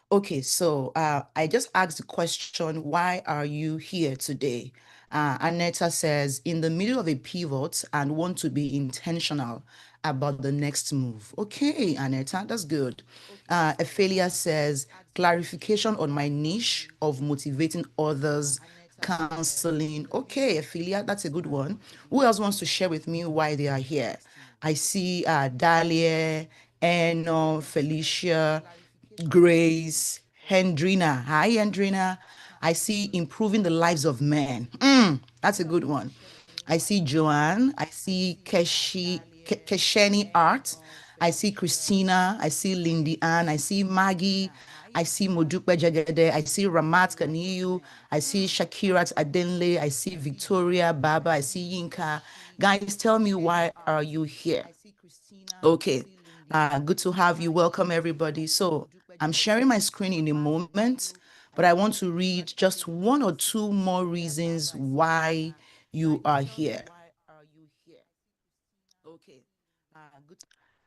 Okay, so I just asked the question, why are you here today? Aneta says, in the middle of a pivot and want to be intentional about the next move. Okay, Aneta, that's good. Ophelia says, clarification on my niche of motivating others, counseling. Okay, Ophelia, that's a good one. Who else wants to share with me why they are here? I see Dahlia, Eno, Felicia, Grace, Hendrina. Hi, Hendrina. I see improving the lives of men. That's a good one. I see Joanne. I see Kesheni Art. I see Christina. I see Lindy Ann. I see Maggie. I see Modukwe Jagede. I see Ramat Kaniyu. I see Shakirat Adenle. I see Victoria Baba. I see Yinka. Guys, tell me, why are you here? Okay. Good to have you. Welcome, everybody. So I'm sharing my screen in a moment, but I want to read just one or two more reasons why you are here. Okay.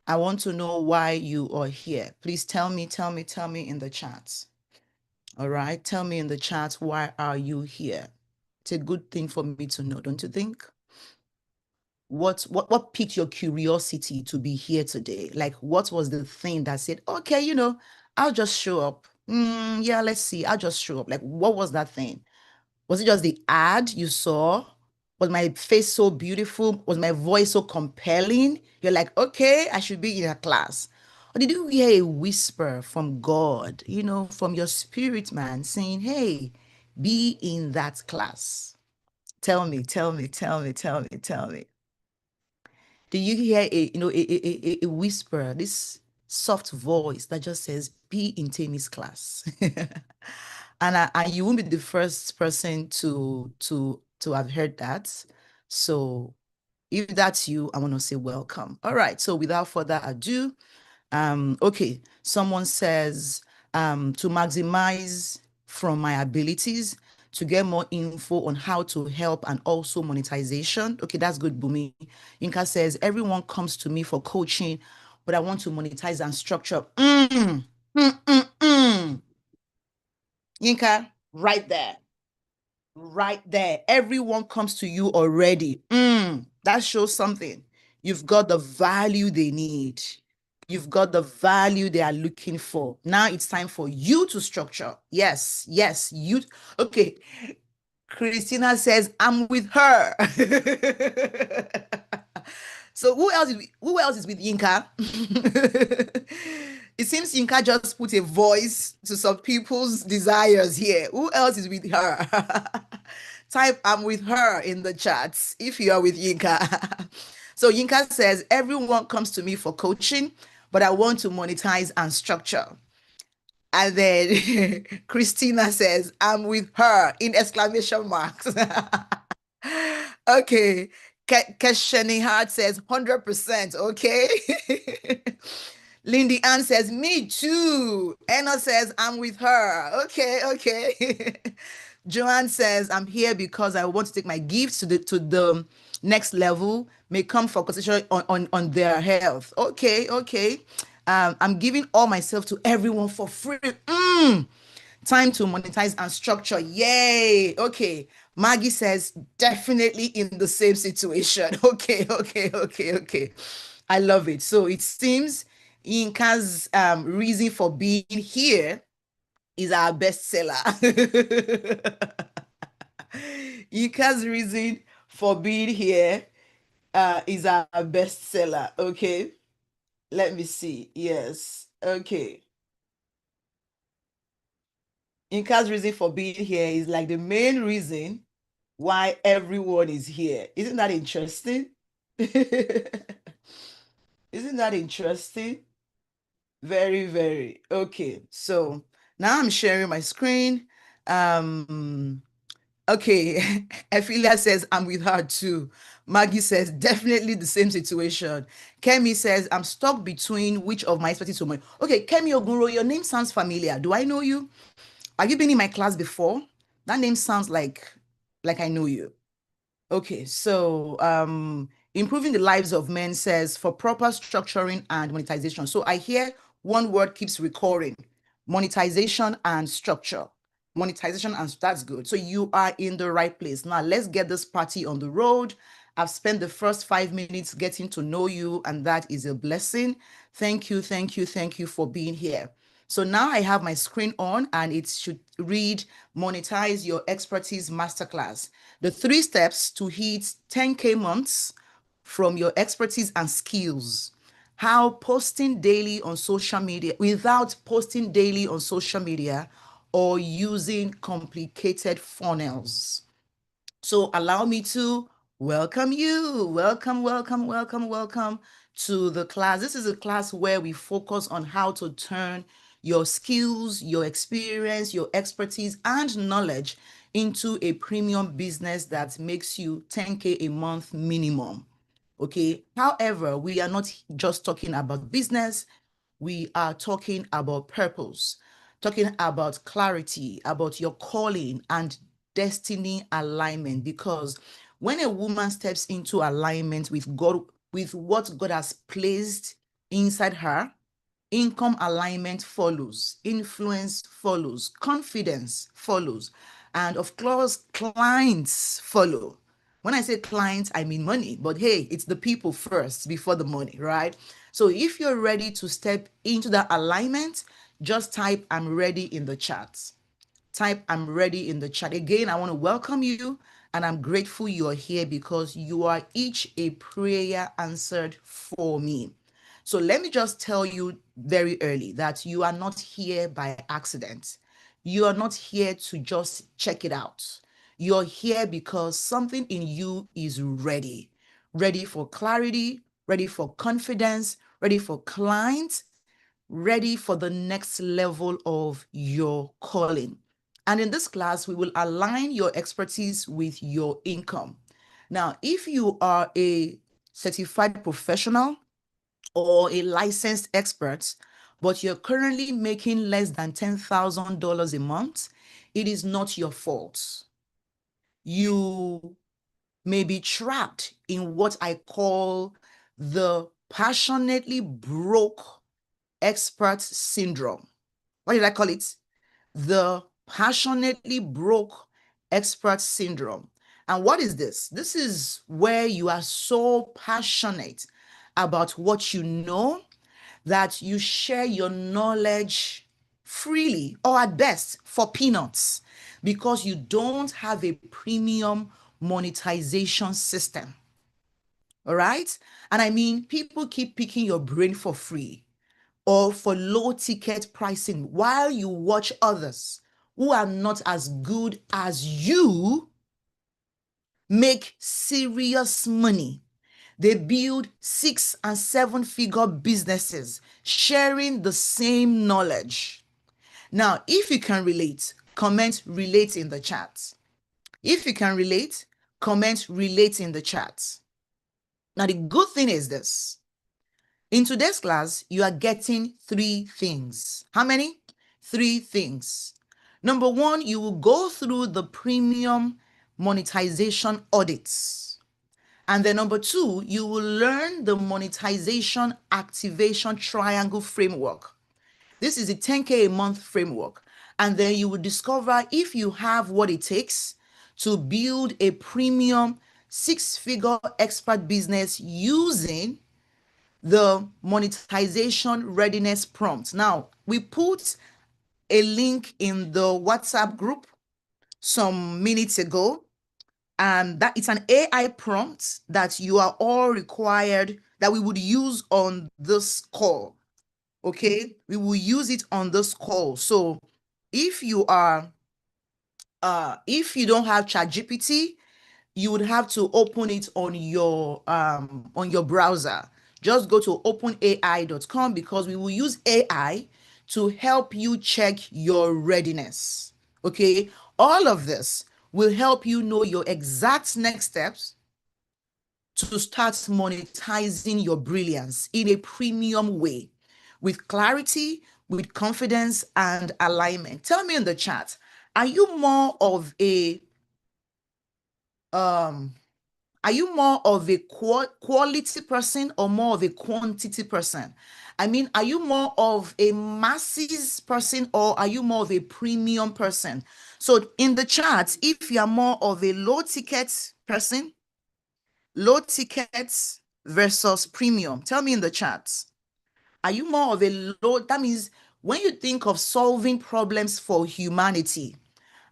I want to know why you are here. Please tell me in the chat. All right. Tell me in the chat, why are you here? It's a good thing for me to know, don't you think? What piqued your curiosity to be here today? Like, what was the thing that said, okay, I'll just show up. Yeah, let's see. I'll just show up. Like, what was that thing? Was it just the ad you saw? Was my face so beautiful? Was my voice so compelling? You're like, okay, I should be in a class. Or did you hear a whisper from God, from your spirit man saying, hey, be in that class? Tell me, tell me, tell me, tell me, tell me. Do you hear a whisper, this soft voice that just says, be in Tammy's class? And you won't be the first person to have heard that. So if that's you, I want to say welcome. All right. So without further ado, okay, someone says, to maximize from my abilities, to get more info on how to help and also monetization. Okay, that's good, Bumi. Inka says, everyone comes to me for coaching, but I want to monetize and structure. Yinka, right there. Right there. Everyone comes to you already. That shows something. You've got the value they need. You've got the value they are looking for. Now it's time for you to structure. Yes, yes, you. Okay. Christina says, I'm with her. So who else is with Yinka? It seems Yinka just put a voice to some people's desires here. Who else is with her? Type I'm with her in the chats if you are with Yinka. So Yinka says, everyone comes to me for coaching, but I want to monetize and structure. And then Christina says, I'm with her in exclamation marks. Okay. Kesheni Hart says 100%. Okay. Lindy Ann says, me too. Anna says, I'm with her. Okay, okay. Joanne says, I'm here because I want to take my gifts to the next level, may come for consideration on their health. Okay, okay. I'm giving all myself to everyone for free. Time to monetize and structure. Yay. Okay. Maggie says, definitely in the same situation. Okay, okay, okay, okay. I love it. So it seems Inka's reason for being here is our bestseller. Inka's reason for being here is our bestseller. Okay. Let me see. Yes. Okay. Inka's reason for being here is like the main reason why everyone is here. Isn't that interesting? Isn't that interesting? Very, very. Okay. So now I'm sharing my screen. Okay. Ophelia says, I'm with her too. Maggie says, definitely the same situation. Kemi says, I'm stuck between which of my expertise to my. Okay, Kemi Ogunro, your name sounds familiar. Do I know you? Have you been in my class before? That name sounds like I know you. Okay, so improving the lives of men says for proper structuring and monetization. So I hear one word keeps recurring. monetization and structure. Monetization, and that's good. So you are in the right place. Now let's get this party on the road. I've spent the first 5 minutes getting to know you, and that is a blessing. Thank you, thank you, thank you for being here. So now I have my screen on and it should read Monetize Your Expertise Masterclass. The 3 steps to hit 10K months from your expertise and skills. How posting daily on social media without posting daily on social media or using complicated funnels. So allow me to welcome you. Welcome, welcome, welcome, welcome to the class. This is a class where we focus on how to turn your skills, your experience, your expertise, and knowledge into a premium business that makes you 10K a month minimum. Okay. However, we are not just talking about business. We are talking about purpose, talking about clarity, about your calling and destiny alignment. Because when a woman steps into alignment with God, with what God has placed inside her, income alignment follows, influence follows, confidence follows, and of course, clients follow. When I say clients, I mean money, but hey, it's the people first before the money, right? So if you're ready to step into that alignment, just type I'm ready in the chat. Type I'm ready in the chat. Again, I want to welcome you and I'm grateful you are here because you are each a prayer answered for me. So let me just tell you very early that you are not here by accident. You are not here to just check it out. You're here because something in you is ready. Ready for clarity, ready for confidence, ready for clients, ready for the next level of your calling. And in this class, we will align your expertise with your income. Now, if you are a certified professional or a licensed expert, but you're currently making less than $10,000 a month, it is not your fault. You may be trapped in what I call the passionately broke expert syndrome. What did I call it? The passionately broke expert syndrome. And what is this? This is where you are so passionate about what you know that you share your knowledge freely or at best for peanuts because you don't have a premium monetization system. All right. And I mean, people keep picking your brain for free or for low ticket pricing while you watch others who are not as good as you make serious money. They build 6 and 7 figure businesses sharing the same knowledge. Now, if you can relate, comment relate in the chat. If you can relate, comment relate in the chat. Now, the good thing is this. In today's class, you are getting 3 things. How many? 3 things. Number 1, you will go through the premium monetization audits. And then number 2, you will learn the monetization activation triangle framework. This is a 10K a month framework. And then you will discover if you have what it takes to build a premium 6-figure expert business using the monetization readiness prompt. Now, we put a link in the WhatsApp group some minutes ago, and that it's an AI prompt that you are all required that we would use on this call. Okay, we will use it on this call. So if you are if you don't have ChatGPT, you would have to open it on your browser. Just go to openai.com because we will use AI to help you check your readiness. Okay, all of this will help you know your exact next steps to start monetizing your brilliance in a premium way with clarity, with confidence and alignment. Tell me in the chat, are you more of a um are you more of a quality person or more of a quantity person? I mean, are you more of a masses person or are you more of a premium person? So in the charts, if you are more of a low ticket person, low tickets versus premium, tell me in the charts. Are you more of a low? That means when you think of solving problems for humanity,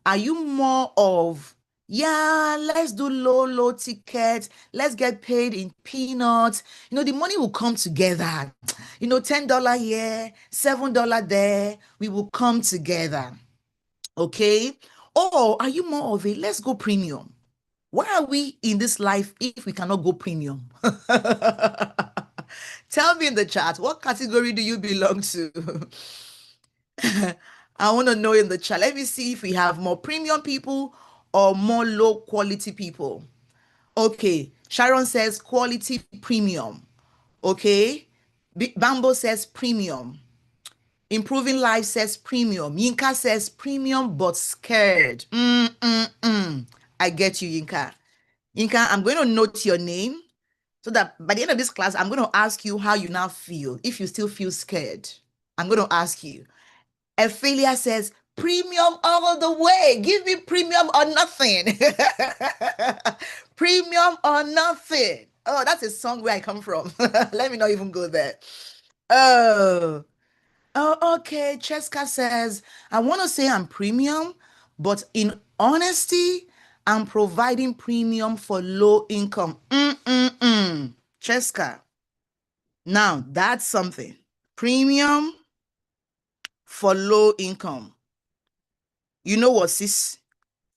are you more of, yeah, let's do low ticket, let's get paid in peanuts, the money will come together, $10 here, $7 there, we will come together, okay? Or are you more of a, let's go premium? Why are we in this life if we cannot go premium? Tell me in the chat, what category do you belong to? I want to know in the chat. Let me see if we have more premium people or more low quality people. Okay, Sharon says quality premium. Okay, Bambo says premium. Improving Life says premium. Yinka says premium but scared. I get you, Yinka. Yinka, I'm going to note your name so that by the end of this class, I'm going to ask you how you now feel. If you still feel scared, I'm going to ask you. Ophelia says, premium all the way. Give me premium or nothing. Premium or nothing. Oh, that's a song where I come from. Let me not even go there. Oh, okay. Cheska says, I want to say I'm premium, but in honesty, I'm providing premium for low income. Cheska. Now, that's something. Premium for low income. You know what, sis?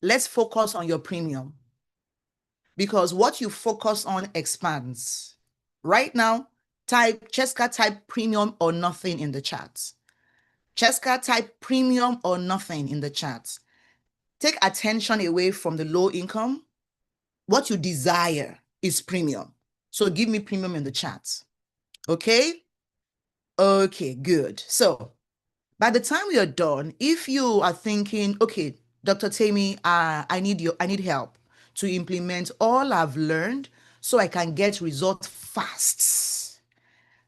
Let's focus on your premium because what you focus on expands. Right now, Cheska type premium or nothing in the chat. Cheska type premium or nothing in the chat. Take attention away from the low income. What you desire is premium. So give me premium in the chat. Okay? Okay, good. So by the time we are done, if you are thinking, okay, Dr. Tammy, I need help to implement all I've learned so I can get results fast.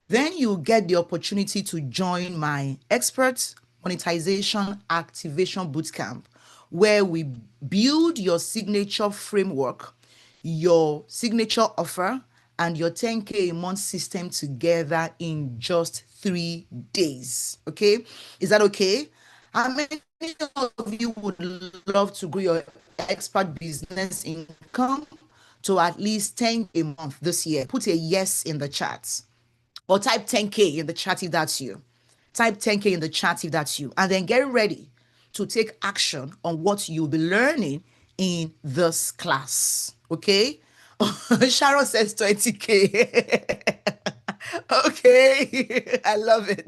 Then you get the opportunity to join my expert monetization activation bootcamp, where we build your signature framework, your signature offer, and your 10K a month system together in just 3 days. Okay? Is that okay? How many of you would love to grow your expert business income to at least 10 a month this year? Put a yes in the chat or type 10K in the chat if that's you. Type 10K in the chat if that's you. And then get ready to take action on what you'll be learning in this class. Okay? Sharon says 20K. Okay, I love it.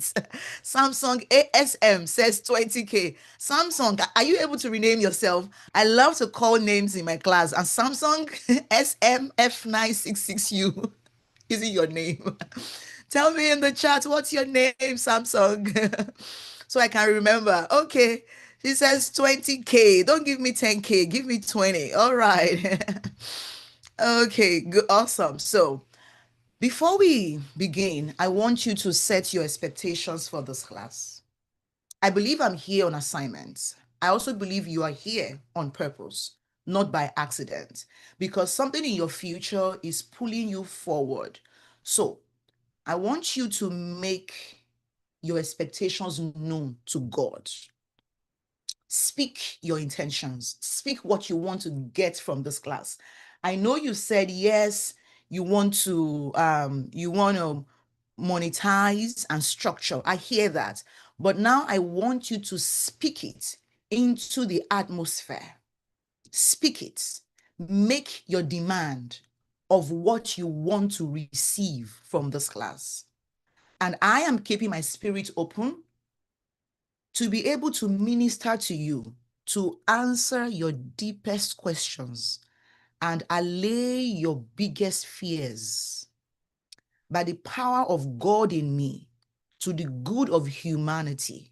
Samsung ASM says 20K. Samsung, are you able to rename yourself? I love to call names in my class. And Samsung SMF966U is it your name? Tell me in the chat what's your name, Samsung, so I can remember. Okay, she says 20K. Don't give me 10K. Give me 20. All right. Okay, good, awesome. So before we begin, I want you to set your expectations for this class. I believe I'm here on assignment. I also believe you are here on purpose, not by accident, because something in your future is pulling you forward. So I want you to make your expectations known to God. Speak your intentions. Speak what you want to get from this class. I know you said yes, you want to monetize and structure. I hear that. But now I want you to speak it into the atmosphere. Speak it. Make your demand of what you want to receive from this class. And I am keeping my spirit open to be able to minister to you, to answer your deepest questions and allay your biggest fears by the power of God in me to the good of humanity.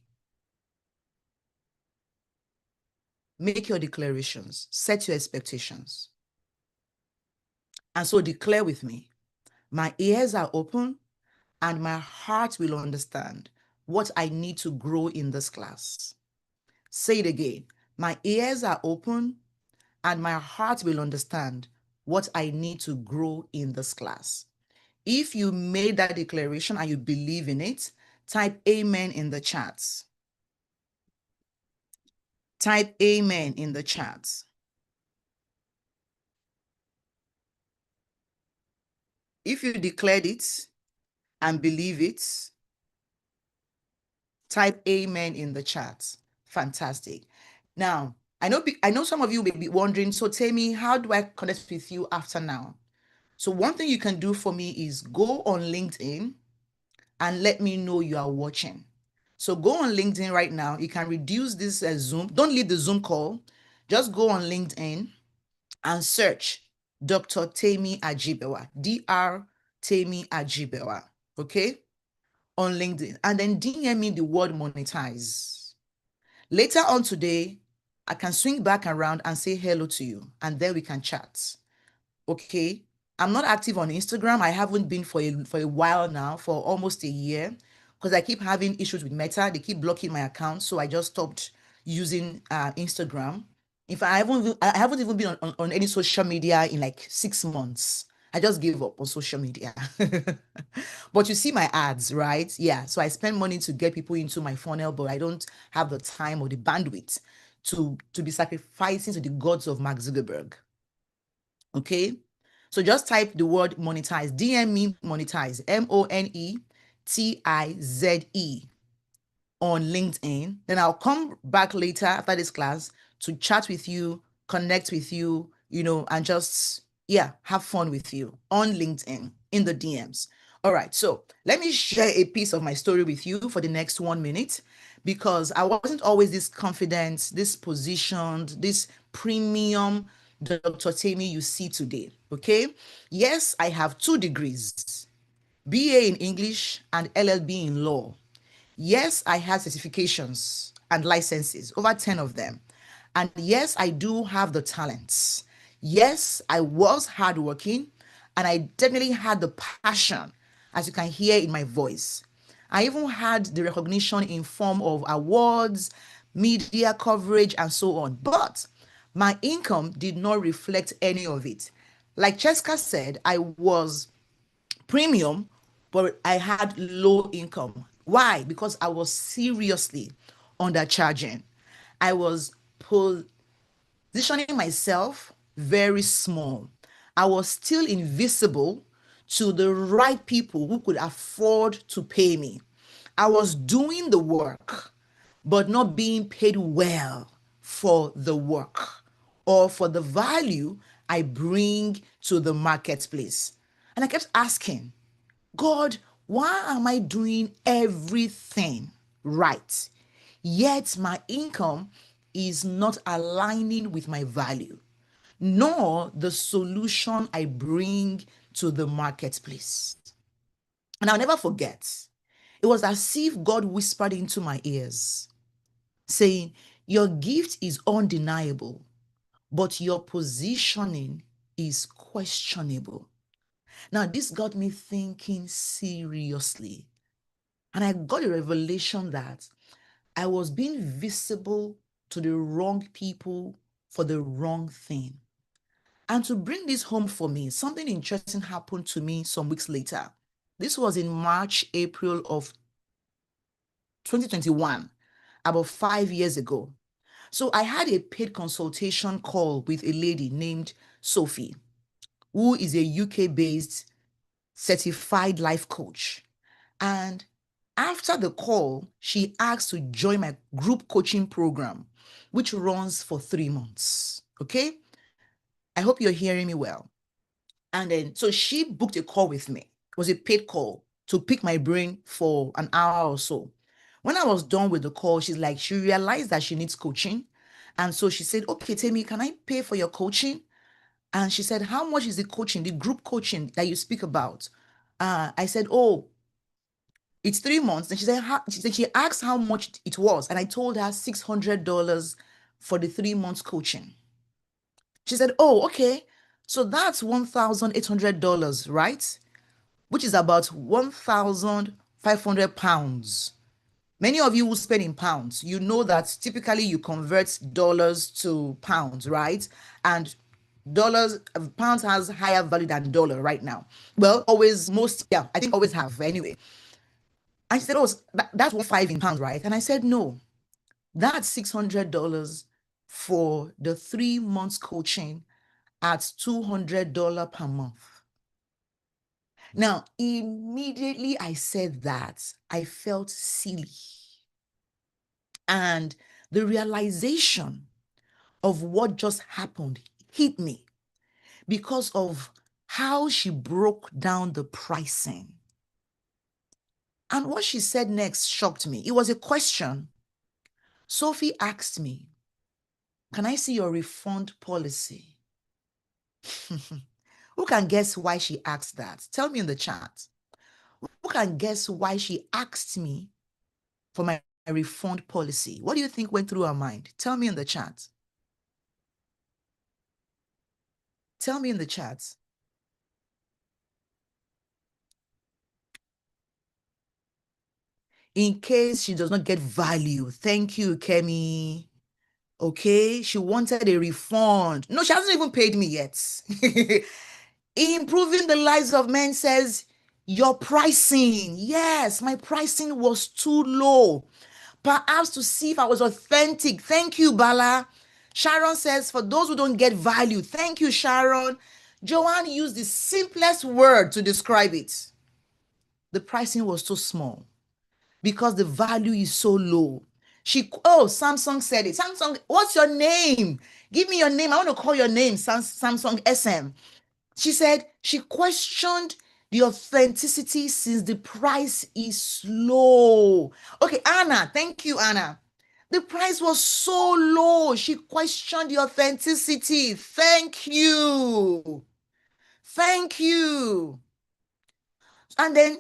Make your declarations, set your expectations. And so declare with me, my ears are open and my heart will understand what I need to grow in this class. Say it again. My ears are open and my heart will understand what I need to grow in this class. If you made that declaration and you believe in it, type amen in the chats. Type amen in the chats. If you declared it and believe it, type amen in the chat. Fantastic. Now, I know some of you may be wondering, so Tammy, how do I connect with you after now? So one thing you can do for me is go on LinkedIn and let me know you are watching. So go on LinkedIn right now. You can reduce this Zoom. Don't leave the Zoom call. Just go on LinkedIn and search Dr. Temi Ajibewa, Dr. Temi Ajibewa, okay, on LinkedIn. And then DM me the word monetize. Later on today, I can swing back around and say hello to you, and then we can chat. Okay. I'm not active on Instagram. I haven't been for a while now, for almost a year, because I keep having issues with Meta. They keep blocking my account. So I just stopped using Instagram. In fact, I haven't even been on any social media in like 6 months. I just gave up on social media. But you see my ads, right? Yeah. So I spend money to get people into my funnel, but I don't have the time or the bandwidth to be sacrificing to the gods of Mark Zuckerberg. Okay. So just type the word monetize. DM me monetize. Monetize on LinkedIn. Then I'll come back later after this class to chat with you, connect with you, and just, yeah, have fun with you on LinkedIn in the DMs. All right. So let me share a piece of my story with you for the next 1 minute, because I wasn't always this confident, this positioned, this premium Dr. Tammy you see today. Okay. Yes, I have 2 degrees, BA in English and LLB in law. Yes, I had certifications and licenses, over 10 of them. And yes, I do have the talents. Yes, I was hardworking and I definitely had the passion, as you can hear in my voice. I even had the recognition in form of awards, media coverage, and so on. But my income did not reflect any of it. Like Cheska said, I was premium, but I had low income. Why? Because I was seriously undercharging. I was positioning myself very small. I was still invisible to the right people who could afford to pay me. I was doing the work, but not being paid well for the work or for the value I bring to the marketplace. And I kept asking, God, why am I doing everything right? Yet my income is not aligning with my value, nor the solution I bring to the marketplace. And I'll never forget, it was as if God whispered into my ears, saying, your gift is undeniable, but your positioning is questionable. Now, this got me thinking seriously. And I got a revelation that I was being visible to the wrong people for the wrong thing. And to bring this home for me, something interesting happened to me some weeks later. This was in March, April of 2021, about 5 years ago. So I had a paid consultation call with a lady named Sophie, who is a UK-based certified life coach. And after the call, she asked to join my group coaching program, which runs for 3 months. Okay. I hope you're hearing me well. And then, so she booked a call with me. It was a paid call to pick my brain for an hour or so. When I was done with the call, she realized that she needs coaching. And so she said, okay, Tammy, can I pay for your coaching? And she said, how much is the coaching, the group coaching that you speak about? I said, oh, it's 3 months. And she asked how much it was. And I told her $600 for the 3 months coaching. She said, oh, okay. So that's $1,800, right? which is about 1,500 pounds. Many of you who spend in pounds, you know that typically you convert dollars to pounds, right? And dollars, pounds has higher value than dollar right now. Well, always, most, yeah, I think always have anyway. I said, oh, that's 1.5 in pounds, right? And I said, no, that's $600 for the 3 months coaching at $200 per month. Now, immediately I said that, I felt silly. And the realization of what just happened hit me because of how she broke down the pricing. And what she said next shocked me. It was a question. Sophie asked me, can I see your refund policy? Who can guess why she asked that? Tell me in the chat. Who can guess why she asked me for my refund policy? What do you think went through her mind? Tell me in the chat. Tell me in the chat. In case she does not get value. Thank you, Kemi. Okay, she wanted a refund. No, she hasn't even paid me yet. Improving the lives of men says, your pricing. Yes, my pricing was too low. Perhaps to see if I was authentic. Thank you, Bala. Sharon says, for those who don't get value. Thank you, Sharon. Joanne used the simplest word to describe it. The pricing was too small because the value is so low. Samsung said it. Samsung, what's your name? Give me your name. I want to call your name, Samsung SM. She said she questioned the authenticity since the price is low. Okay, Anna, thank you, Anna. The price was so low. She questioned the authenticity. Thank you. Thank you. And then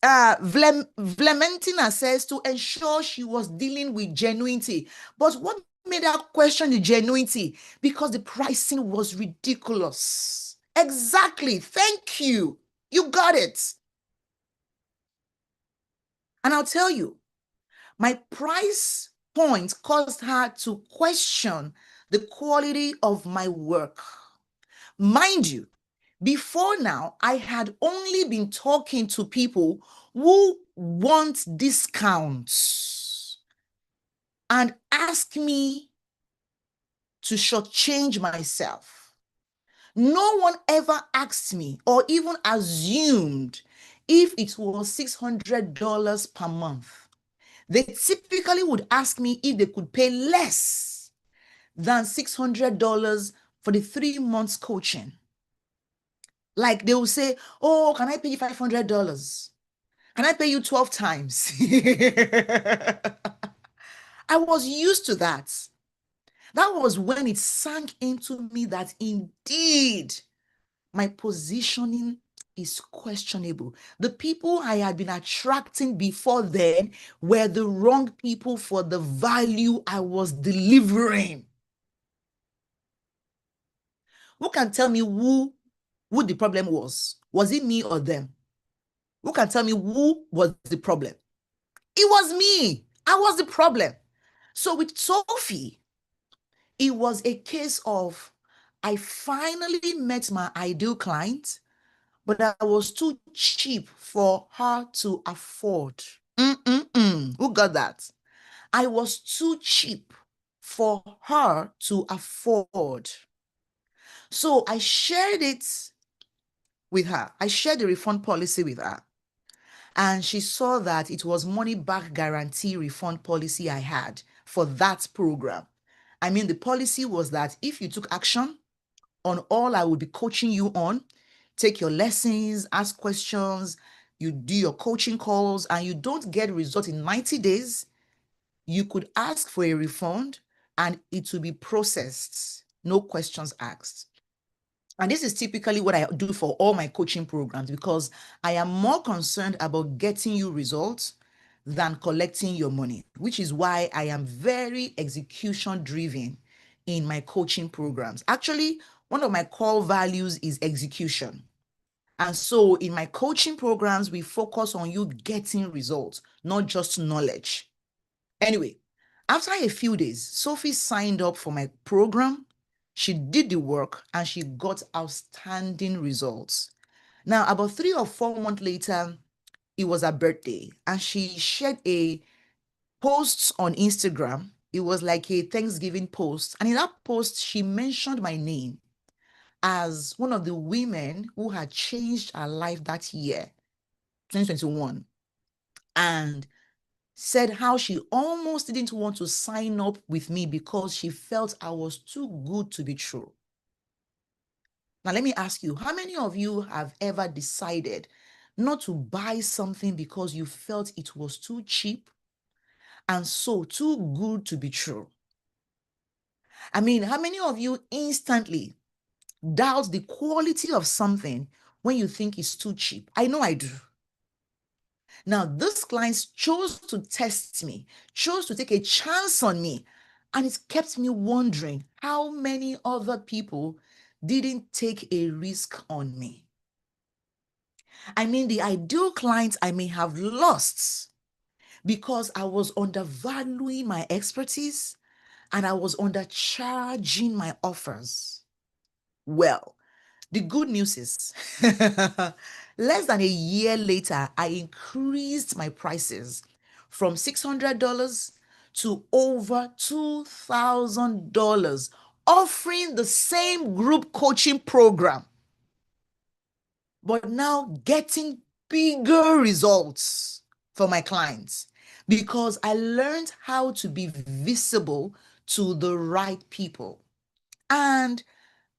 Vlementina says to ensure she was dealing with genuinity. But what made her question the genuinity? Because the pricing was ridiculous. Exactly. Thank you. You got it. And I'll tell you, my price point caused her to question the quality of my work. Mind you, before now, I had only been talking to people who want discounts and ask me to shortchange myself. No one ever asked me or even assumed if it was $600 per month. They typically would ask me if they could pay less than $600 for the 3 months coaching. Like they will say, oh, can I pay you $500? Can I pay you 12 times? I was used to that. That was when it sank into me that indeed my positioning is questionable. The people I had been attracting before then were the wrong people for the value I was delivering. Who can tell me who the problem was? Was it me or them? Who can tell me who was the problem? It was me. I was the problem. So with Sophie, it was a case of I finally met my ideal client, but I was too cheap for her to afford. Who got that? I was too cheap for her to afford. So I shared it with her. I shared the refund policy with her. And she saw that it was money back guarantee refund policy I had for that program. I mean, the policy was that if you took action on all I would be coaching you on, take your lessons, ask questions, you do your coaching calls, and you don't get results in 90 days, you could ask for a refund and it will be processed, no questions asked. And this is typically what I do for all my coaching programs because I am more concerned about getting you results than collecting your money, which is why I am very execution driven in my coaching programs. Actually, one of my core values is execution. And so in my coaching programs, we focus on you getting results, not just knowledge. Anyway, after a few days, Sophie signed up for my program. She did the work and she got outstanding results. Now, about 3 or 4 months later, it was her birthday, and she shared a post on Instagram. It was like a Thanksgiving post. And in that post, she mentioned my name as one of the women who had changed her life that year, 2021, and said how she almost didn't want to sign up with me because she felt I was too good to be true. Now, let me ask you, how many of you have ever decided not to buy something because you felt it was too cheap and so too good to be true? I mean, how many of you instantly doubt the quality of something when you think it's too cheap? I know I do. Now, these clients chose to test me, chose to take a chance on me, and it kept me wondering how many other people didn't take a risk on me. I mean, the ideal clients I may have lost because I was undervaluing my expertise and I was undercharging my offers. Well, the good news is less than a year later, I increased my prices from $600 to over $2,000, offering the same group coaching program, but now getting bigger results for my clients because I learned how to be visible to the right people. And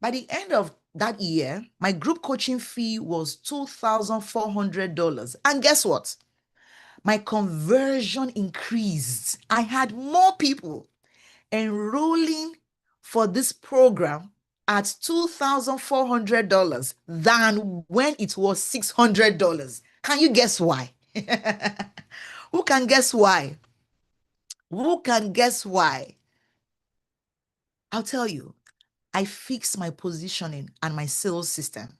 by the end of that year, my group coaching fee was $2,400. And guess what? My conversion increased. I had more people enrolling for this program at $2,400 than when it was $600. Can you guess why? Who can guess why? Who can guess why? I'll tell you. I fixed my positioning and my sales system.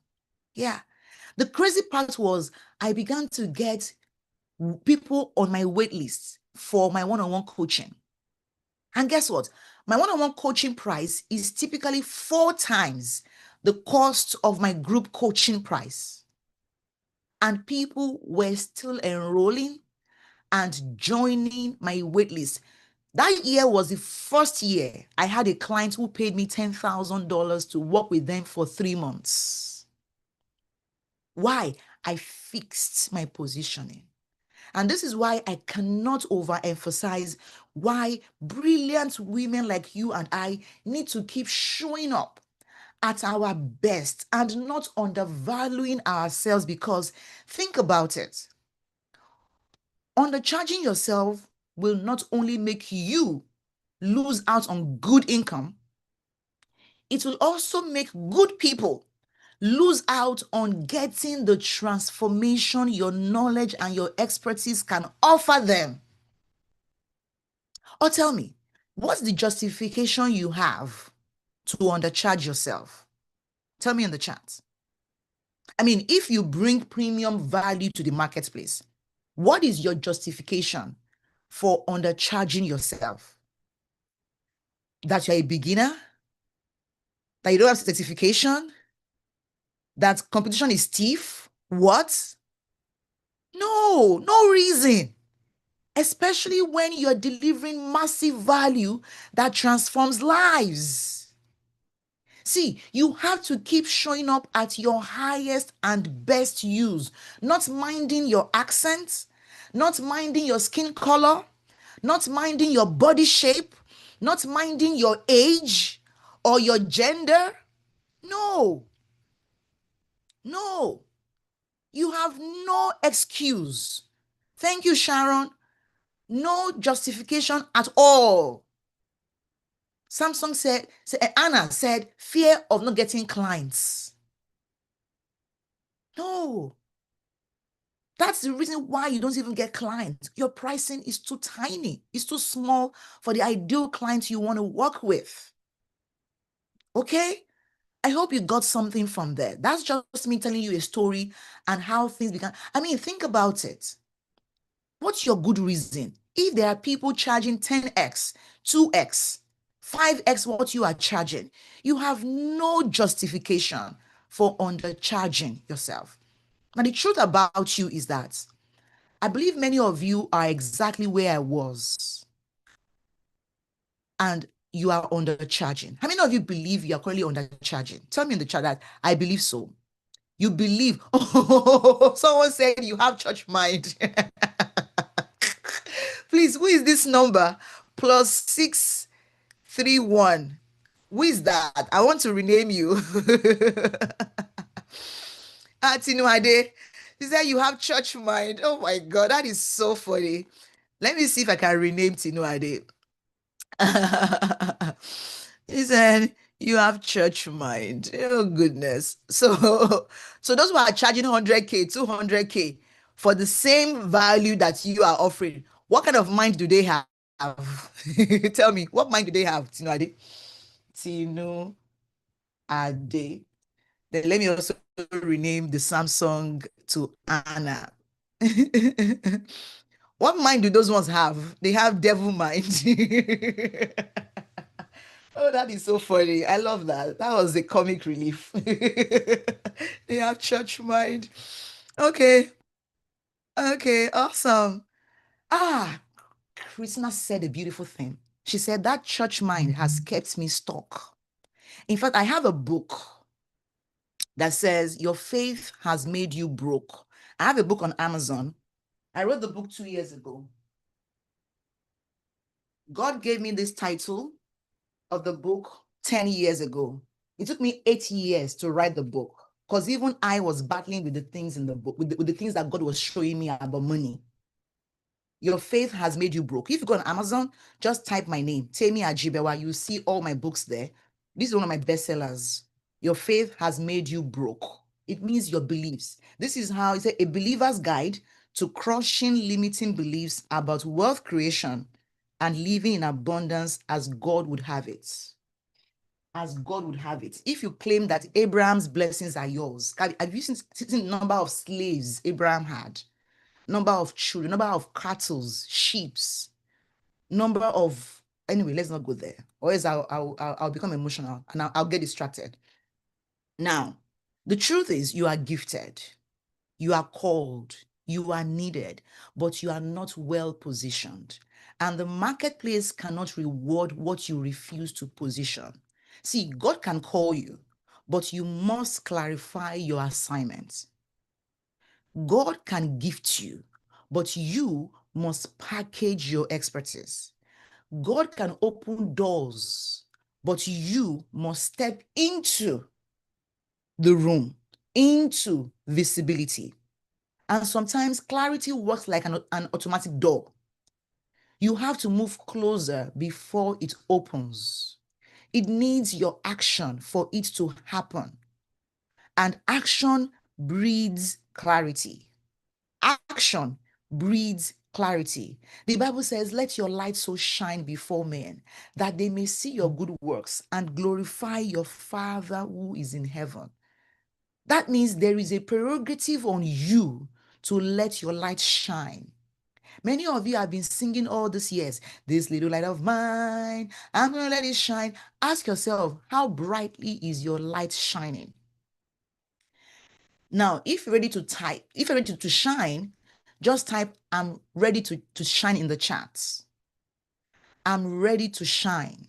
Yeah. The crazy part was I began to get people on my wait list for my one-on-one coaching. And guess what? My one-on-one coaching price is typically 4 times the cost of my group coaching price. And people were still enrolling and joining my wait list. That year was the first year I had a client who paid me $10,000 to work with them for 3 months. Why? I fixed my positioning. And this is why I cannot overemphasize why brilliant women like you and I need to keep showing up at our best and not undervaluing ourselves, because think about it. Undercharging yourself will not only make you lose out on good income, it will also make good people lose out on getting the transformation your knowledge and your expertise can offer them. Or tell me, what's the justification you have to undercharge yourself? Tell me in the chat. I mean, if you bring premium value to the marketplace, what is your justification for undercharging yourself? That you're a beginner? That you don't have certification? That competition is stiff? What? No, no reason. Especially when you're delivering massive value that transforms lives. See, you have to keep showing up at your highest and best use, not minding your accent, not minding your skin color, not minding your body shape, not minding your age or your gender. No, no, you have no excuse. Thank you, Sharon. No justification at all. Anna said, fear of not getting clients. No, that's the reason why you don't even get clients. Your pricing is too tiny. It's too small for the ideal clients you want to work with. Okay? I hope you got something from there. That's just me telling you a story and how things began. I mean, think about it. What's your good reason? If there are people charging 10x, 2x, 5x what you are charging, you have no justification for undercharging yourself. Now, the truth about you is that I believe many of you are exactly where I was, and you are undercharging. How many of you believe you are currently undercharging? Tell me in the chat that I believe so. You believe. Oh, someone said you have church mind. Please, who is this number? +631. Who is that? I want to rename you. Tinuade. She said you have church mind. Oh my God, that is so funny. Let me see if I can rename Tinuade. He said, you have church mind. Oh goodness. So those who are charging 100K, 200K for the same value that you are offering, what kind of mind do they have? Tell me, what mind do they have, Tino Ade? Tino Ade. Then let me also rename the Samsung to Anna. What mind do those ones have? They have devil mind. Oh, that is so funny. I love that. That was a comic relief. They have church mind. Okay. Okay. Awesome. Ah, Christmas said a beautiful thing. She said that church mind has kept me stuck. In fact, I have a book that says your faith has made you broke. I have a book on Amazon. I wrote the book 2 years ago. God gave me this title of the book 10 years ago. It took me 8 years to write the book because even I was battling with the things in the book, with the things that God was showing me about money. Your faith has made you broke. If you go on Amazon, just type my name, Temi Ajibewa. You see all my books there. This is one of my bestsellers. Your faith has made you broke. It means your beliefs. This is how it's a believer's guide to crushing limiting beliefs about wealth creation and living in abundance as God would have it. As God would have it. If you claim that Abraham's blessings are yours, have you seen the number of slaves Abraham had? Number of children, number of cattle, sheep, number of, anyway, let's not go there. Or else I'll become emotional and I'll get distracted. Now, the truth is you are gifted, you are called, you are needed, but you are not well positioned. And the marketplace cannot reward what you refuse to position. See, God can call you, but you must clarify your assignment. God can gift you, but you must package your expertise. God can open doors, but you must step into the room, into visibility. And sometimes clarity works like an automatic door. You have to move closer before it opens. It needs your action for it to happen. And action breeds clarity. Action breeds clarity. The Bible says, let your light so shine before men that they may see your good works and glorify your Father who is in heaven. That means there is a prerogative on you to let your light shine. Many of you have been singing all these years, this little light of mine, I'm going to let it shine. Ask yourself, how brightly is your light shining? Now, if you're ready to type, if you're ready to shine, just type, I'm ready to shine in the chats. I'm ready to shine.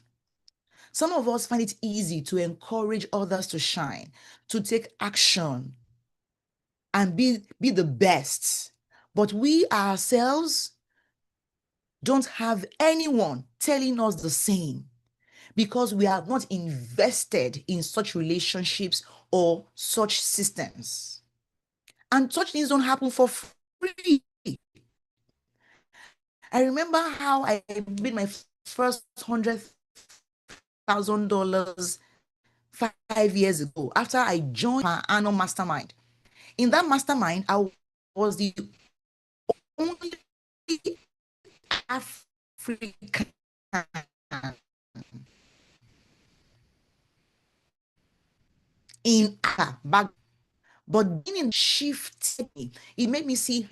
Some of us find it easy to encourage others to shine, to take action and be the best. But we ourselves don't have anyone telling us the same because we are not invested in such relationships or such systems. And such things don't happen for free. I remember how I made my first $100,000 5 years ago after I joined my annual mastermind. In that mastermind, I was the only African in back. But being in shift, it made me see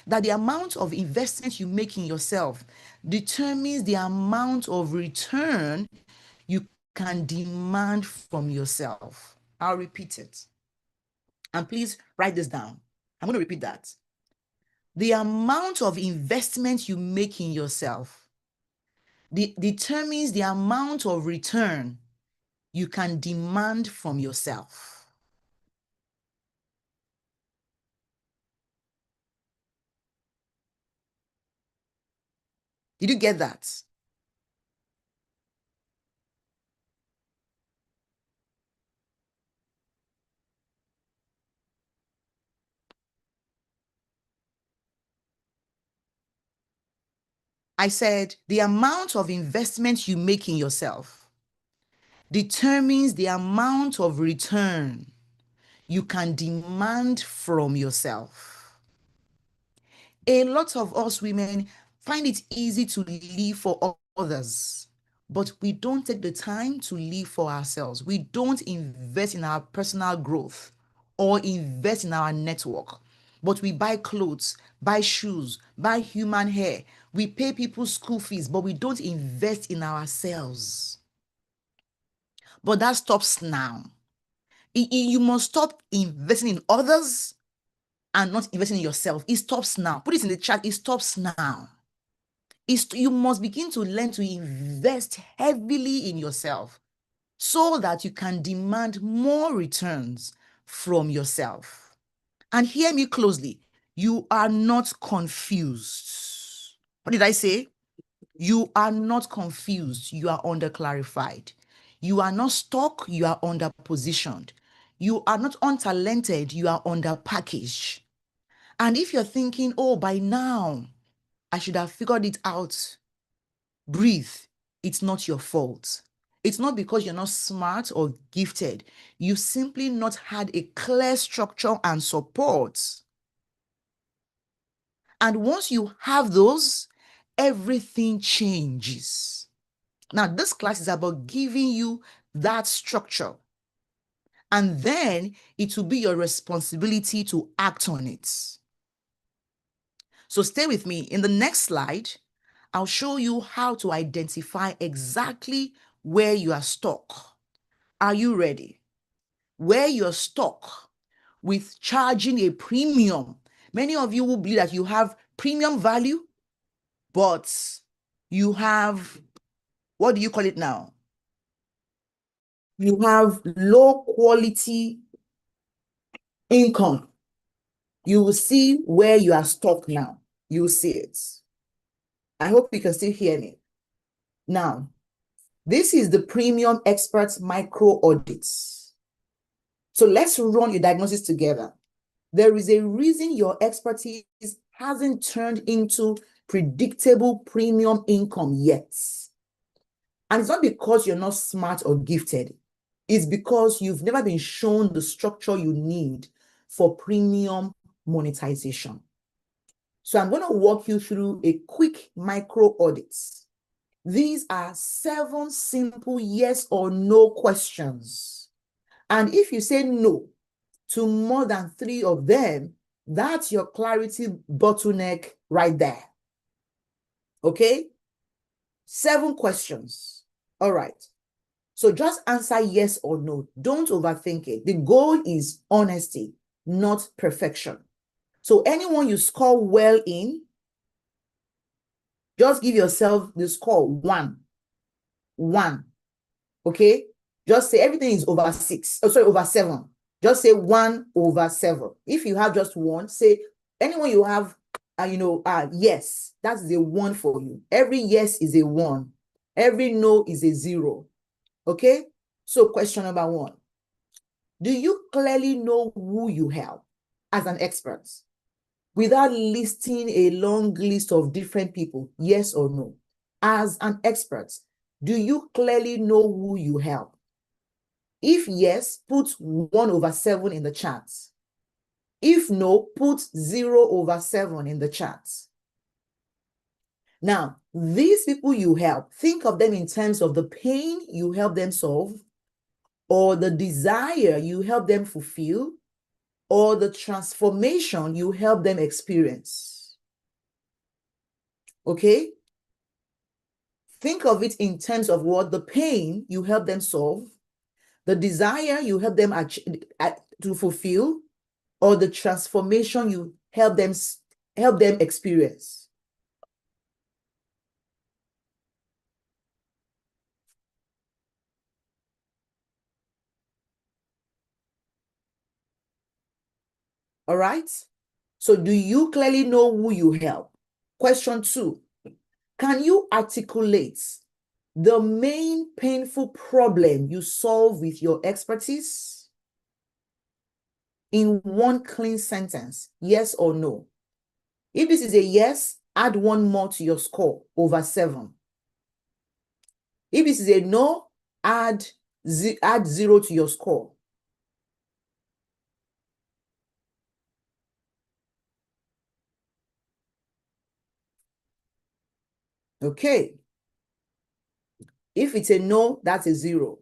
that the amount of investment you make in yourself determines the amount of return you can demand from yourself. I'll repeat it. And please write this down. I'm going to repeat that. The amount of investment you make in yourself determines the amount of return you can demand from yourself. Did you get that? I said the amount of investment you make in yourself determines the amount of return you can demand from yourself. A lot of us women find it easy to live for others, but we don't take the time to live for ourselves. We don't invest in our personal growth or invest in our network, but we buy clothes, buy shoes, buy human hair. We pay people's school fees, but we don't invest in ourselves. But that stops now. You must stop investing in others and not investing in yourself. It stops now. Put it in the chat. It stops now. You must begin to learn to invest heavily in yourself so that you can demand more returns from yourself. And hear me closely. You are not confused. What did I say? You are not confused. You are under-clarified. You are not stuck. You are under-positioned. You are not untalented. You are under-packaged. And if you're thinking, oh, by now, I should have figured it out, breathe. It's not your fault. It's not because you're not smart or gifted. You've simply not had a clear structure and support. And once you have those, everything changes. Now, this class is about giving you that structure. And then it will be your responsibility to act on it. So stay with me. In the next slide, I'll show you how to identify exactly where you are stuck. Are you ready? Where you're stuck with charging a premium. Many of you will believe that you have premium value, but you have, what do you call it now? You have low quality income. You will see where you are stuck now. You will see it. I hope you can still hear me. Now, this is the Premium Experts Micro Audits. So let's run your diagnosis together. There is a reason your expertise hasn't turned into predictable premium income yet. And it's not because you're not smart or gifted. It's because you've never been shown the structure you need for premium monetization. So I'm going to walk you through a quick micro audit. These are 7 simple yes or no questions. And if you say no to more than 3 of them, that's your clarity bottleneck right there. Okay? 7 questions. All right. So just answer yes or no. Don't overthink it. The goal is honesty, not perfection. So anyone you score well in, just give yourself the score 1. 1. Okay? Just say everything is over 6. Oh, sorry, over 7. Just say 1 over 7. If you have just 1, say anyone you have, yes, that's the 1 for you. Every yes is a 1. Every no is a 0. Okay? So question number 1. Do you clearly know who you help as an expert without listing a long list of different people? Yes or no? As an expert, do you clearly know who you help? If yes, put 1 over 7 in the chat. If no, put 0 over 7 in the chat. Now, these people you help, think of them in terms of the pain you help them solve or the desire you help them fulfill, or the transformation you help them experience. Okay? Think of it in terms of what the pain you help them solve, the desire you help them to fulfill, or the transformation you help them experience. All right? So do you clearly know who you help? Question 2, can you articulate the main painful problem you solve with your expertise in one clean sentence? Yes or no? If this is a yes, add 1 more to your score over 7. If this is a no, add 0 to your score. Okay. If it's a no, that's a 0.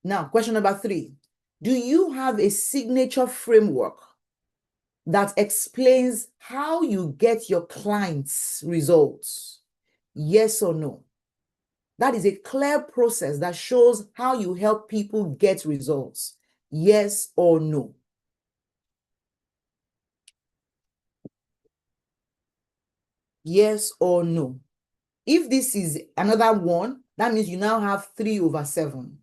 Now, question number 3. Do you have a signature framework that explains how you get your clients' results? Yes or no? That is a clear process that shows how you help people get results. Yes or no? Yes or no? If this is another 1, that means you now have 3 over 7.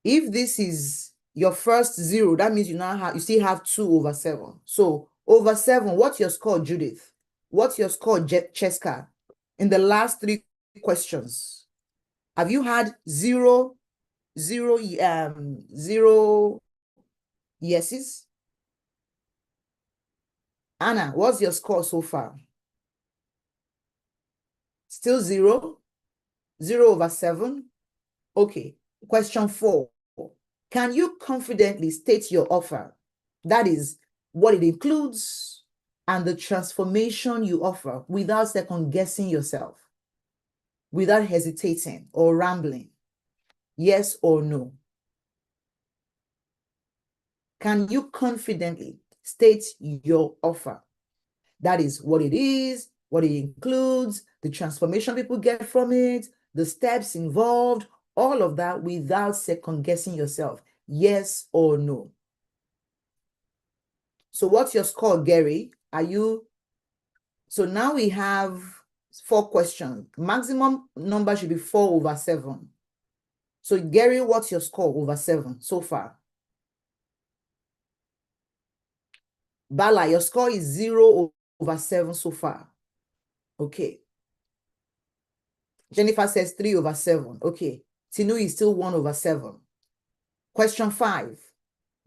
If this is your first 0, that means you still have 2 over 7. So over 7, what's your score, Judith? What's your score, Cheska? In the last 3 questions, have you had 0 yeses? Anna, what's your score so far? Still 0? 0 over 7? Okay. Question 4. Can you confidently state your offer? That is, what it includes and the transformation you offer without second guessing yourself, without hesitating or rambling. Yes or no? Can you confidently state your offer? That is what it is, what it includes, the transformation people get from it, the steps involved, all of that without second guessing yourself. Yes or no? So what's your score, Gary? So now we have 4 questions. Maximum number should be 4 over 7. So Gary, what's your score over 7 so far? Bala, your score is 0 over 7 so far. Okay. Jennifer says 3 over 7. Okay. Tinu is still 1 over 7. Question 5.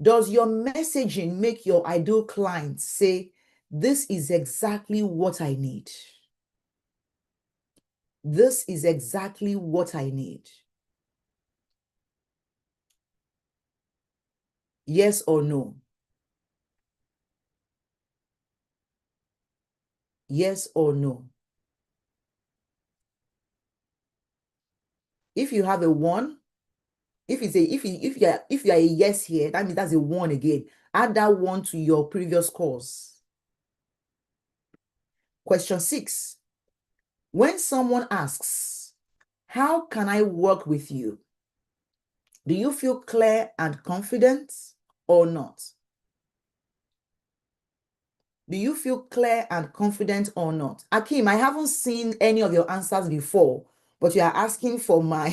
Does your messaging make your ideal client say, this is exactly what I need? This is exactly what I need. Yes or no? Yes or no? If you have a 1, if you are a yes here, that means that's a 1 again. Add that 1 to your previous scores. Question 6. When someone asks, how can I work with you? Do you feel clear and confident or not? Do you feel clear and confident or not? Akim, I haven't seen any of your answers before, but you are asking for my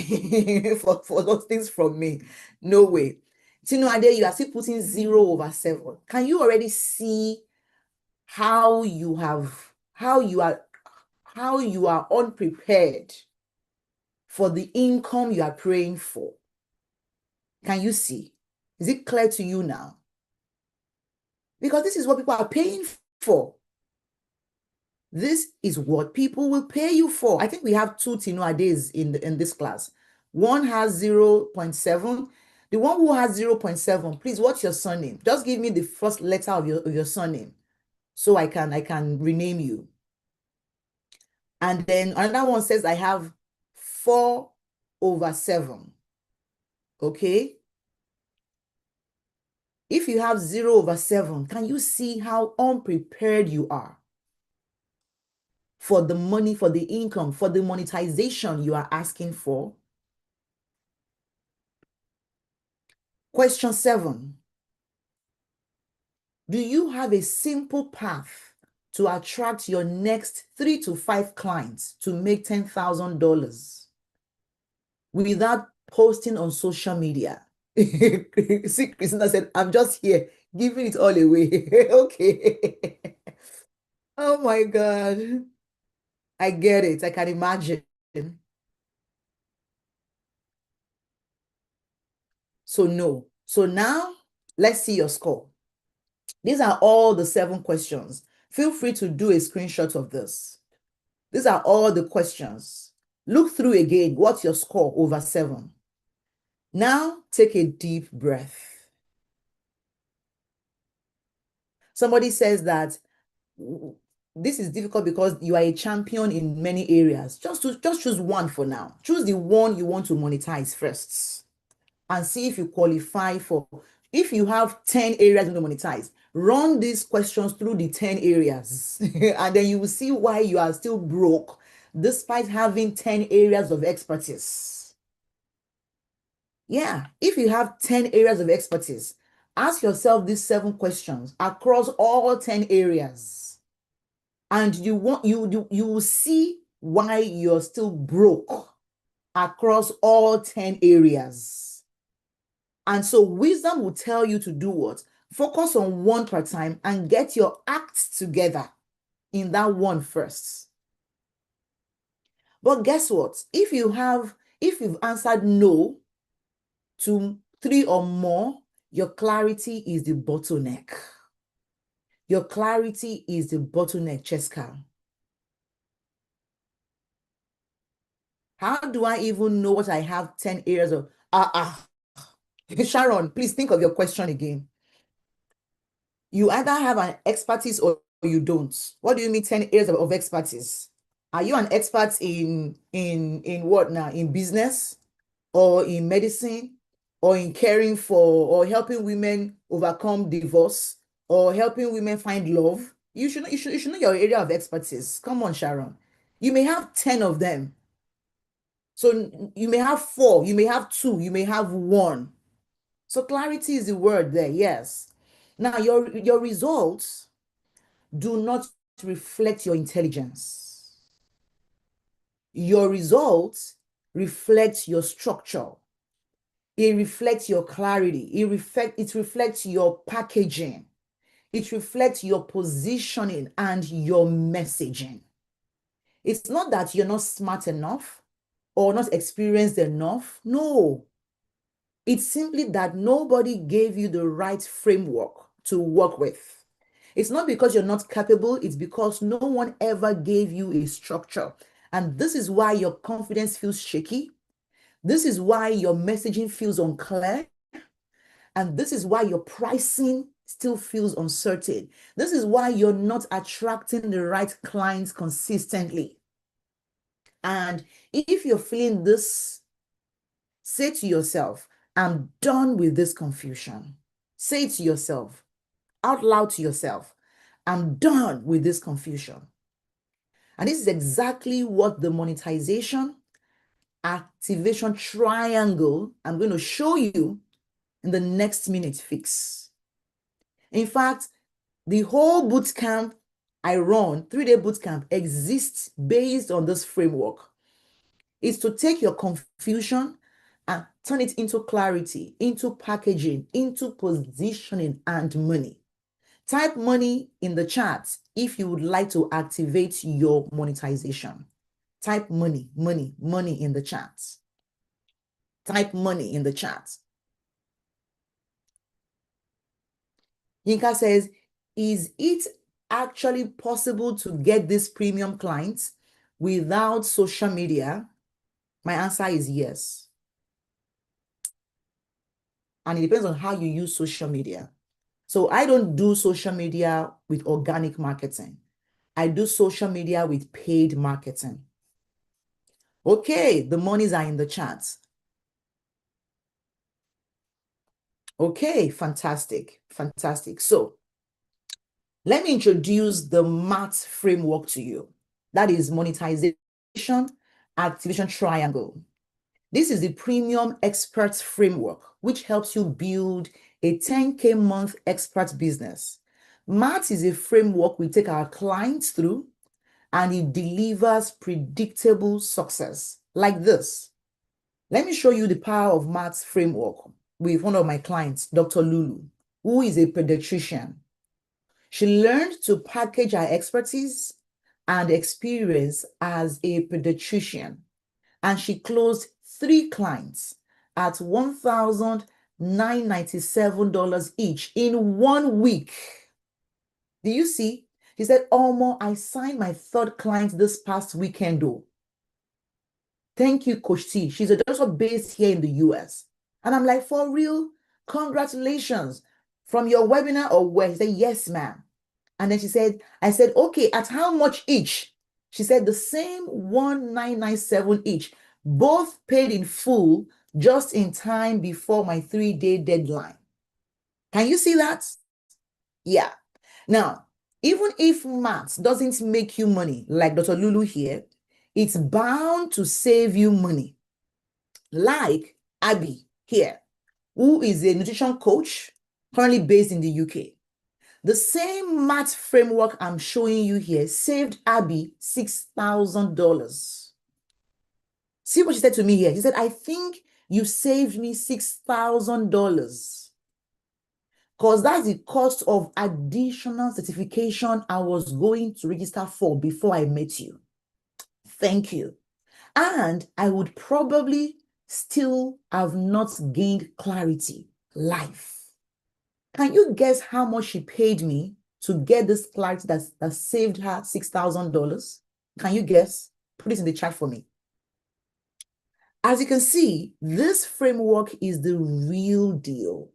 for those things from me. No way. Tino Ade, you are still putting 0 over 7. Can you already see how you are unprepared for the income you are praying for? Can you see? Is it clear to you now? Because this is what people are paying for. This is what people will pay you for. I think we have 2 Tinoades in this class. One has 0.7. The one who has 0.7, please, what's your surname? Just give me the first letter of your surname so I can rename you. And then another one says I have 4 over 7, okay? If you have 0 over 7, can you see how unprepared you are for the money, for the income, for the monetization you are asking for? Question 7. Do you have a simple path to attract your next 3 to 5 clients to make $10,000 without posting on social media? See, Christina said, I'm just here giving it all away. Okay. Oh my God. I get it. I can imagine. So no. So now let's see your score. These are all the 7 questions. Feel free to do a screenshot of this. These are all the questions. Look through again. What's your score over 7? Now take a deep breath. Somebody says that this is difficult because you are a champion in many areas. Just choose one for now. Choose the one you want to monetize first and see if you qualify for. If you have 10 areas you want to monetize, run these questions through the 10 areas and then you will see why you are still broke despite having 10 areas of expertise. Yeah, if you have 10 areas of expertise, ask yourself these 7 questions across all 10 areas. And you will see why you're still broke across all 10 areas. And so wisdom will tell you to do what? Focus on one per time and get your act together in that one first. But guess what? If you've answered no to 3 or more, your clarity is the bottleneck. Your clarity is the bottleneck, Cheska. How do I even know what I have 10 areas of? Sharon, please think of your question again. You either have an expertise or you don't. What do you mean 10 areas of expertise? Are you an expert in what now? In business or in medicine or in caring for or helping women overcome divorce or helping women find love? You should know your area of expertise. Come on, Sharon. You may have 10 of them. So you may have 4, you may have 2, you may have 1. So clarity is the word there, yes. Now, your results do not reflect your intelligence. Your results reflect your structure. It reflects your clarity. It reflects your packaging. It reflects your positioning and your messaging. It's not that you're not smart enough or not experienced enough. No. It's simply that nobody gave you the right framework to work with. It's not because you're not capable, it's because no one ever gave you a structure. And this is why your confidence feels shaky. This is why your messaging feels unclear. And this is why your pricing still feels uncertain. This is why you're not attracting the right clients consistently. And if you're feeling this, say to yourself, I'm done with this confusion. Say it to yourself, out loud to yourself, I'm done with this confusion. And this is exactly what the monetization activation triangle I'm going to show you in the next minute fix. In fact, the whole bootcamp I run, 3-day bootcamp, exists based on this framework. It's to take your confusion and turn it into clarity, into packaging, into positioning and money. Type money in the chat if you would like to activate your monetization. Type money, money, money in the chat. Type money in the chat. Yinka says, is it actually possible to get these premium clients without social media? My answer is yes. And it depends on how you use social media. So I don't do social media with organic marketing. I do social media with paid marketing. Okay, the monies are in the chat. Okay, fantastic, fantastic. So let me introduce the MAT framework to you. That is monetization, activation triangle. This is the premium experts framework, which helps you build a 10K month expert business. MAT is a framework we take our clients through, and it delivers predictable success like this. Let me show you the power of MAT's framework with one of my clients, Dr. Lulu, who is a pediatrician. She learned to package her expertise and experience as a pediatrician, and she closed 3 clients at $1,997 each in 1 week. Do you see? She said, Omo, I signed my 3rd client this past weekend, though. Thank you, Coach T. She's a doctor based here in the US. And I'm like, for real? Congratulations. From your webinar or where? She said, yes, ma'am. And then I said, okay, at how much each? She said, the same 1,997 each, both paid in full, just in time before my 3-day deadline. Can you see that? Yeah. Now, even if maths doesn't make you money, like Dr. Lulu here, it's bound to save you money. Like Abby here, who is a nutrition coach currently based in the UK. The same math framework I'm showing you here saved Abby $6,000. See what she said to me here? She said, I think you saved me $6,000 because that's the cost of additional certification I was going to register for before I met you. Thank you. And I would probably still have not gained clarity, life. Can you guess how much she paid me to get this clarity that saved her $6,000? Can you guess? Put it in the chat for me. As you can see, this framework is the real deal.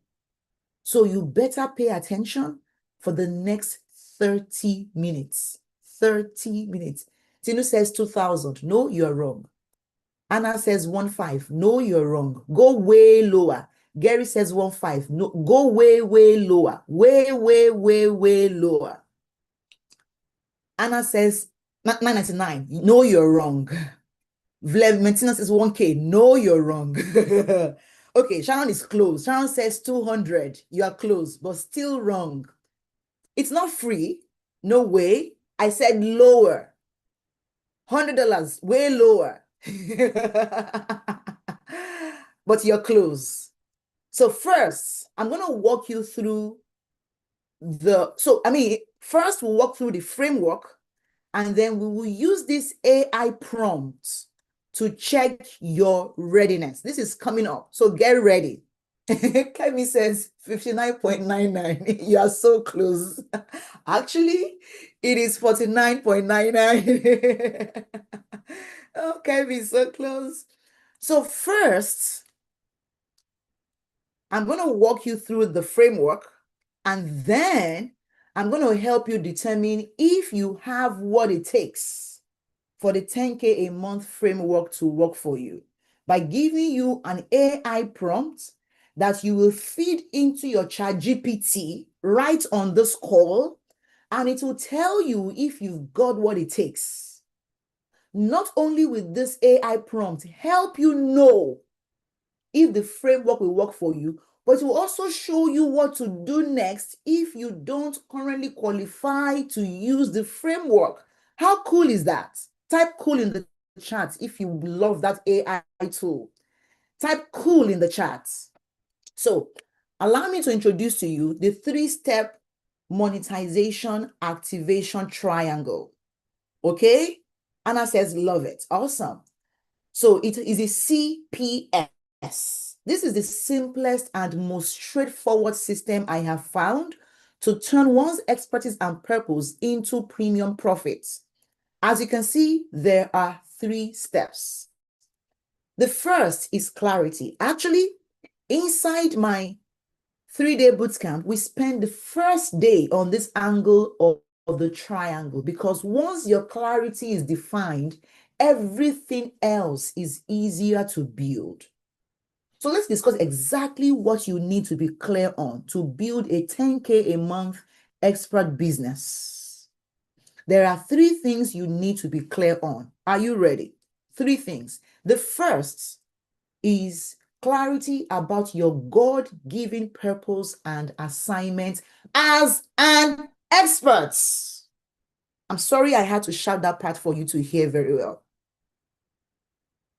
So you better pay attention for the next 30 minutes. 30 minutes. Tinu says 2,000. No, you're wrong. Anna says 1,500. No, you're wrong. Go way lower. Gary says 1,500. No, go way, way lower. Way, way, way, way lower. Anna says 999. No, you're wrong. Vlev maintenance is 1K. No, you're wrong. Okay, Sharon is close. Sharon says 200. You are close, but still wrong. It's not free. No way. I said lower. $100, way lower. But you're close. So first, I'm going to walk you through first we'll walk through the framework, and then we will use this AI prompt to check your readiness. This is coming up, so get ready. Kemi says 59.99. You are so close. Actually, it is 49.99. Oh, Kemi, so close. So first, I'm going to walk you through the framework, and then I'm going to help you determine if you have what it takes for the 10K a month framework to work for you by giving you an AI prompt that you will feed into your ChatGPT right on this call, and it will tell you if you've got what it takes. Not only will this AI prompt help you know if the framework will work for you, but it will also show you what to do next if you don't currently qualify to use the framework. How cool is that? Type cool in the chat if you love that AI tool. Type cool in the chat. So allow me to introduce to you the 3-step monetization activation triangle. Okay? Anna says, love it. Awesome. So it is a CPS. This is the simplest and most straightforward system I have found to turn one's expertise and purpose into premium profits. As you can see, there are 3 steps. The first is clarity. Actually, inside my 3-day bootcamp, we spend the first day on this angle of the triangle, because once your clarity is defined, everything else is easier to build. So let's discuss exactly what you need to be clear on to build a 10K a month expert business. There are 3 things you need to be clear on. Are you ready? 3 things. The first is clarity about your God-given purpose and assignment as an expert. I'm sorry I had to shout that part for you to hear very well.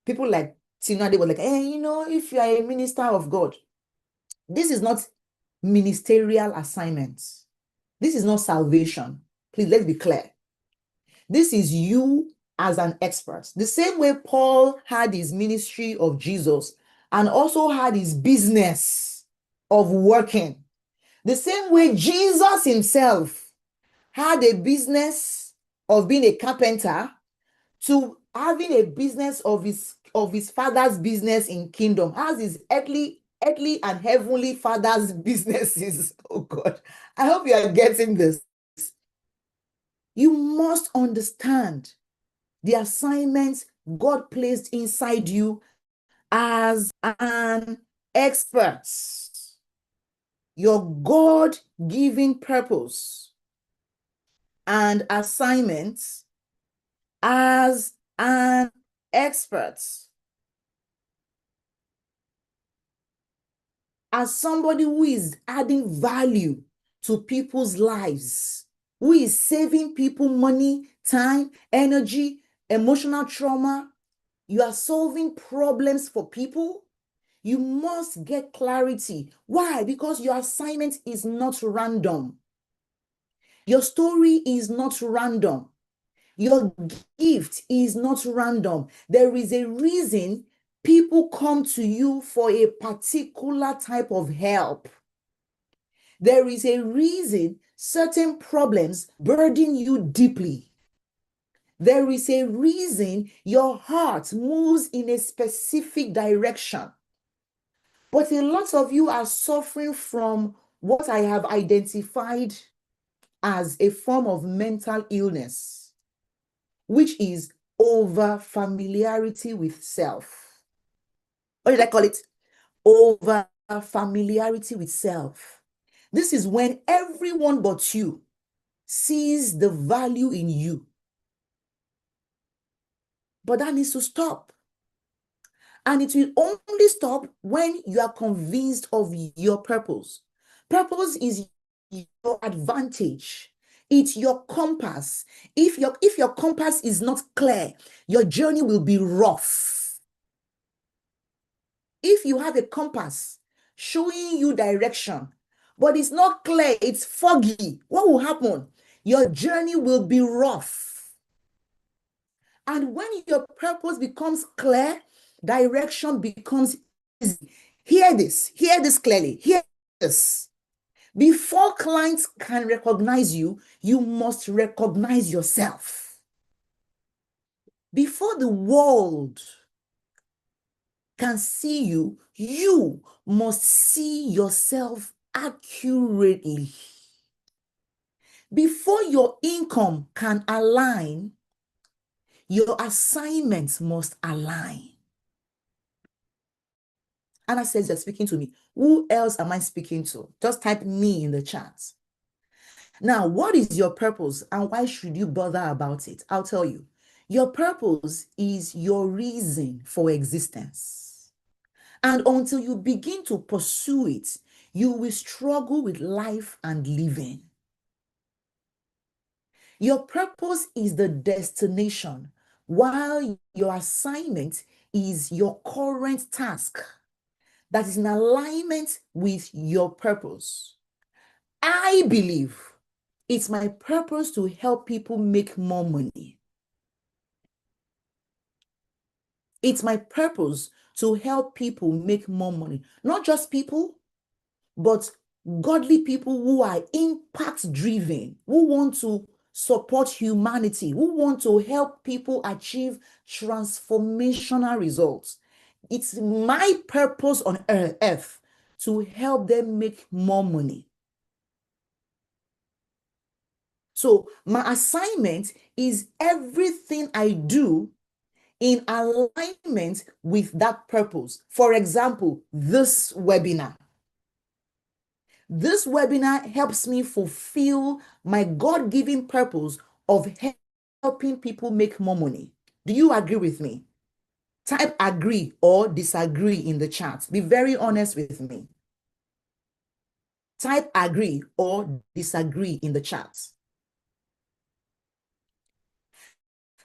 People like Tina, they were like, hey, if you are a minister of God, this is not ministerial assignments. This is not salvation. Please, let's be clear. This is you as an expert. The same way Paul had his ministry of Jesus and also had his business of working. The same way Jesus himself had a business of being a carpenter to having a business of his father's business in kingdom, as his earthly and heavenly father's businesses. Oh God, I hope you are getting this. You must understand the assignments God placed inside you as an expert. Your God-given purpose and assignments as an expert. As somebody who is adding value to people's lives, who is saving people money, time, energy, emotional trauma. You are solving problems for people. You must get clarity. Why? Because your assignment is not random. Your story is not random. Your gift is not random. There is a reason people come to you for a particular type of help. There is a reason certain problems burden you deeply. There is a reason your heart moves in a specific direction. But a lot of you are suffering from what I have identified as a form of mental illness, which is over familiarity with self. What did I call it? Over familiarity with self. This is when everyone but you sees the value in you. But that needs to stop. And it will only stop when you are convinced of your purpose. Purpose is your advantage. It's your compass. If your compass is not clear, your journey will be rough. If you have a compass showing you direction, but it's not clear, it's foggy, what will happen? Your journey will be rough. And when your purpose becomes clear, direction becomes easy. Hear this clearly. Hear this. Before clients can recognize you, you must recognize yourself. Before the world can see you, you must see yourself accurately. Before your income can align, your assignments must align. Anna says you're speaking to me. Who else am I speaking to? Just type me in the chat. Now, what is your purpose and why should you bother about it? I'll tell you. Your purpose is your reason for existence. And until you begin to pursue it, you will struggle with life and living. Your purpose is the destination, while your assignment is your current task that is in alignment with your purpose. I believe it's my purpose to help people make more money. It's my purpose to help people make more money. Not just people, but godly people who are impact driven, who want to support humanity, who want to help people achieve transformational results. It's my purpose on earth to help them make more money. So my assignment is everything I do in alignment with that purpose. For example, this webinar. This webinar helps me fulfill my God-given purpose of helping people make more money. Do you agree with me? Type agree or disagree in the chat. Be very honest with me. Type agree or disagree in the chat.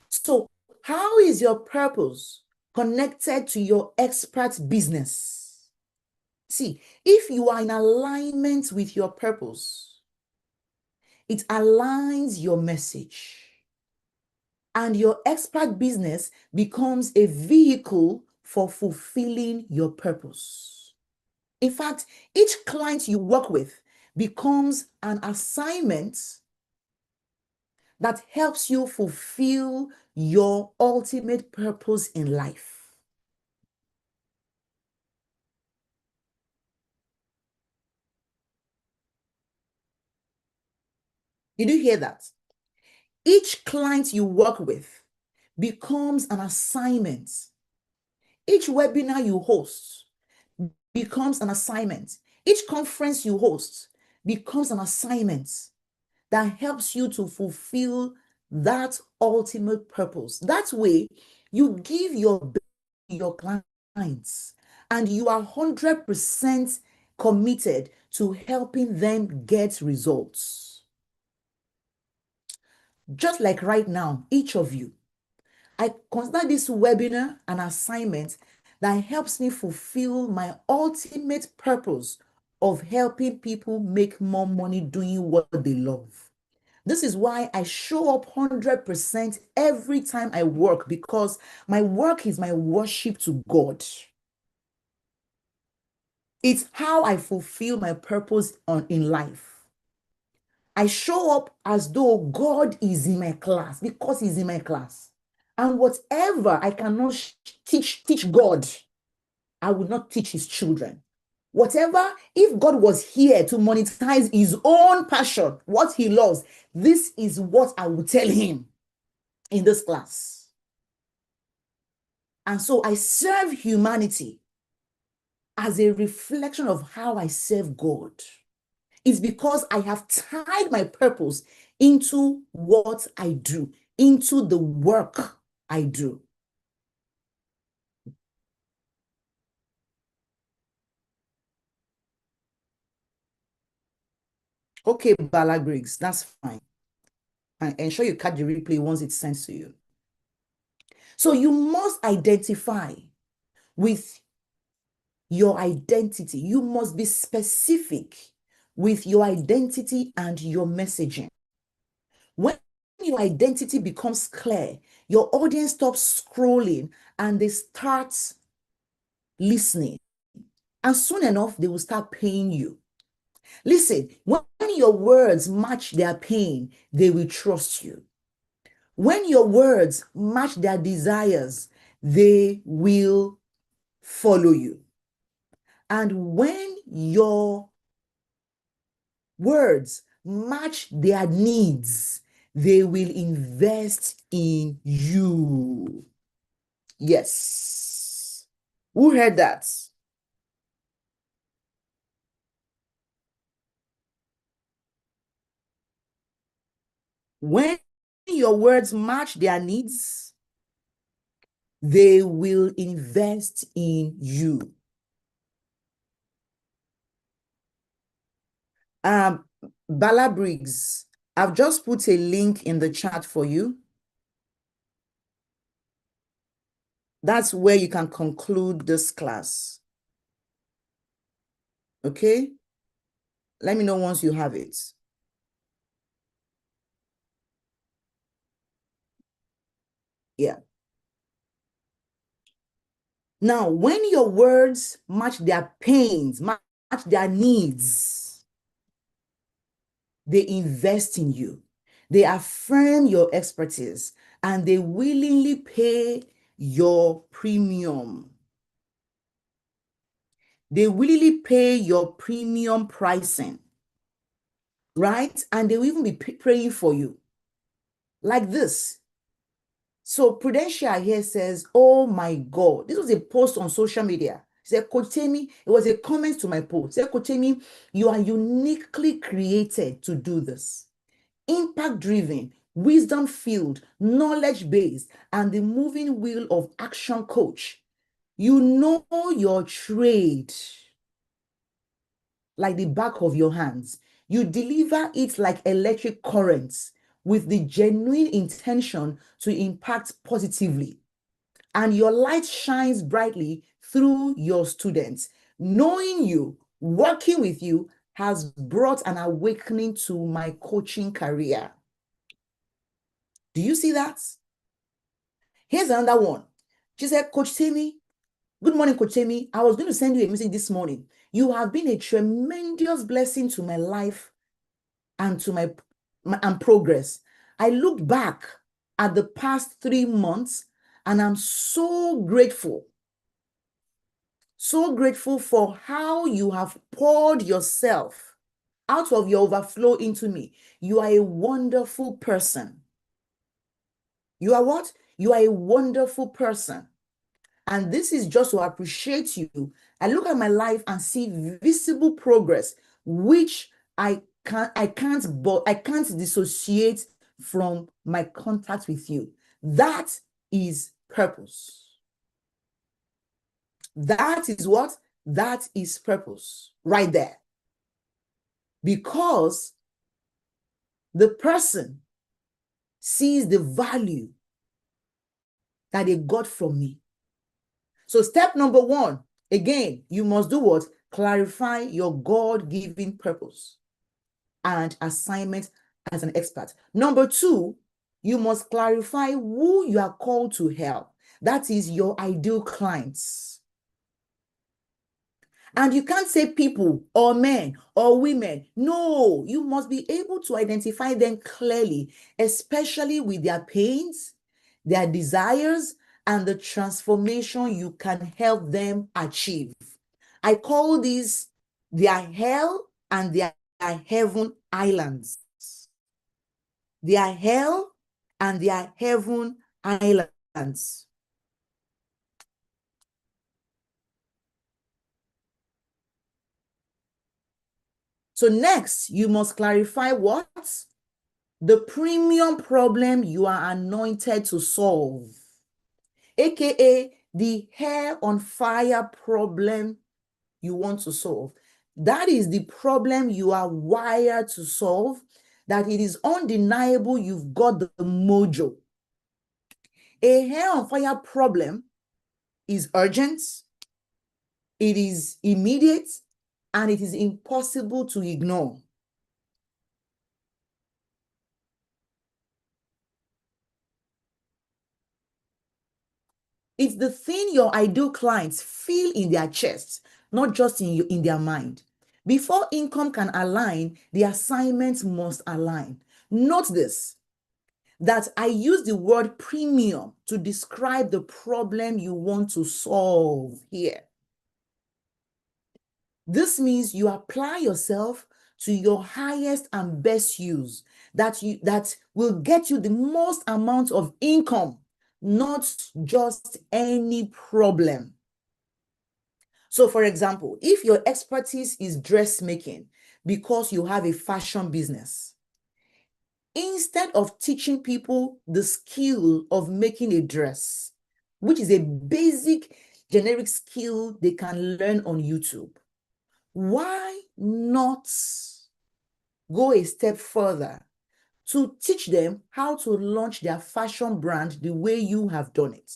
So, how is your purpose connected to your expert business? See, if you are in alignment with your purpose, it aligns your message, and your expert business becomes a vehicle for fulfilling your purpose. In fact, each client you work with becomes an assignment that helps you fulfill your ultimate purpose in life. Did you hear that? Each client you work with becomes an assignment. Each webinar you host becomes an assignment. Each conference you host becomes an assignment that helps you to fulfill that ultimate purpose. That way, you give your clients and you are 100% committed to helping them get results. Just like right now, each of you, I consider this webinar an assignment that helps me fulfill my ultimate purpose of helping people make more money doing what they love. This is why I show up 100% every time I work, because my work is my worship to God. It's how I fulfill my purpose in life. I show up as though God is in my class because He's in my class. And whatever I cannot teach God, I will not teach His children. Whatever, if God was here to monetize His own passion, what He loves, this is what I will tell Him in this class. And so I serve humanity as a reflection of how I serve God. It's because I have tied my purpose into what I do, into the work I do. Okay, Bala Griggs, that's fine. And ensure you catch the replay once it's sent to you. So you must identify with your identity. You must be specific with your identity and your messaging. When your identity becomes clear, your audience stops scrolling and they start listening. And soon enough, they will start paying you. Listen, when your words match their pain, they will trust you. When your words match their desires, they will follow you. And when your words match their needs, they will invest in you. Yes. Who heard that? When your words match their needs, they will invest in you. Bala Briggs, I've just put a link in the chat for you. That's where you can conclude this class. Okay? Let me know once you have it. Yeah. Now, when your words match their pains, match their needs, they invest in you. They affirm your expertise and they willingly pay your premium. They willingly pay your premium pricing, right? And they will even be praying for you. Like this. So Prudential here says, oh my God, this was a post on social media. She said, Coach Temi, it was a comment to my post. She said, Coach Temi, you are uniquely created to do this. Impact driven, wisdom filled, knowledge based, and the moving wheel of action coach. You know your trade like the back of your hands. You deliver it like electric currents with the genuine intention to impact positively. And your light shines brightly through your students. Knowing you, working with you, has brought an awakening to my coaching career. Do you see that? Here's another one. She said, Coach Temi, good morning, Coach Temi. I was going to send you a message this morning. You have been a tremendous blessing to my life and to my and progress. I looked back at the past 3 months and I'm so grateful for how you have poured yourself out of your overflow into me. You are a wonderful person. You are what? You are a wonderful person. And this is just to appreciate you. I look at my life and see visible progress, which I can't dissociate from my contact with you. That is purpose. That is what? That is purpose right there. Because the person sees the value that they got from me. So step number 1, again, you must do what? Clarify your God-given purpose and assignment as an expert. Number 2, you must clarify who you are called to help. That is your ideal clients. And you can't say people or men or women. No, you must be able to identify them clearly, especially with their pains, their desires, and the transformation you can help them achieve. I call these their hell and their heaven islands. Their hell and their heaven islands. So next, you must clarify what? The premium problem you are anointed to solve, aka the hair on fire problem you want to solve. That is the problem you are wired to solve, that it is undeniable you've got the mojo. A hair on fire problem is urgent, it is immediate, and it is impossible to ignore. It's the thing your ideal clients feel in their chests, not just in their mind. Before income can align, the assignments must align. Note this, that I use the word premium to describe the problem you want to solve here. This means you apply yourself to your highest and best use that will get you the most amount of income, not just any problem. So for example, if your expertise is dressmaking because you have a fashion business, instead of teaching people the skill of making a dress, which is a basic generic skill they can learn on YouTube, why not go a step further to teach them how to launch their fashion brand the way you have done it?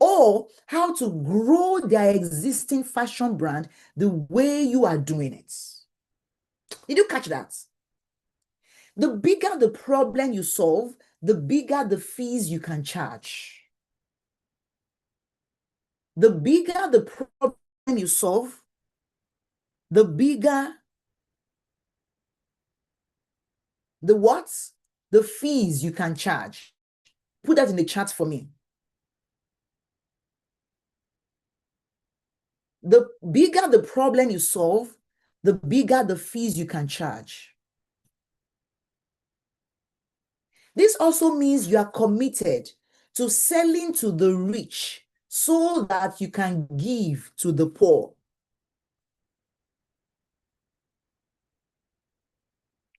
Or how to grow their existing fashion brand the way you are doing it. Did you catch that? The bigger the problem you solve, the bigger the fees you can charge. The bigger the problem you solve, the bigger the what? The fees you can charge. Put that in the chat for me. The bigger the problem you solve, the bigger the fees you can charge. This also means you are committed to selling to the rich so that you can give to the poor.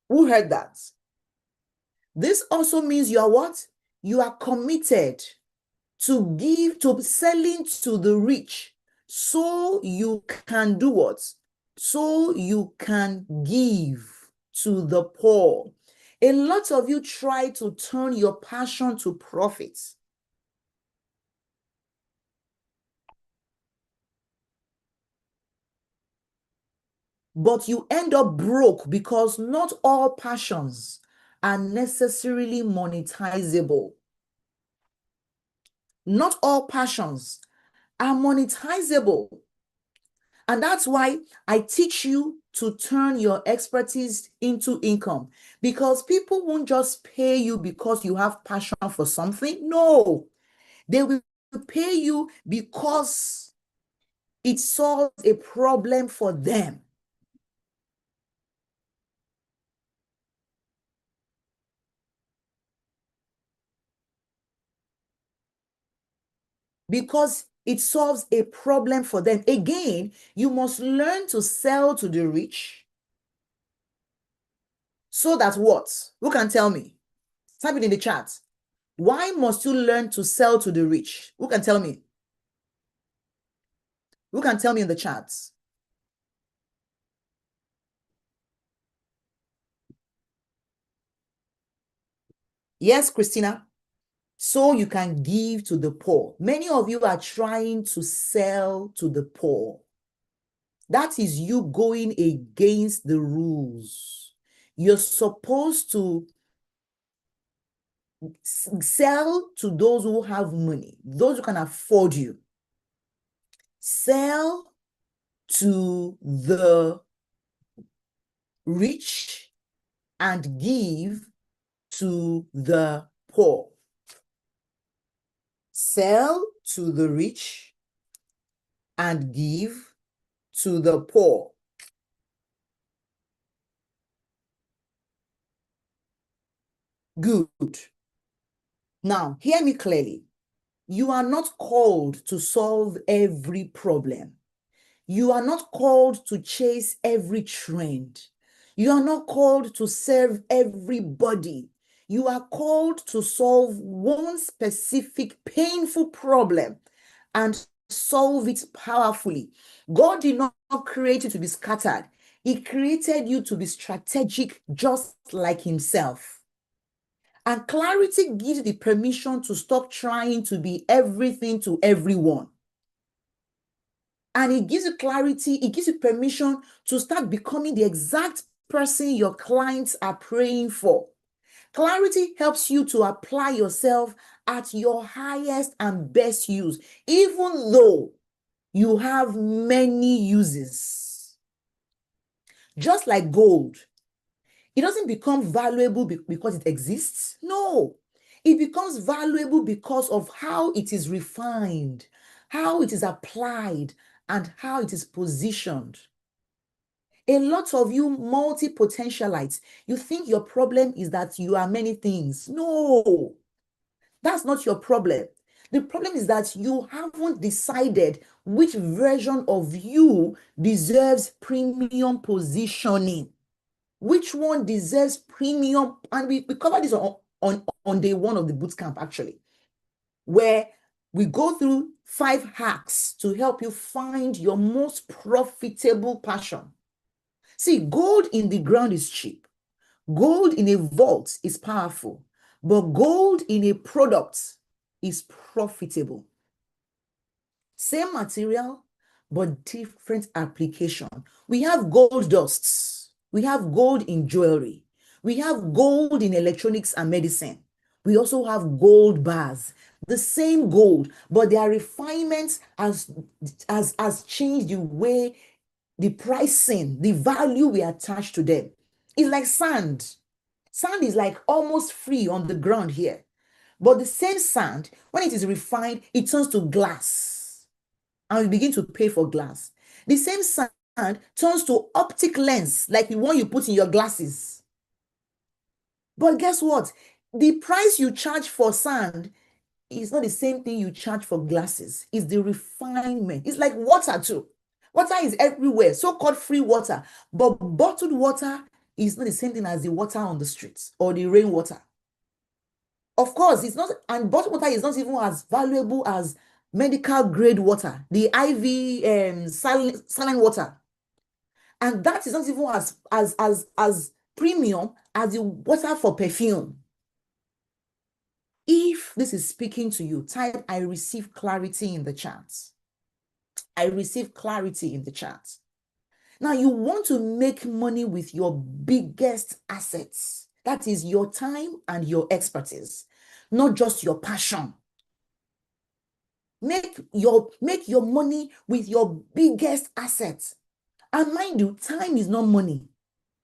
Who heard that? This also means you are what? You are committed to give, to selling to the rich so you can do what? So you can give to the poor. A lot of you try to turn your passion to profits. But you end up broke because not all passions are necessarily monetizable. Not all passions are monetizable. And that's why I teach you to turn your expertise into income, because people won't just pay you because you have passion for something. No, they will pay you because it solves a problem for them. Because it solves a problem for them. Again, you must learn to sell to the rich so that what? Who can tell me? Type it in the chat. Why must you learn to sell to the rich? Who can tell me? Who can tell me in the chat? Yes, Christina. So you can give to the poor. Many of you are trying to sell to the poor. That is you going against the rules. You're supposed to sell to those who have money, those who can afford you. Sell to the rich and give to the poor. Sell to the rich and give to the poor. Good. Now, hear me clearly. You are not called to solve every problem. You are not called to chase every trend. You are not called to serve everybody. You are called to solve one specific painful problem and solve it powerfully. God did not create you to be scattered. He created you to be strategic, just like himself. And clarity gives the permission to stop trying to be everything to everyone. And it gives you clarity, it gives you permission to start becoming the exact person your clients are praying for. Clarity helps you to apply yourself at your highest and best use, even though you have many uses. Just like gold, it doesn't become valuable because it exists. No, it becomes valuable because of how it is refined, how it is applied, and how it is positioned. A lot of you multi-potentialites, you think your problem is that you are many things. No, that's not your problem. The problem is that you haven't decided which version of you deserves premium positioning. Which one deserves premium? And we covered this on day one of the bootcamp, actually, where we go through 5 hacks to help you find your most profitable passion. See, gold in the ground is cheap. Gold in a vault is powerful, but gold in a product is profitable. Same material, but different application. We have gold dusts. We have gold in jewelry. We have gold in electronics and medicine. We also have gold bars. The same gold, but their refinements has changed the way the pricing, the value we attach to them. It's like sand. Sand is like almost free on the ground here. But the same sand, when it is refined, it turns to glass. And we begin to pay for glass. The same sand turns to optic lens, like the one you put in your glasses. But guess what? The price you charge for sand It's not the same thing you charge for glasses. It's the refinement. It's like water too. Water is everywhere, so-called free water. But bottled water is not the same thing as the water on the streets or the rainwater. Of course, it's not, and bottled water is not even as valuable as medical grade water, the IV saline water. And that is not even as premium as the water for perfume. If this is speaking to you, type I receive clarity in the chat. I receive clarity in the chat. Now, you want to make money with your biggest assets. That is your time and your expertise, not just your passion. Make your money with your biggest assets. And mind you, time is not money.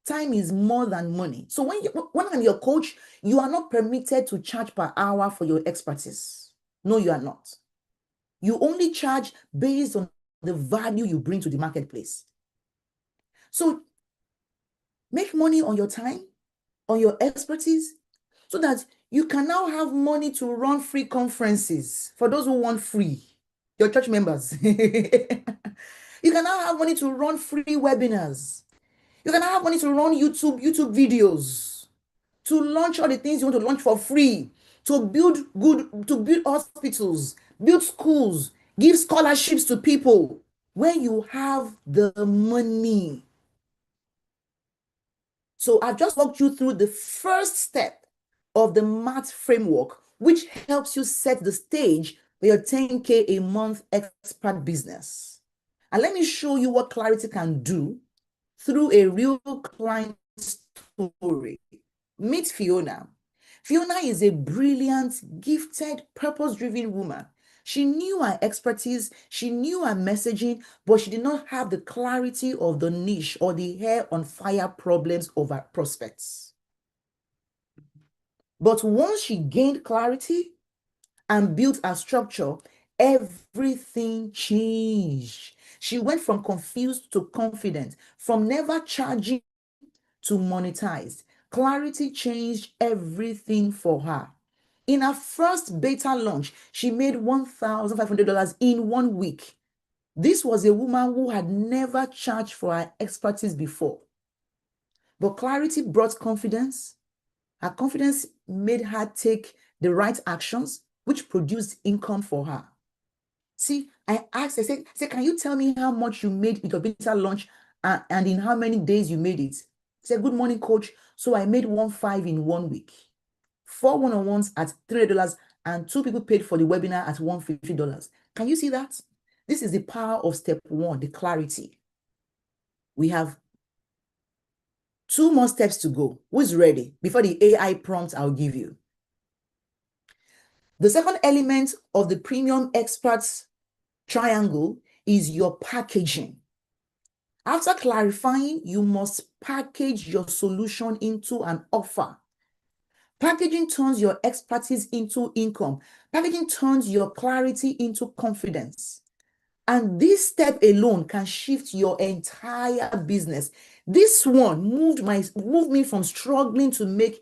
Time is more than money. So when I'm your coach, you are not permitted to charge per hour for your expertise. No, you are not. You only charge based on the value you bring to the marketplace. So make money on your time, on your expertise, so that you can now have money to run free conferences for those who want free, your church members. You can now have money to run free webinars. You can now have money to run YouTube videos, to launch all the things you want to launch for free, to build hospitals, build schools, give scholarships to people when you have the money. So I've just walked you through the first step of the MAT framework, which helps you set the stage for your 10K a month expert business. And let me show you what Clarity can do through a real client story. Meet Fiona. Fiona is a brilliant, gifted, purpose-driven woman. She knew her expertise, she knew her messaging, but she did not have the clarity of the niche or the hair on fire problems of her prospects. But once she gained clarity and built a structure, everything changed. She went from confused to confident, from never charging to monetize. Clarity changed everything for her. In her first beta launch, she made $1,500 in 1 week. This was a woman who had never charged for her expertise before. But clarity brought confidence. Her confidence made her take the right actions, which produced income for her. See, I asked, I said, can you tell me how much you made with your beta launch and in how many days you made it? He said, good morning, coach. So I made 1.5 in 1 week. 4 one-on-ones at $300 and 2 people paid for the webinar at $150. Can you see that? This is the power of step 1, the clarity. We have 2 more steps to go. Who's ready? Before the AI prompt I'll give you. The second element of the premium experts triangle is your packaging. After clarifying, you must package your solution into an offer. Packaging turns your expertise into income. Packaging turns your clarity into confidence. And this step alone can shift your entire business. This one moved me from struggling to make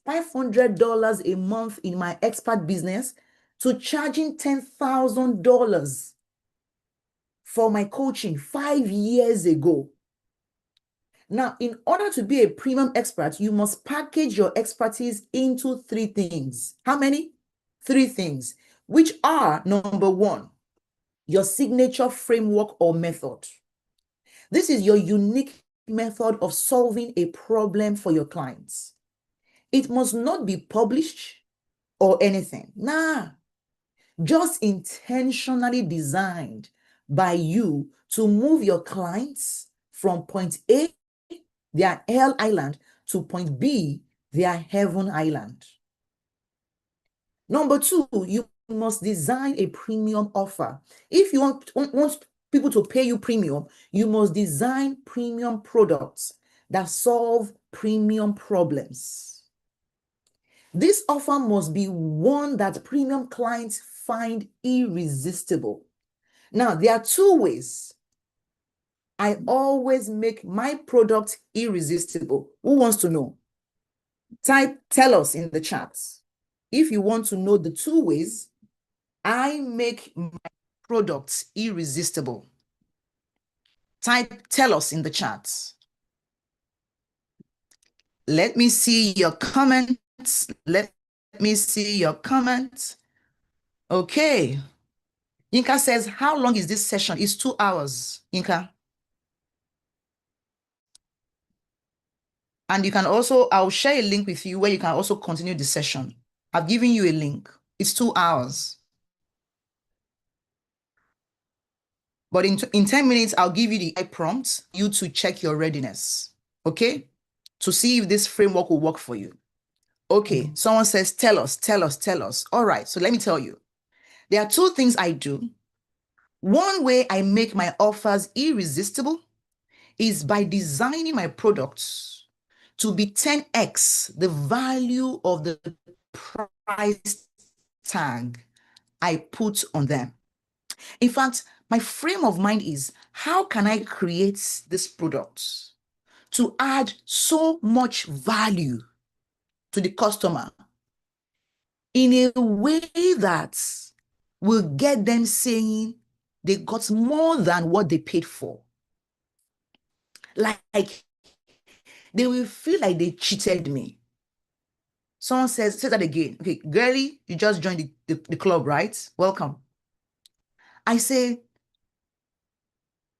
$500 a month in my expert business to charging $10,000 for my coaching 5 years ago. Now, in order to be a premium expert, you must package your expertise into 3 things. How many? 3 things, which are number 1, your signature framework or method. This is your unique method of solving a problem for your clients. It must not be published or anything. Nah, just intentionally designed by you to move your clients from point A, their hell island, to point B, their heaven island. Number 2, you must design a premium offer. If you want people to pay you premium, you must design premium products that solve premium problems. This offer must be one that premium clients find irresistible. Now, there are 2 ways I always make my product irresistible. Who wants to know? Tell us in the chat. If you want to know the 2 ways I make my products irresistible. Tell us in the chat. Let me see your comments. Let me see your comments. Okay. Yinka says, how long is this session? It's 2 hours, Yinka. And you can also, I'll share a link with you where you can also continue the session. I've given you a link. It's 2 hours. But in 10 minutes, I'll give you the prompt, you to check your readiness, okay? To see if this framework will work for you. Okay, someone says, tell us. All right, so let me tell you. There are 2 things I do. One way I make my offers irresistible is by designing my products to be 10x the value of the price tag I put on them. In fact, my frame of mind is, how can I create this product to add so much value to the customer in a way that will get them saying they got more than what they paid for? Like they will feel like they cheated me. Someone say that again. Okay, girlie, you just joined the club, right? Welcome. I say,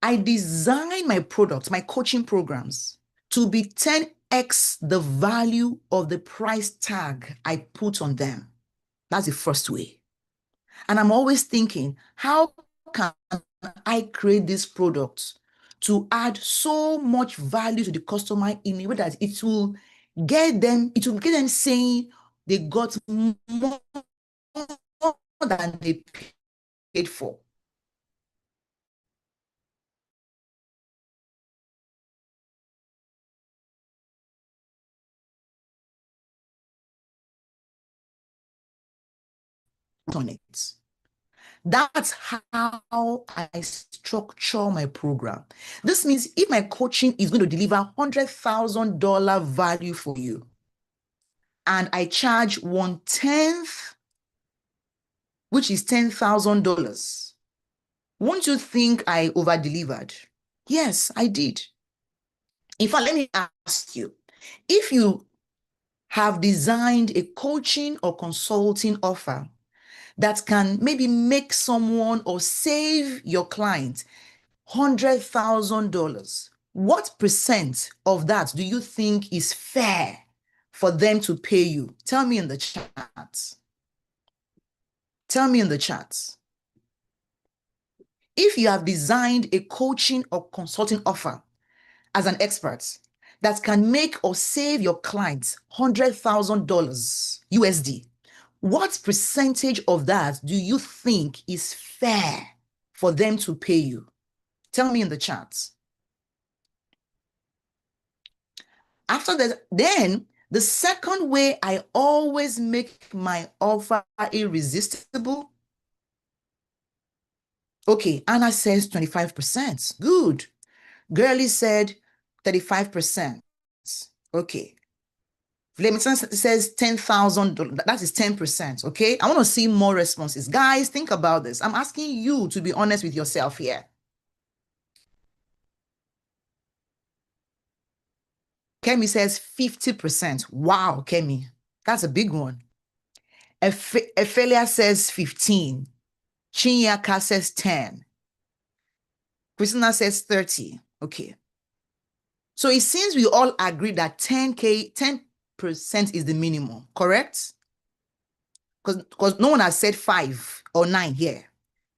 I design my products, my coaching programs to be 10x the value of the price tag I put on them. That's the first way. And I'm always thinking, how can I create this product to add so much value to the customer in a way that it will get them saying they got more than they paid for. On it. That's how I structure my program. This means if my coaching is going to deliver $100,000 value for you, and I charge 1/10, which is $10,000, won't you think I over-delivered? Yes, I did. In fact, let me ask you, if you have designed a coaching or consulting offer that can maybe make someone or save your client $100,000, what percent of that do you think is fair for them to pay you? Tell me in the chat. Tell me in the chat. If you have designed a coaching or consulting offer as an expert that can make or save your clients $100,000 USD, what percentage of that do you think is fair for them to pay you? Tell me in the chat. After that, then the second way I always make my offer irresistible. Okay, Anna says 25%. Good. Girlie said 35%. Okay. Flemington says $10,000. That is 10%. Okay. I want to see more responses. Guys, think about this. I'm asking you to be honest with yourself here. Kemi says 50%. Wow, Kemi. That's a big one. Ophelia says 15. Chinyaka says 10. Christina says 30. Okay. So it seems we all agree that 10% is the minimum, correct? Because no one has said 5 or 9 here.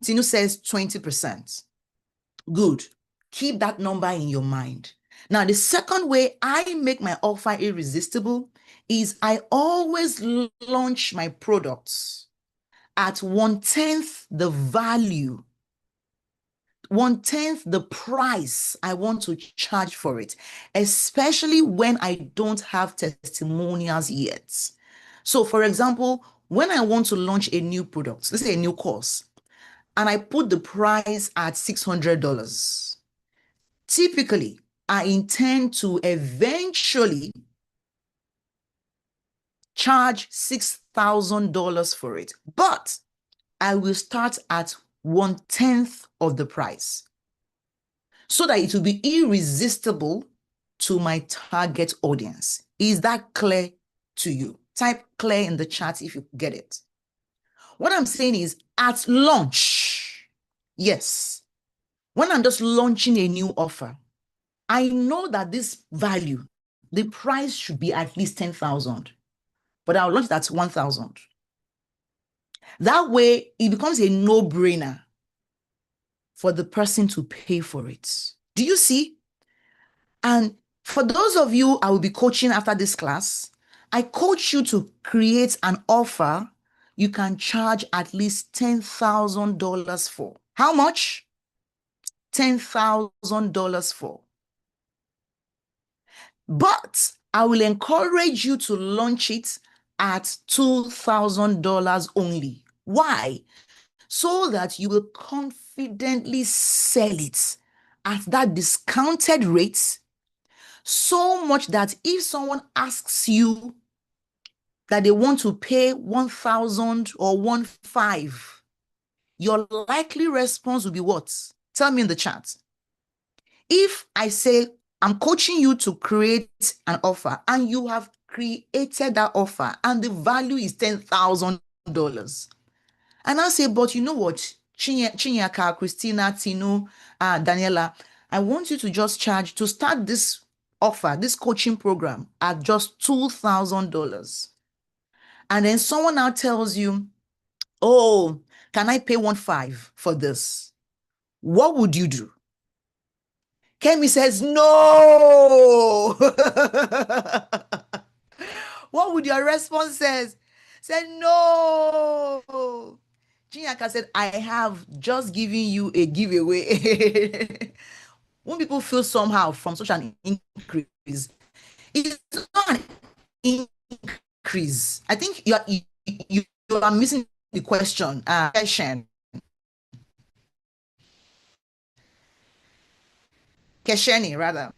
Tinu says 20%. Good. Keep that number in your mind. Now, the second way I make my offer irresistible is I always launch my products at 1/10 the value, 1/10 the price I want to charge for it, especially when I don't have testimonials yet. So, for example, when I want to launch a new product, let's say a new course, and I put the price at $600, typically, I intend to eventually charge $6,000 for it. But I will start at 1/10 of the price so that it will be irresistible to my target audience. Is that clear to you? Type clear in the chat if you get it. What I'm saying is at launch, yes, when I'm just launching a new offer, I know that this value, the price should be at least 10,000, but I'll launch that 1,000. That way, it becomes a no-brainer for the person to pay for it. Do you see? And for those of you I will be coaching after this class, I coach you to create an offer you can charge at least $10,000 for. How much? $10,000 for. But I will encourage you to launch it at $2,000 only. Why? So that you will confidently sell it at that discounted rate, so much that if someone asks you that they want to pay 1,000 or 1,500, your likely response will be what? Tell me in the chat. If I say I'm coaching you to create an offer and you have created that offer and the value is $10,000, and I'll say, but you know what, Chinyaka, Christina, Tino, Daniela, I want you to just charge to start this offer, this coaching program at just $2,000. And then someone now tells you, oh, can I pay 1,500 for this? What would you do? Kemi says, no. What would your response says? Said, no. Chinyaka said, I have just given you a giveaway. When people feel somehow from such an increase, it's not an increase. I think you are missing the question. Kesheni, rather.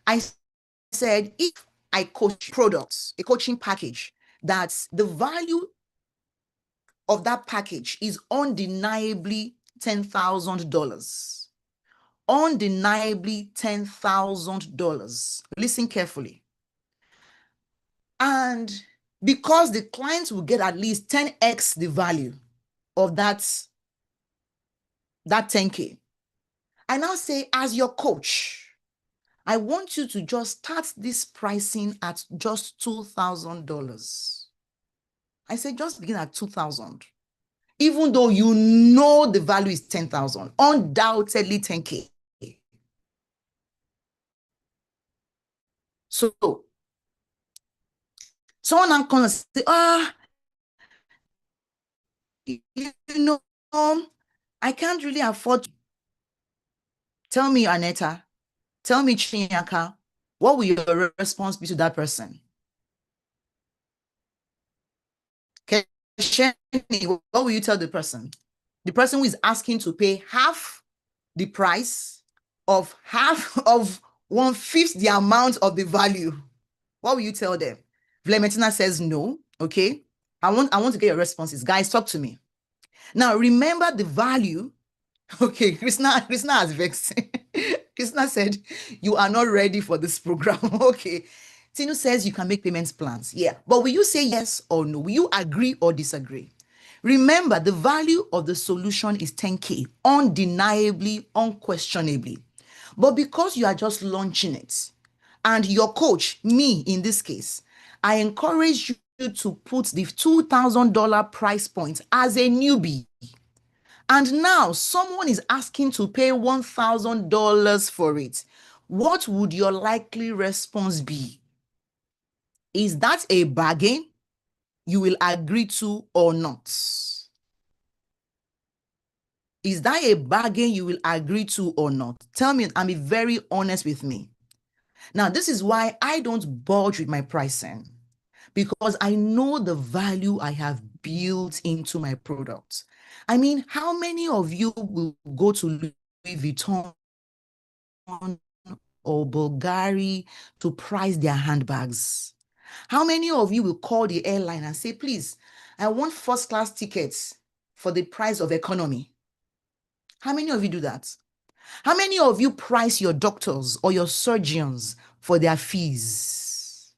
I said, if I coach products, a coaching package, that the value of that package is undeniably $10,000. Undeniably $10,000. Listen carefully. And because the clients will get at least 10x the value of that 10K, I now say, as your coach, I want you to just start this pricing at just $2,000. I say just begin at 2,000. Even though you know the value is 10,000, undoubtedly 10K. So someone now comes and say, you know, I can't really afford. Tell me, Aneta, tell me, Chinyaka, what will your response be to that person? Kesheni, what will you tell the person? The person who is asking to pay half the price of half of 1/5 the amount of the value. What will you tell them? Vlementina says no. Okay. I want to get your responses. Guys, talk to me. Now, remember the value. Okay, Krishna has vexed. Krishna said, you are not ready for this program. Okay. Tinu says you can make payments plans. Yeah. But will you say yes or no? Will you agree or disagree? Remember, the value of the solution is 10K, undeniably, unquestionably. But because you are just launching it, and your coach, me in this case, I encourage you to put the $2,000 price point as a newbie. And now someone is asking to pay $1,000 for it. What would your likely response be? Is that a bargain you will agree to or not? Is that a bargain you will agree to or not? Tell me and be very honest with me. Now, this is why I don't budge with my pricing, because I know the value I have built into my product. I mean, how many of you will go to Louis Vuitton or Bulgari to price their handbags? How many of you will call the airline and say, please, I want first class tickets for the price of economy? How many of you do that? How many of you price your doctors or your surgeons for their fees?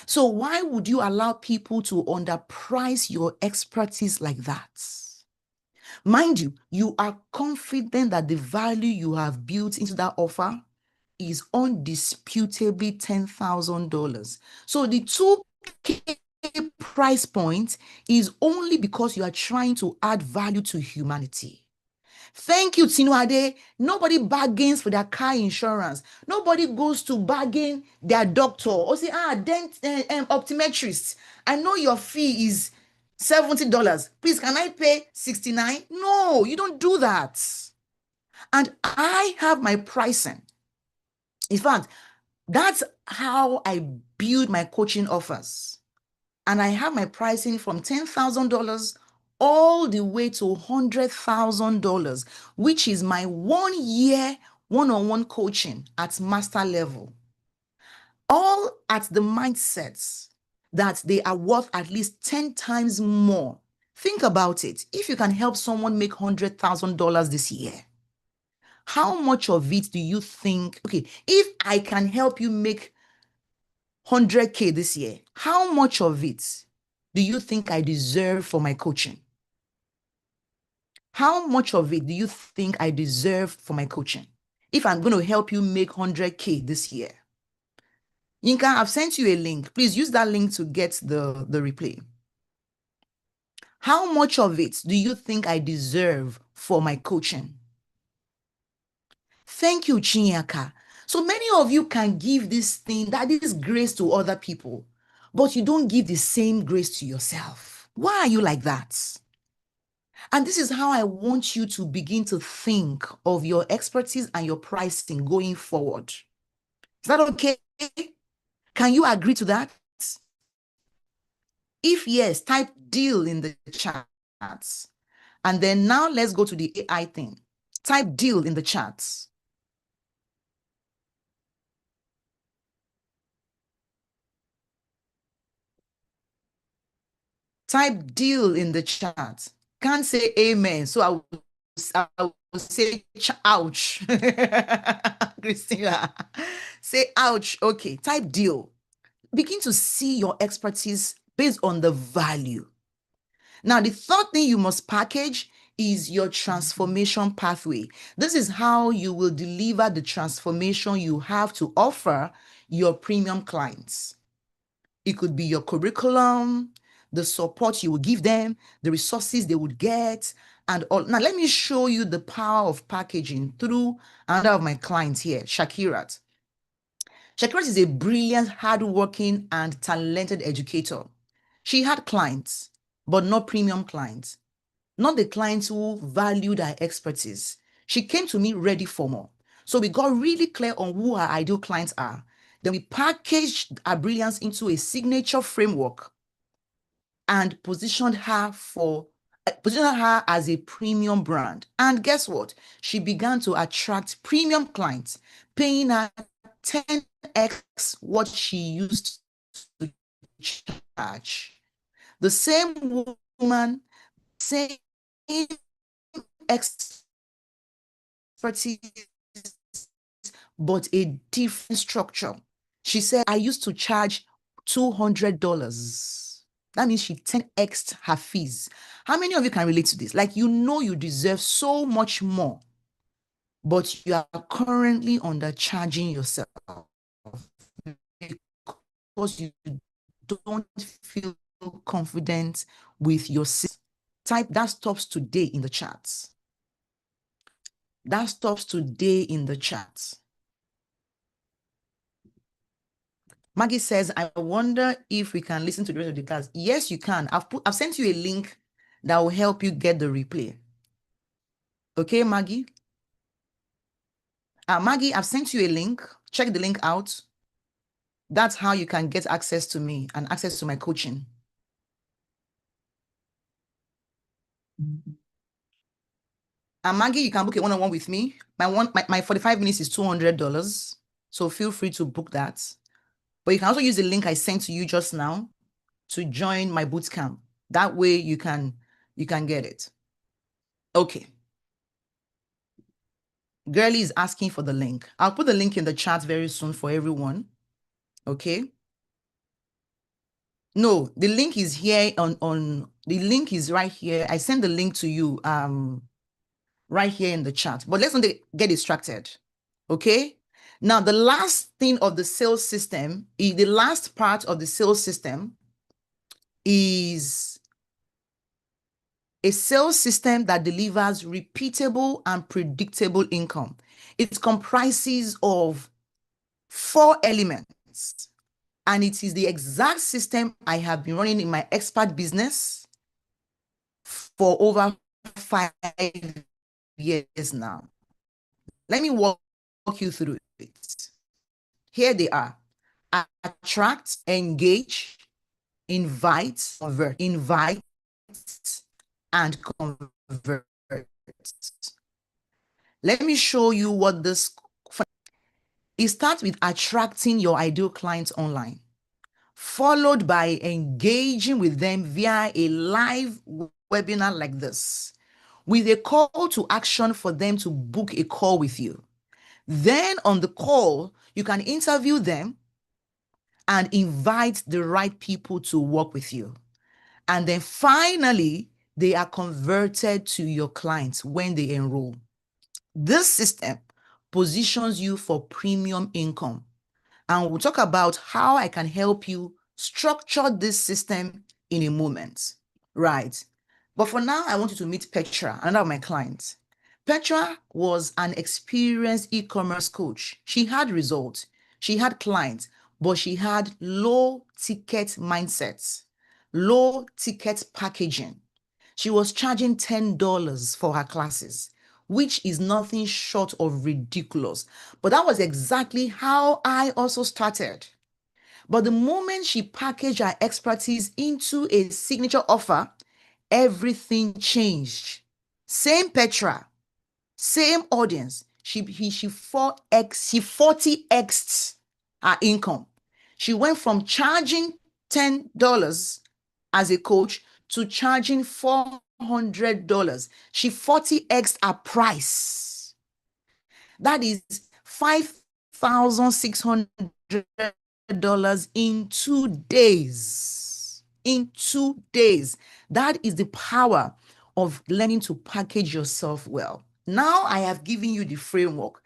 So why would you allow people to underprice your expertise like that? Mind you, you are confident that the value you have built into that offer is undisputably $10,000. So the 2K price point is only because you are trying to add value to humanity. Thank you, Tinuade. Nobody bargains for their car insurance. Nobody goes to bargain their doctor or say, optometrist. I know your fee is $70. Please, can I pay $69? No, you don't do that. And I have my pricing. In fact, that's how I build my coaching offers. And I have my pricing from $10,000 all the way to $100,000, which is my 1 year one-on-one coaching at master level. All at the mindsets that they are worth at least 10 times more. Think about it. If you can help someone make $100,000 this year, how much of it do you think, okay, if I can help you make 100K this year, how much of it do you think I deserve for my coaching? How much of it do you think I deserve for my coaching? If I'm going to help you make 100K this year. Yinka, I've sent you a link. Please use that link to get the replay. How much of it do you think I deserve for my coaching? Thank you, Chinyaka. So many of you can give this thing, that is grace to other people, but you don't give the same grace to yourself. Why are you like that? And this is how I want you to begin to think of your expertise and your pricing going forward. Is that okay? Can you agree to that? If yes, type deal in the chat. And then now let's go to the AI thing. Type deal in the chat. Type deal in the chat. Can't say amen. So I will say ouch. Christina, say ouch. Okay, type deal. Begin to see your expertise based on the value. Now, the third thing you must package is your transformation pathway. This is how you will deliver the transformation you have to offer your premium clients. It could be your curriculum, the support you will give them, the resources they would get, and all. Now, let me show you the power of packaging through another of my clients here, Shakirat. Shakirat is a brilliant, hardworking, and talented educator. She had clients, but not premium clients, not the clients who valued her expertise. She came to me ready for more. So we got really clear on who our ideal clients are. Then we packaged our brilliance into a signature framework and positioned her as a premium brand. And guess what? She began to attract premium clients, paying her 10x what she used to charge. The same woman, same expertise, but a different structure. She said, I used to charge $200. That means she 10x'd her fees. How many of you can relate to this? Like, you know you deserve so much more, but you are currently undercharging yourself because you don't feel confident with your system. Type that stops today in the chats. That stops today in the chat. Maggie says, I wonder if we can listen to the rest of the class. Yes, you can. I've sent you a link that will help you get the replay. Okay, Maggie? Maggie, I've sent you a link. Check the link out. That's how you can get access to me and access to my coaching. Maggie, you can book a one-on-one with me. My 45 minutes is $200. So feel free to book that. But you can also use the link I sent to you just now to join my bootcamp. That way you can get it. Okay. Girlie is asking for the link. I'll put the link in the chat very soon for everyone. Okay. No, the link is here on the link is right here. I sent the link to you right here in the chat. But let's not get distracted. Okay. Now, the last thing of the sales system, the last part of the sales system is a sales system that delivers repeatable and predictable income. It comprises of 4 elements, and it is the exact system I have been running in my expert business for over 5 years now. Let me walk you through it. Here they are: attract, engage, invite, convert, and convert. Let me show you what this. It starts with attracting your ideal clients online, followed by engaging with them via a live webinar like this, with a call to action for them to book a call with you. Then on the call, you can interview them and invite the right people to work with you. And then finally, they are converted to your clients when they enroll. This system positions you for premium income. And we'll talk about how I can help you structure this system in a moment. Right. But for now, I want you to meet Petra, another of my clients. Petra was an experienced e-commerce coach. She had results, she had clients, but she had low ticket mindsets, low ticket packaging. She was charging $10 for her classes, which is nothing short of ridiculous. But that was exactly how I also started. But the moment she packaged her expertise into a signature offer, everything changed. Same Petra, same audience. She 40x'd her income. She went from charging $10 as a coach to charging $400. She 40x'd her price. That is $5,600 in 2 days. In 2 days. That is the power of learning to package yourself well. Now I have given you the framework.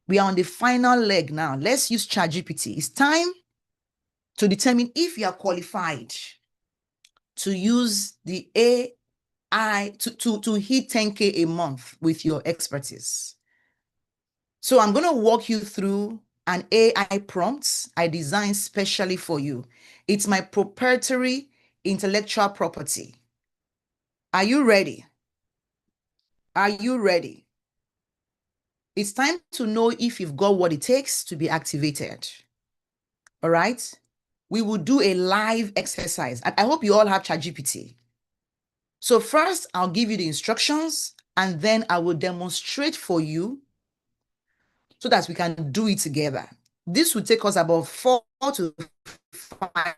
We are on the final leg now. Let's use ChatGPT. It's time to determine if you are qualified to use the AI to hit 10K a month with your expertise. So I'm going to walk you through an AI prompt I designed specially for you. It's my proprietary intellectual property. Are you ready? Are you ready? It's time to know if you've got what it takes to be activated. All right? We will do a live exercise. I hope you all have ChatGPT. So first, I'll give you the instructions, and then I will demonstrate for you so that we can do it together. This will take us about 4 to 5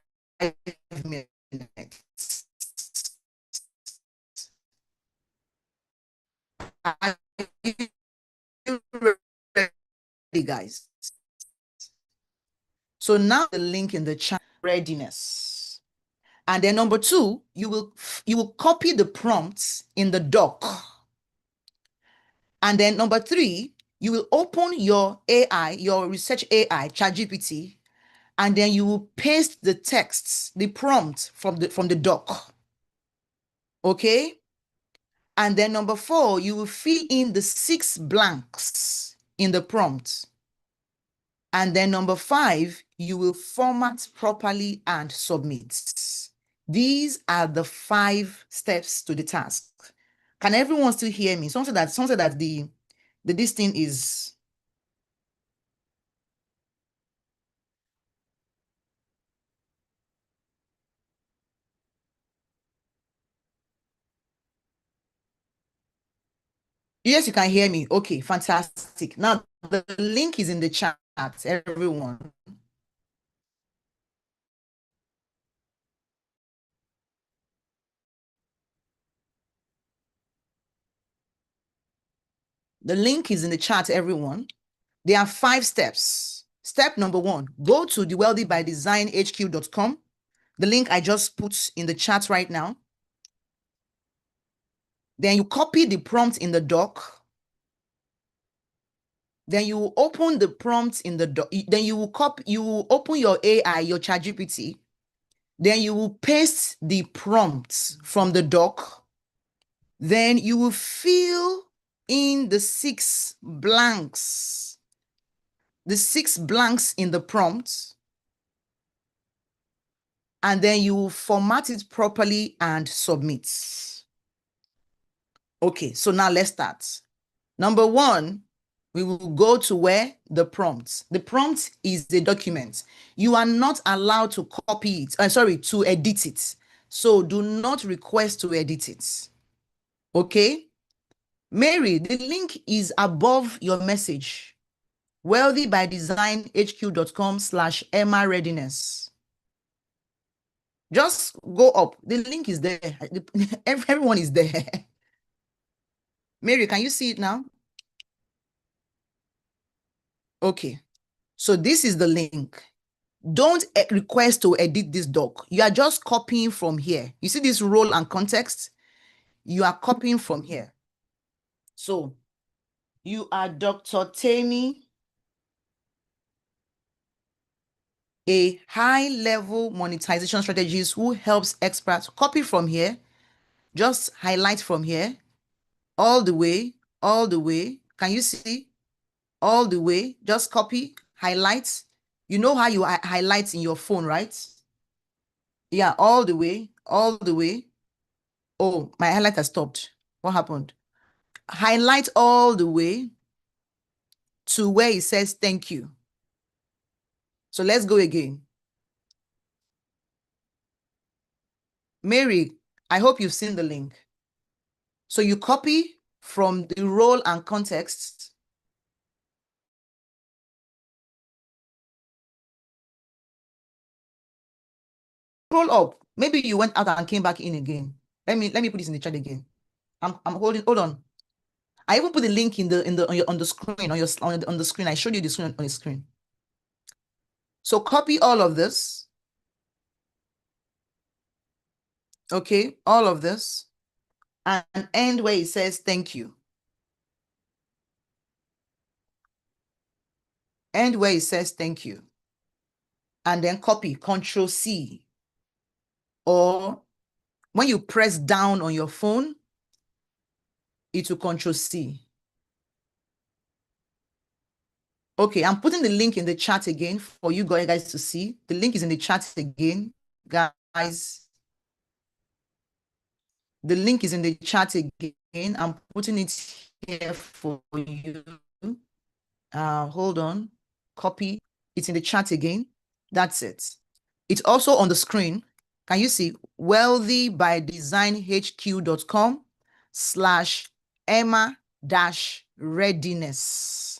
minutes. Are you ready, guys? So now the link in the chat, readiness. And then number 2, you will copy the prompts in the doc. And then number 3, you will open your AI, your research AI, ChatGPT, and then you will paste the texts, the prompt from the doc. Okay? And then number 4, you will fill in the 6 blanks in the prompt. And then number 5, you will format properly and submit. These are the 5 steps to the task. Can everyone still hear me? Someone said that the this thing is. Yes, you can hear me. Okay, fantastic. Now the link is in the chat, everyone. The link is in the chat, everyone. There are 5 steps. Step number 1, go to thewealthybydesignhq.com. The link I just put in the chat right now. Then you copy the prompt in the doc. Then you open the prompt in the doc. Then you will open your AI, your ChatGPT. Then you will paste the prompts from the doc. Then you will fill in the 6 blanks. The 6 blanks in the prompt. And then you will format it properly and submit. Okay, so now let's start. Number 1, we will go to where? The prompt. The prompt is the document. You are not allowed to copy it, to edit it. So do not request to edit it. Okay? Mary, the link is above your message. wealthybydesignhq.com/Emma readiness. Just go up. The link is there. Everyone is there. Mary, can you see it now? Okay. So this is the link. Don't request to edit this doc. You are just copying from here. You see this role and context? You are copying from here. So you are Dr. Tammy, a high-level monetization strategist who helps experts. Copy from here. Just highlight from here. All the way, all the way. Can you see? All the way. Just copy, highlight. You know how you highlight in your phone, right? Yeah, all the way, all the way. Oh, my highlighter stopped. What happened? Highlight all the way to where it says thank you. So let's go again. Mary, I hope you've seen the link. So you copy from the role and context. Scroll up. Maybe you went out and came back in again. Let me put this in the chat again. I'm holding. Hold on. I even put the link on the screen on the screen. I showed you the screen on the screen. So copy all of this. Okay, all of this, and end where it says thank you. End where it says thank you. And then copy, Control C. Or when you press down on your phone, it will Control C. Okay, I'm putting the link in the chat again for you guys to see. The link is in the chat again, guys. The link is in the chat again. I'm putting it here for you. Hold on. Copy. It's in the chat again. That's it. It's also on the screen. Can you see? wealthybydesignhq.com/Emma-readiness.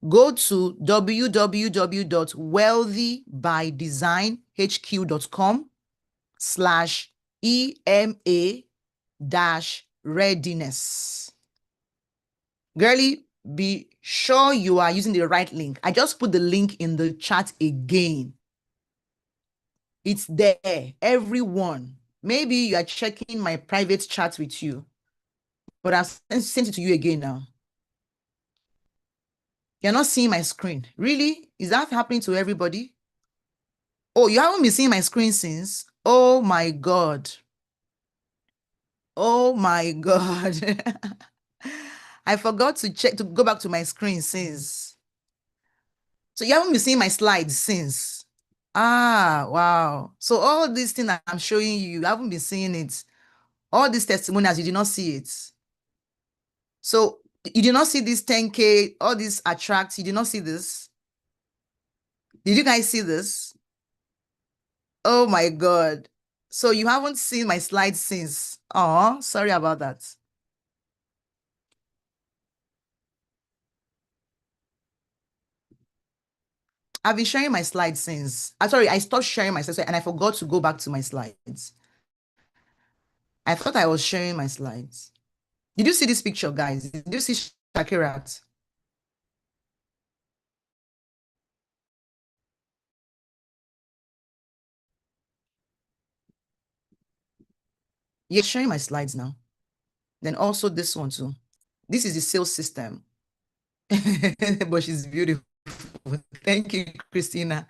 Go to www.wealthybydesignhq.com/EMA-readiness. Girlie, be sure you are using the right link. I just put the link in the chat again. It's there, everyone. Maybe you are checking my private chat with you, but I've sent it to you again now. You're not seeing my screen. Really? Is that happening to everybody? Oh, you haven't been seeing my screen since? Oh my God. Oh my God. I forgot to go back to my screen since. So you haven't been seeing my slides since. Ah, wow. So all these things I'm showing you, you haven't been seeing it. All these testimonials, you did not see it. So you did not see this 10K, all these attracts, you did not see this. Did you guys see this? Oh my God. So you haven't seen my slides since. Oh, sorry about that. I've been sharing my slides since. I'm sorry, I stopped sharing my slides and I forgot to go back to my slides. I thought I was sharing my slides. Did you see this picture, guys? Did you see Shakirat. Yeah, sharing my slides now. Then also this one too. This is the sales system. But she's beautiful. Thank you, Christina.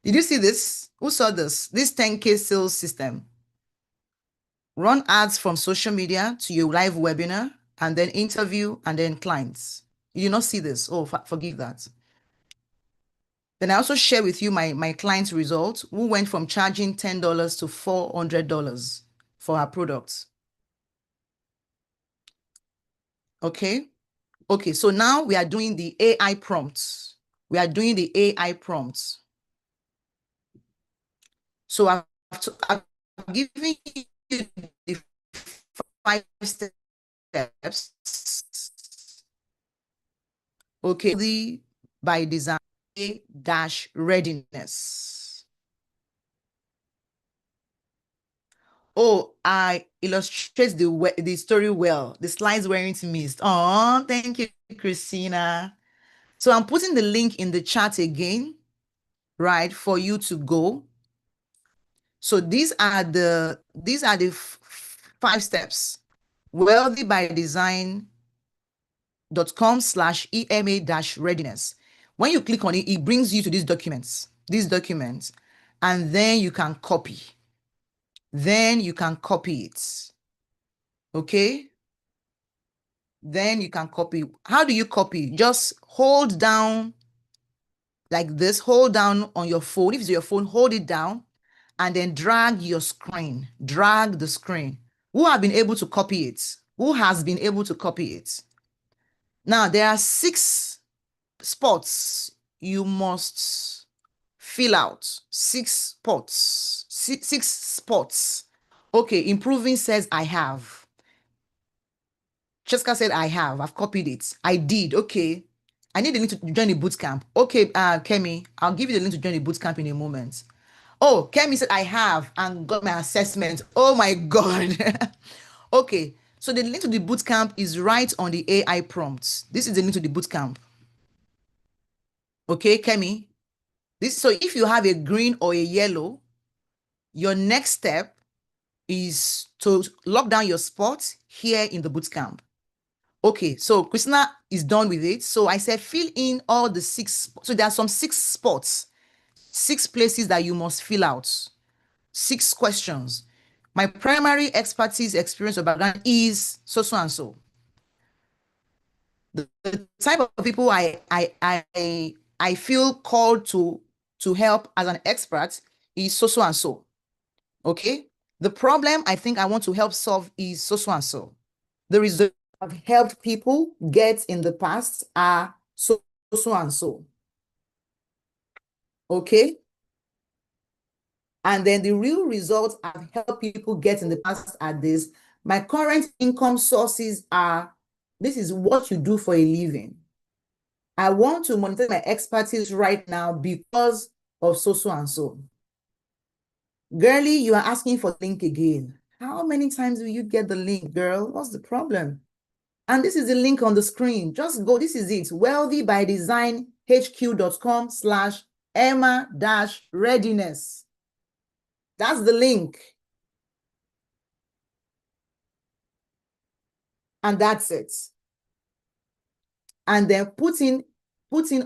Did you see this? Who saw this? This 10K sales system. Run ads from social media to your live webinar, and then interview, and then clients. You did not see this. Oh, forgive that. Then I also share with you my client's results who went from charging $10 to $400 for her products. Okay. Okay. So now we are doing the AI prompts. We are doing the AI prompts. So I've given you the 5 steps. Okay. By design dash readiness. Oh, I illustrate the story well. The slides weren't missed. Oh, thank you, Christina. So I'm putting the link in the chat again, right, for you to go. So these are the 5 steps. wealthybydesign.com/EMA-readiness. When you click on it, it brings you to these documents, and then you can copy. Then you can copy it. Okay? Then you can copy. How do you copy? Just hold down like this, hold down on your phone. If it's your phone, hold it down and then drag your screen. Drag the screen. Who have been able to copy it? Who has been able to copy it? Now, there are 6 spots you must fill out. 6 spots. 6 spots. Okay, improving says I have. Cheska said I have. I've copied it. I did. Okay. I need the link to join the bootcamp. Okay, Kemi, I'll give you the link to join the bootcamp in a moment. Oh, Kemi said I have and got my assessment. Oh my God. Okay, so the link to the bootcamp is right on the AI prompts. This is the link to the bootcamp. Okay, Kemi. So if you have a green or a yellow, your next step is to lock down your spot here in the bootcamp. Okay, so Christina is done with it. So I said fill in all the 6. So there are some 6 spots, 6 places that you must fill out. 6 questions. My primary expertise, experience, or background is so and so. The type of people I feel called to help as an expert is so and so. Okay. The problem I think I want to help solve is so and so. The result I've helped people get in the past are so and so. Okay. And then the real results I've helped people get in the past are this. My current income sources are, this is what you do for a living. I want to monetize my expertise right now because of so and so. Girlie, you are asking for the link again. How many times will you get the link, girl? What's the problem? And this is the link on the screen. Just go, this is it. wealthybydesignhq.com/Emma-readiness. That's the link. And that's it. And then put in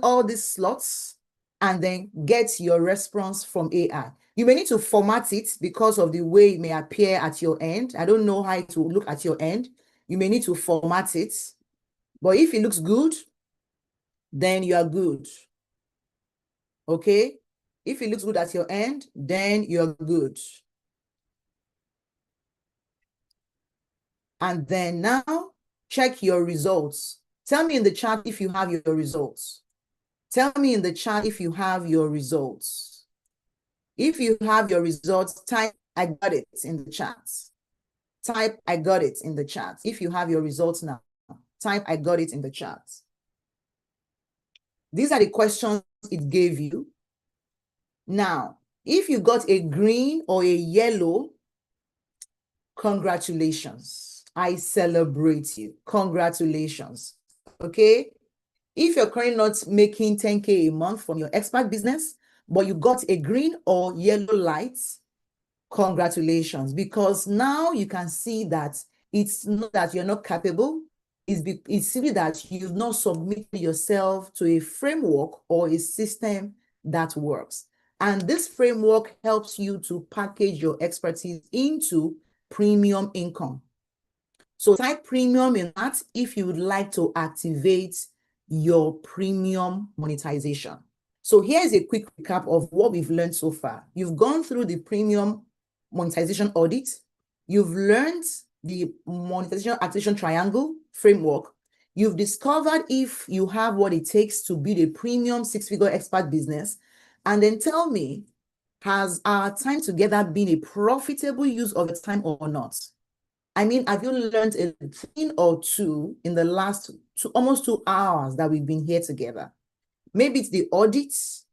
all these slots and then get your response from AI. You may need to format it because of the way it may appear at your end. I don't know how it will look at your end. You may need to format it. But if it looks good, then you are good. Okay? If it looks good at your end, then you're good. And then now, check your results. Tell me in the chat if you have your results. Tell me in the chat if you have your results. If you have your results, type, I got it in the chat. Type, I got it in the chat. If you have your results now, type, I got it in the chat. These are the questions it gave you. Now, if you got a green or a yellow, congratulations. I celebrate you. Congratulations. okay? If you're currently not making 10K a month from your expert business, but you got a green or yellow light, congratulations, because now you can see that it's not that you're not capable, it's simply that you've not submitted yourself to a framework or a system that works. And this framework helps you to package your expertise into premium income. So type premium in that if you would like to activate your premium monetization. So here's a quick recap of what we've learned so far. You've gone through the premium monetization audit. You've learned the monetization activation triangle framework. You've discovered if you have what it takes to build a premium six-figure expert business. And then tell me, has our time together been a profitable use of your time or not? I mean, have you learned a thing or two in the last almost 2 hours that we've been here together? Maybe it's the audits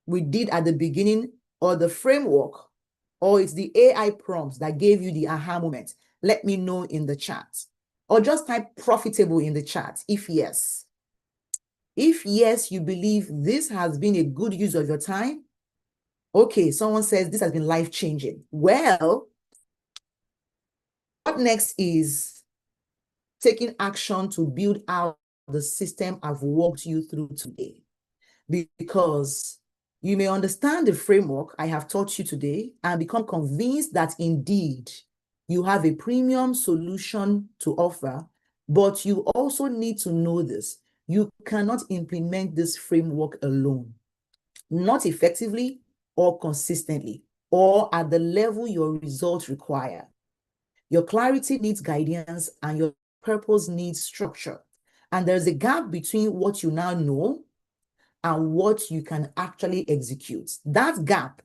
we did at the beginning, or the framework, or it's the AI prompts that gave you the aha moment. Let me know in the chat. Or just type profitable in the chat if yes. If yes, you believe this has been a good use of your time. Okay, someone says this has been life-changing. Well, what next is taking action to build out the system I've walked you through today. Because you may understand the framework I have taught you today and become convinced that indeed you have a premium solution to offer, but you also need to know this. You cannot implement this framework alone, not effectively or consistently, or at the level your results require. Your clarity needs guidance and your purpose needs structure. And there's a gap between what you now know and what you can actually execute. That gap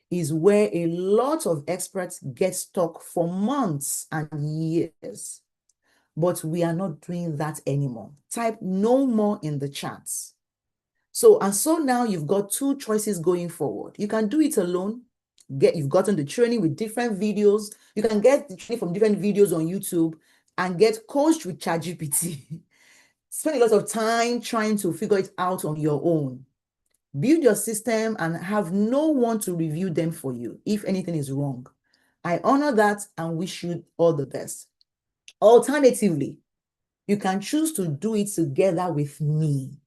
is where a lot of experts get stuck for months and years. But we are not doing that anymore. Type no more in the chats. So now you've got two choices going forward. You can do it alone. You've gotten the training with different videos. You can get the training from different videos on YouTube and get coached with ChatGPT. Spend a lot of time trying to figure it out on your own. Build your system and have no one to review them for you if anything is wrong. I honor that and wish you all the best. Alternatively, you can choose to do it together with me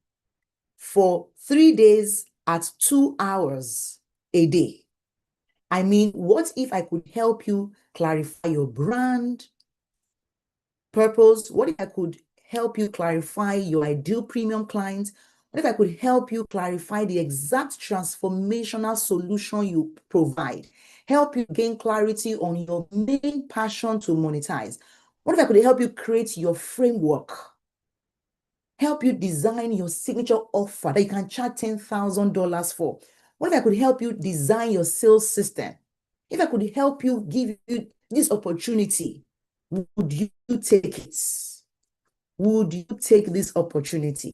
for 3 days at 2 hours a day. I mean, what if I could help you clarify your brand purpose? What if I could help you clarify your ideal premium client? What if I could help you clarify the exact transformational solution you provide? Help you gain clarity on your main passion to monetize? What if I could help you create your framework? Help you design your signature offer that you can charge $10,000 for? What if I could help you design your sales system? If I could help you give you this opportunity, would you take it? Would you take this opportunity?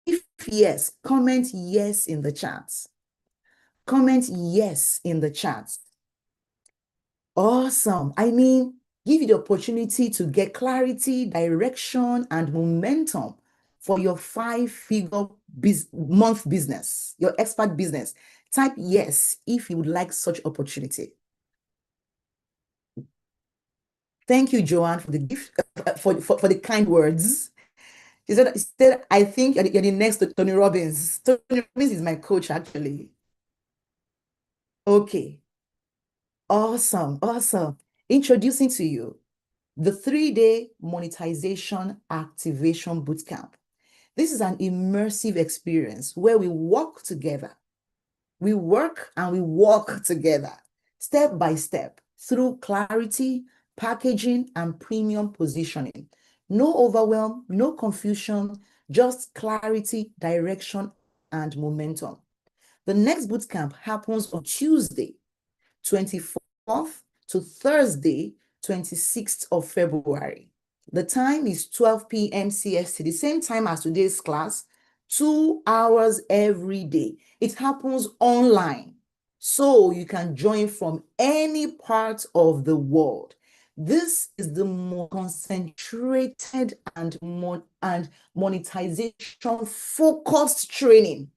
If yes, comment yes in the chat. Comment yes in the chat. Awesome. I mean, give you the opportunity to get clarity, direction, and momentum for your 5-figure month business, your expert business. Type yes if you would like such opportunity. Thank you, Joanne, for the gift, for the kind words. She said, I think you're the next to Tony Robbins. Tony Robbins is my coach, actually. Okay. Awesome. Awesome. Introducing to you the 3-day monetization activation bootcamp. This is an immersive experience where we walk together. We work and we walk together, step by step, through clarity, packaging, and premium positioning. No overwhelm, no confusion, just clarity, direction, and momentum. The next bootcamp happens on Tuesday, 24th to Thursday, 26th of February. The time is 12 p.m. CST, the same time as today's class, 2 hours every day. It happens online, so you can join from any part of the world. This is the more concentrated and monetization focused training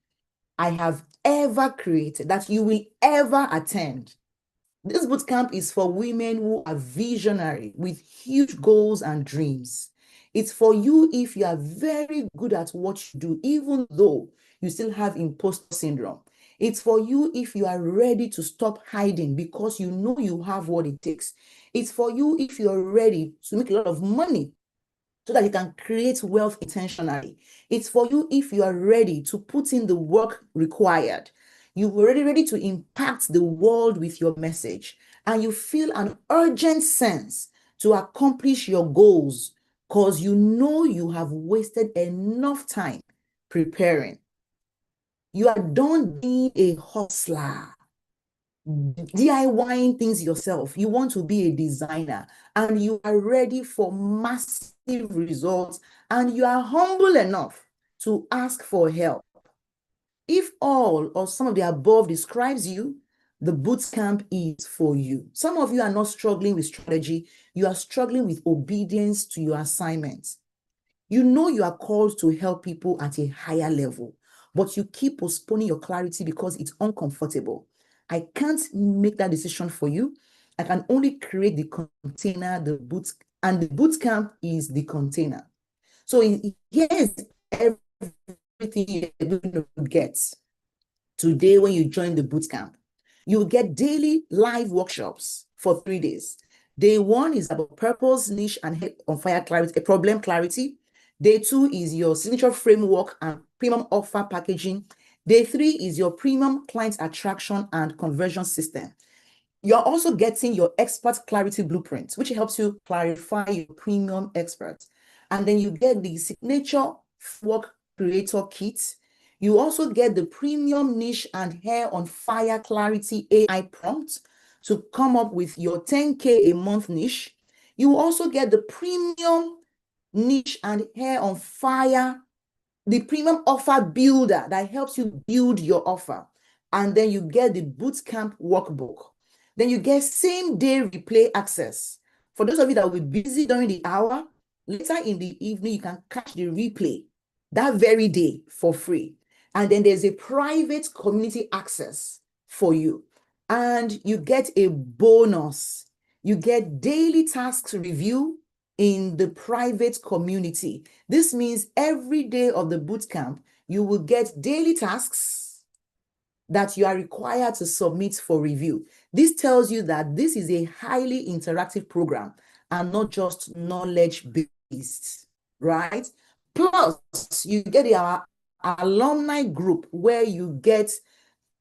I have ever created, that you will ever attend. This bootcamp is for women who are visionary with huge goals and dreams. It's for you if you are very good at what you do, even though you still have imposter syndrome. It's for you if you are ready to stop hiding because you know you have what it takes. It's for you if you're ready to make a lot of money so that you can create wealth intentionally. It's for you if you are ready to put in the work required. You're already ready to impact the world with your message, and you feel an urgent sense to accomplish your goals because you know you have wasted enough time preparing. You are done being a hustler, DIYing things yourself. You want to be a designer and you are ready for massive results and you are humble enough to ask for help. If all or some of the above describes you, the bootcamp is for you. Some of you are not struggling with strategy, you are struggling with obedience to your assignments. You know you are called to help people at a higher level, but you keep postponing your clarity because it's uncomfortable. I can't make that decision for you. I can only create the container, and the boot camp is the container. So here's everything you're going to get today when you join the boot camp. You'll get daily live workshops for 3 days. Day 1 is about purpose, niche, and head on fire clarity, problem clarity. Day 2 is your signature framework and premium offer packaging. Day 3 is your premium client attraction and conversion system. You're also getting your expert clarity blueprint, which helps you clarify your premium experts. And then you get the signature work creator kit. You also get the premium niche and hair on fire clarity AI prompt to come up with your 10K a month niche. You also get the premium niche and hair on fire, the premium offer builder that helps you build your offer. And then you get the bootcamp workbook. Then you get same day replay access. For those of you that will be busy during the hour, later in the evening, you can catch the replay that very day for free. And then there's a private community access for you. And you get a bonus. You get daily tasks review in the private community. This means every day of the bootcamp, you will get daily tasks that you are required to submit for review. This tells you that this is a highly interactive program and not just knowledge-based, right? Plus, you get our alumni group where you get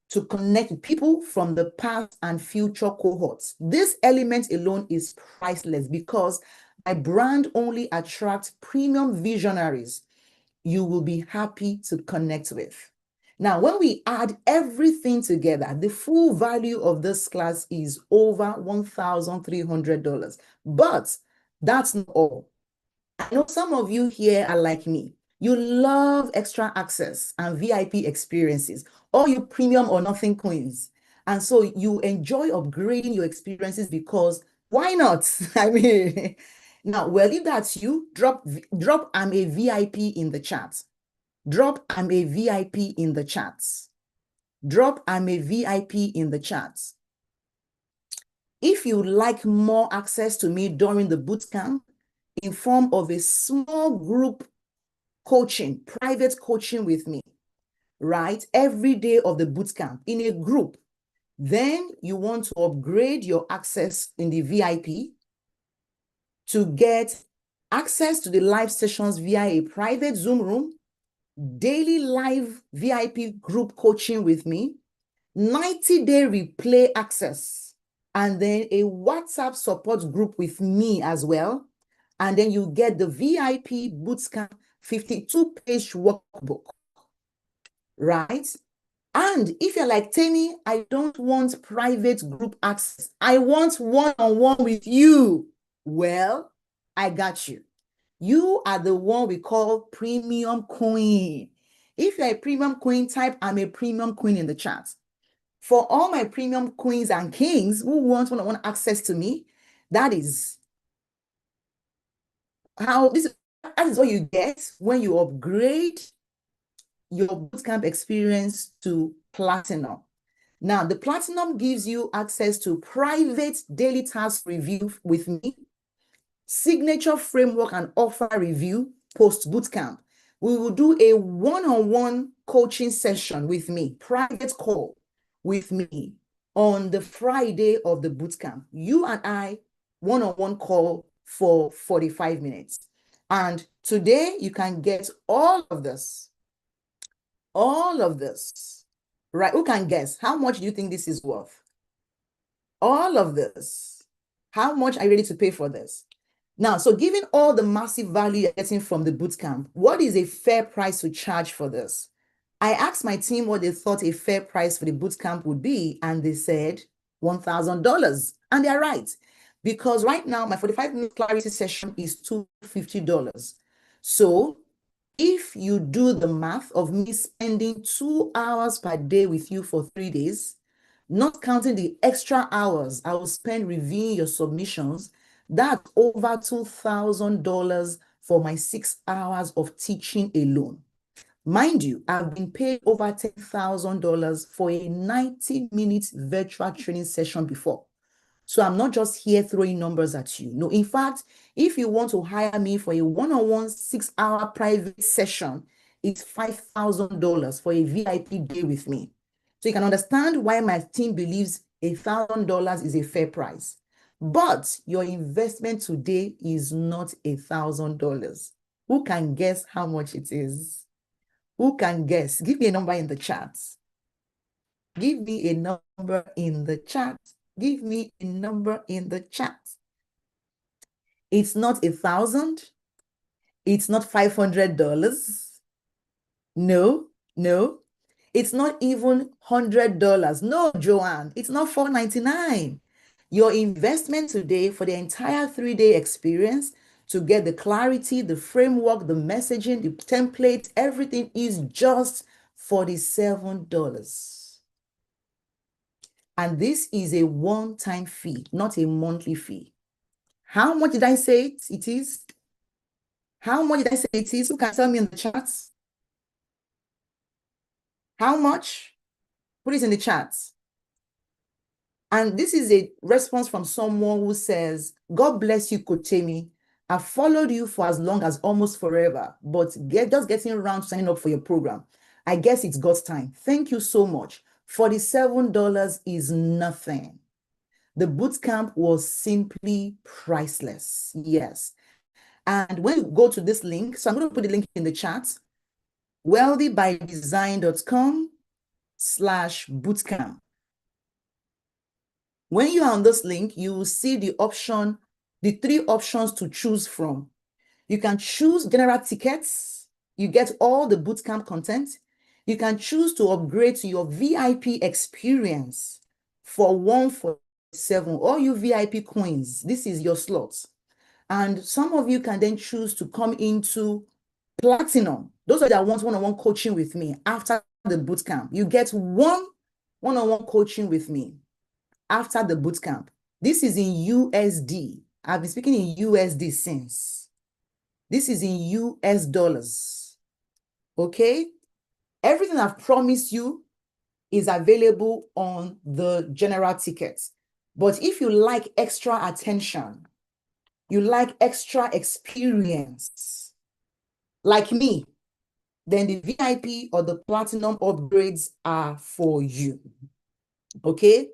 to connect with people from the past and future cohorts. This element alone is priceless because my brand only attracts premium visionaries you will be happy to connect with. Now, when we add everything together, the full value of this class is over $1,300. But that's not all. I know some of you here are like me. You love extra access and VIP experiences, or you premium or nothing queens. And so you enjoy upgrading your experiences because why not? I mean, now, well, if that's you, drop I'm a VIP in the chat. Drop I'm a VIP in the chat. Drop I'm a VIP in the chat. If you like more access to me during the bootcamp in form of a small group coaching, private coaching with me, right? Every day of the bootcamp in a group, then you want to upgrade your access in the VIP to get access to the live sessions via a private Zoom room, daily live VIP group coaching with me, 90-day replay access, and then a WhatsApp support group with me as well. And then you get the VIP Bootcamp 52-page workbook, right? And if you're like, Tammy, I don't want private group access. I want one-on-one with you. Well, I got you. You are the one we call premium queen. If you're a premium queen, type I'm a premium queen in the chat. For all my premium queens and kings who want one-on-one access to me, that is that is what you get when you upgrade your bootcamp experience to platinum. Now, the platinum gives you access to private daily task review with me, signature framework and offer review post bootcamp. We will do a one-on-one coaching session with me, private call with me on the Friday of the bootcamp. You and I, one-on-one call for 45 minutes. And today you can get all of this, right? Who can guess? How much do you think this is worth? All of this. How much are you ready to pay for this? Now, so given all the massive value you're getting from the bootcamp, what is a fair price to charge for this? I asked my team what they thought a fair price for the bootcamp would be, and they said $1,000. And they're right, because right now my 45-minute clarity session is $250. So if you do the math of me spending 2 hours per day with you for 3 days, not counting the extra hours I will spend reviewing your submissions, that's over $2,000 for my 6 hours of teaching alone. Mind you, I've been paid over $10,000 for a 90-minute virtual training session before. So I'm not just here throwing numbers at you. No, in fact, if you want to hire me for a one-on-one 6-hour private session, it's $5,000 for a VIP day with me. So you can understand why my team believes $1,000 is a fair price. But your investment today is not $1,000. Who can guess how much it is? Who can guess? Give me a number in the chat. Give me a number in the chat. Give me a number in the chat. It's not 1,000. It's not $500. No, no. It's not even $100. No, Joanne, it's not $499. Your investment today for the entire 3-day experience to get the clarity, the framework, the messaging, the template, everything is just $47. And this is a one-time fee, not a monthly fee. How much did I say it is? How much did I say it is? Who can tell me in the chat? How much? Put it in the chat. And this is a response from someone who says, God bless you, Coach Temi. I've followed you for as long as almost forever, but just getting around to signing up for your program. I guess it's God's time. Thank you so much. $47 is nothing. The bootcamp was simply priceless. Yes. And when you go to this link, so I'm going to put the link in the chat, wealthybydesign.com/bootcamp. When you are on this link, you will see the 3 options to choose from. You can choose general tickets. You get all the bootcamp content. You can choose to upgrade to your VIP experience for $147. All you VIP coins, this is your slots. And some of you can then choose to come into platinum. Those are that want one-on-one coaching with me after the bootcamp. You get one-on-one coaching with me after the bootcamp. This is in USD. I've been speaking in USD since. This is in US dollars. Okay? Everything I've promised you is available on the general tickets. But if you like extra attention, you like extra experience, like me, then the VIP or the platinum upgrades are for you. Okay?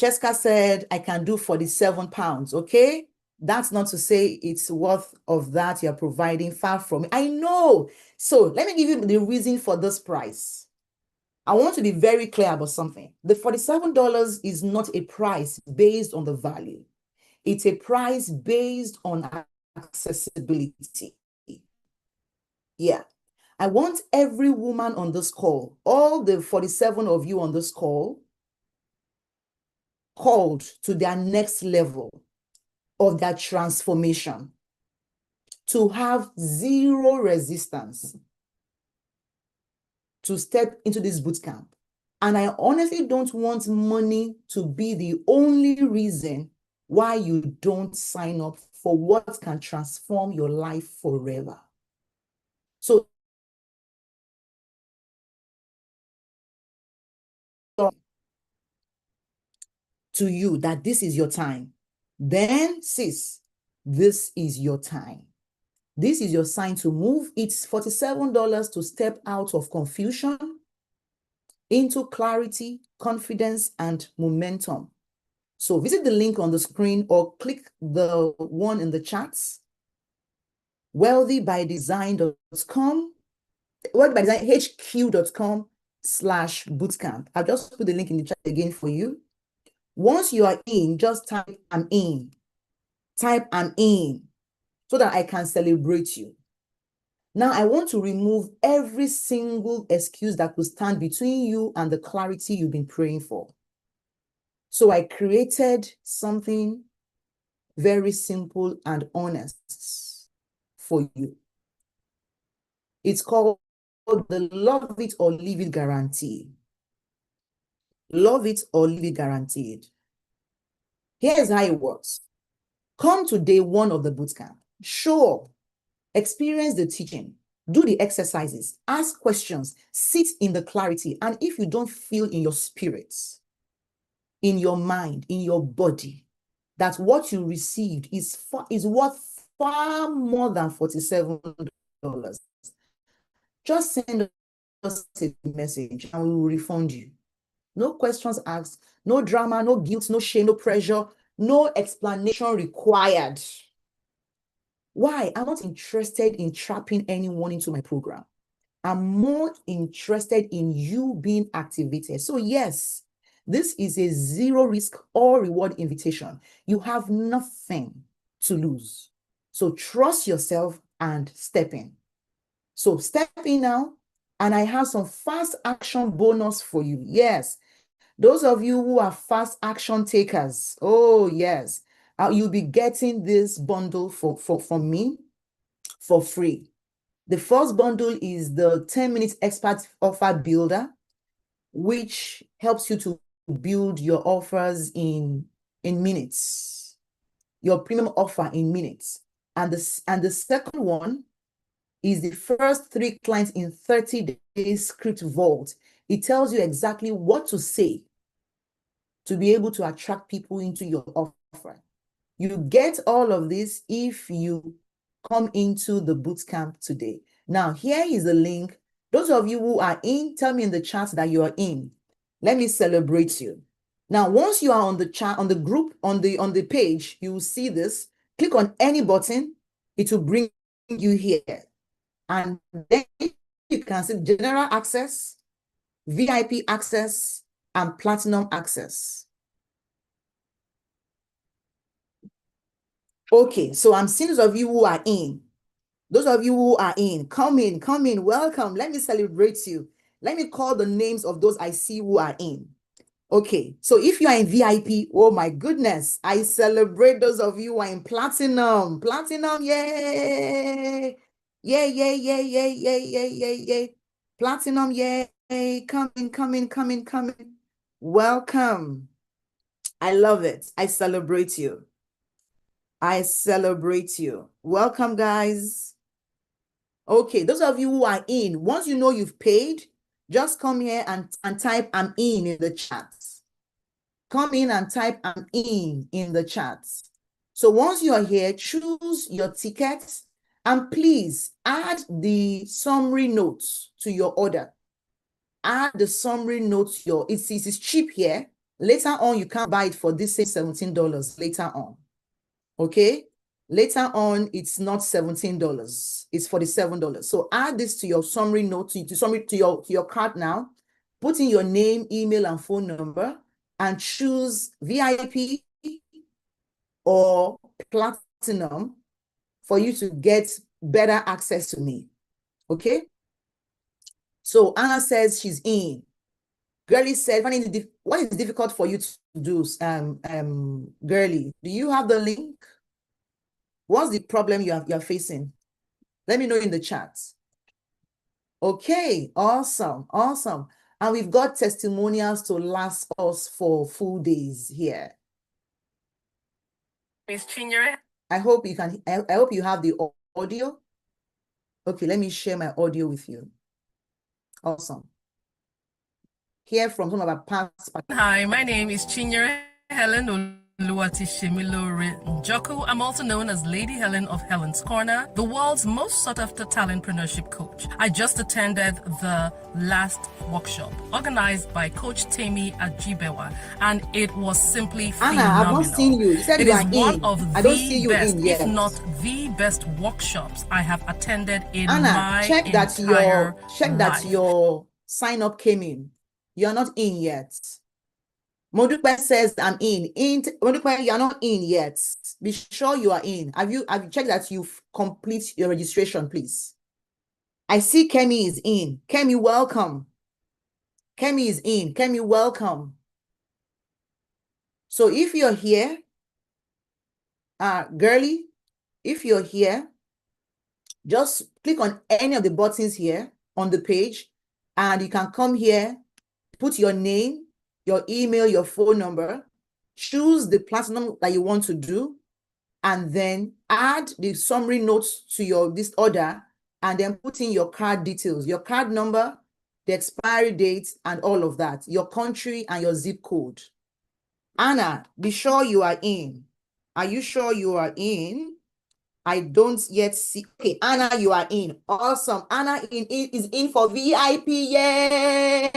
Cheska said, I can do 47 pounds. Okay? That's not to say it's worth of that you're providing, far from it. I know. So let me give you the reason for this price. I want to be very clear about something. The $47 is not a price based on the value. It's a price based on accessibility. Yeah. I want every woman on this call, all the 47 of you on this call, called to their next level of their transformation, to have zero resistance to step into this bootcamp. And I honestly don't want money to be the only reason why you don't sign up for what can transform your life forever. So to you that this is your time, then sis, this is your time. This is your sign to move. It's $47 to step out of confusion into clarity, confidence, and momentum. So visit the link on the screen or click the one in the chats. wealthybydesign.com, wealthybydesign.hq.com/bootcamp. I'll just put the link in the chat again for you. Once you are in, just type I'm in. Type I'm in so that I can celebrate you. Now, I want to remove every single excuse that could stand between you and the clarity you've been praying for. So I created something very simple and honest for you. It's called the Love It or Leave It Guarantee. Love it or leave it guaranteed. Here's how it works. Come to day one of the bootcamp. Show up. Experience the teaching. Do the exercises. Ask questions. Sit in the clarity. And if you don't feel in your spirit, in your mind, in your body, that what you received is worth far more than $47, just send us a message and we will refund you. No questions asked, no drama, no guilt, no shame, no pressure, no explanation required. Why? I'm not interested in trapping anyone into my program. I'm more interested in you being activated. So yes, this is a zero risk or reward invitation. You have nothing to lose. So trust yourself and step in. So step in now, and I have some fast action bonus for you. Yes, those of you who are fast action takers, oh yes, you'll be getting this bundle from me for free. The first bundle is the 10-minute expert offer builder, which helps you to build your offers in minutes, your premium offer in minutes. And the second one is the first 3 clients in 30 days script vault. It tells you exactly what to say to be able to attract people into your offer. You get all of this if you come into the bootcamp today. Now, here is the link. Those of you who are in, tell me in the chat that you are in. Let me celebrate you. Now, once you are on the chat, on the group, on the page, you will see this. Click on any button, it will bring you here. And then you can see general access, VIP access, and platinum access. Okay, so I'm seeing those of you who are in. Those of you who are in, come in, welcome. Let me celebrate you. Let me call the names of those I see who are in. Okay, so if you are in VIP, oh my goodness, I celebrate those of you who are in platinum. Platinum, yay! Yay, yay, yay, yay, yay, yay, yay, yay. Platinum, yay. Come in. Welcome. I love it. I celebrate you. I celebrate you. Welcome, guys. Okay, those of you who are in, once you know you've paid, just come here and type I'm in the chat. Come in and type I'm in the chat. So once you are here, choose your tickets and please add the summary notes to your order. Add the summary notes. It's cheap here. Later on, you can buy it for this same $17 later on. Okay? Later on, it's not $17. It's $47. So add this to your summary note, to your cart now. Put in your name, email, and phone number, and choose VIP or platinum for you to get better access to me. Okay? So Anna says she's in. Girlie said, what is difficult for you to do, Girlie? Do you have the link? What's the problem you're facing? Let me know in the chat. Okay, awesome. And we've got testimonials to last us for full days here. Miss Chinyere. I hope you can, I hope you have the audio. Okay, let me share my audio with you. Awesome. Hear from some of our past. Hi, my name is Chinyere Helen Oluwatishimilore Njoku. I'm also known as Lady Helen of Helen's Corner, the world's most sought after talentpreneurship coach. I just attended the last workshop organized by Coach Temi Ajibewa, and it was simply Anna, phenomenal. I've not seen you. You said it you is are one in. of I don't the see you best, in yet. if not the best workshops I have attended in Anna, my check that entire that your sign up came in. You're not in yet. Modupe says I'm in. Modupe, you're not in yet. Be sure you are in. Have you checked that you've complete your registration, please? I see Kemi is in. Kemi, welcome. Kemi is in. Kemi, welcome. So if you're here, girly, if you're here, just click on any of the buttons here on the page, and you can come here, put your name, your email, your phone number, choose the platinum that you want to do, and then add the summary notes to this order, and then put in your card details, your card number, the expiry date, and all of that, your country and your zip code. Anna, be sure you are in. Are you sure you are in? I don't yet see. Okay, Anna, you are in. Awesome. Anna is in for VIP. Yay!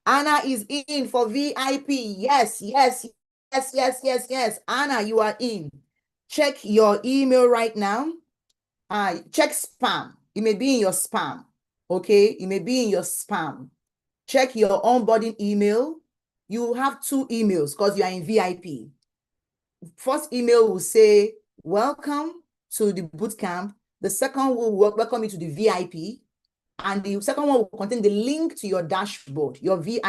Anna is in for VIP. Yes, yes, yes, yes, yes, yes. Anna, you are in. Check your email right now. Check spam. It may be in your spam. Okay, it may be in your spam. Check your onboarding email. You have two emails because you are in VIP. First email will say, welcome to the bootcamp. The second will welcome you to the VIP. And the second one will contain the link to your dashboard, your VIP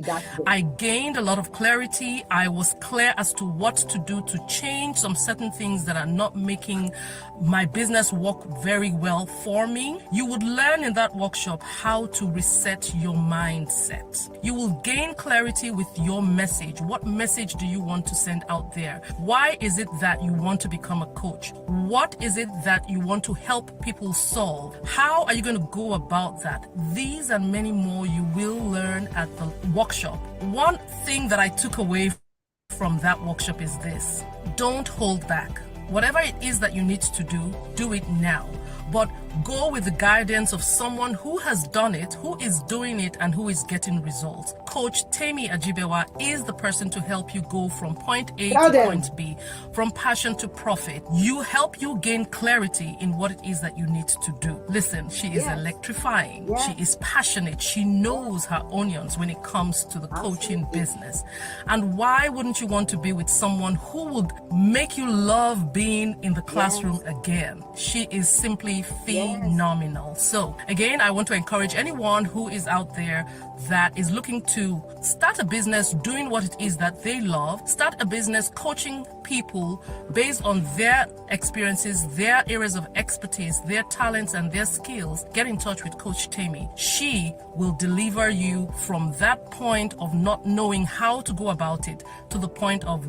dashboard. I gained a lot of clarity. I was clear as to what to do to change some certain things that are not making my business work very well for me. You would learn in that workshop how to reset your mindset. You will gain clarity with your message. What message do you want to send out there? Why is it that you want to become a coach? What is it that you want to help people solve? How are you going to go about that? These and many more you will learn at the workshop. One thing that I took away from that workshop is this: don't hold back. Whatever it is that you need to do it now. But go with the guidance of someone who has done it, who is doing it, and who is getting results. Coach Temi Ajibewa is the person to help you go from point A to point B, from passion to profit. Help you gain clarity in what it is that you need to do. Listen, she is electrifying. Yes. She is passionate. She knows her onions when it comes to the coaching business. And why wouldn't you want to be with someone who would make you love being in the classroom again? She is simply phenomenal. So again, I want to encourage anyone who is out there that is looking to start a business doing what it is that they love, start a business coaching people based on their experiences, their areas of expertise, their talents and their skills. Get in touch with Coach Temi. She will deliver you from that point of not knowing how to go about it to the point of,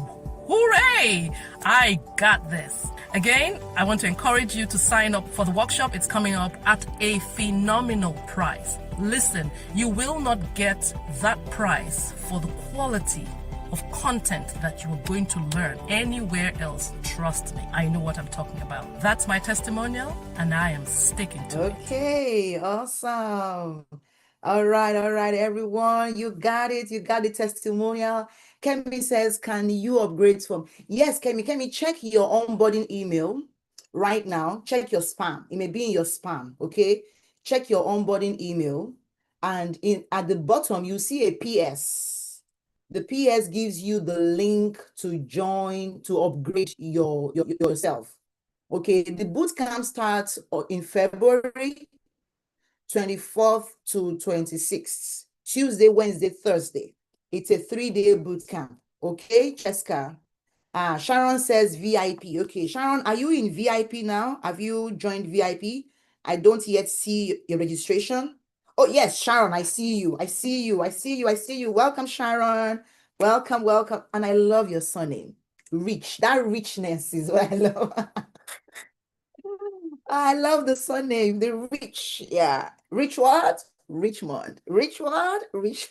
hooray! I got this. Again, I want to encourage you to sign up for the workshop. It's coming up at a phenomenal price. Listen, you will not get that price for the quality of content that you are going to learn anywhere else. Trust me, I know what I'm talking about. That's my testimonial, and I am sticking to it. Okay, awesome. All right, everyone. You got it. You got the testimonial. Kemi says, can you upgrade from? Yes, Kemi, check your onboarding email right now. Check your spam. It may be in your spam, okay? Check your onboarding email. And at the bottom, you see a PS. The PS gives you the link to join, to upgrade yourself. Okay, the bootcamp starts in February 24th to 26th, Tuesday, Wednesday, Thursday. It's a 3-day bootcamp. Okay, Cheska. Sharon says VIP. Okay, Sharon, are you in VIP now? Have you joined VIP? I don't yet see your registration. Oh, yes, Sharon, I see you. I see you. Welcome, Sharon. Welcome. And I love your surname. Rich. That richness is what I love. I love the surname, the Rich. Yeah. Rich what? Richmond. Rich what? Rich.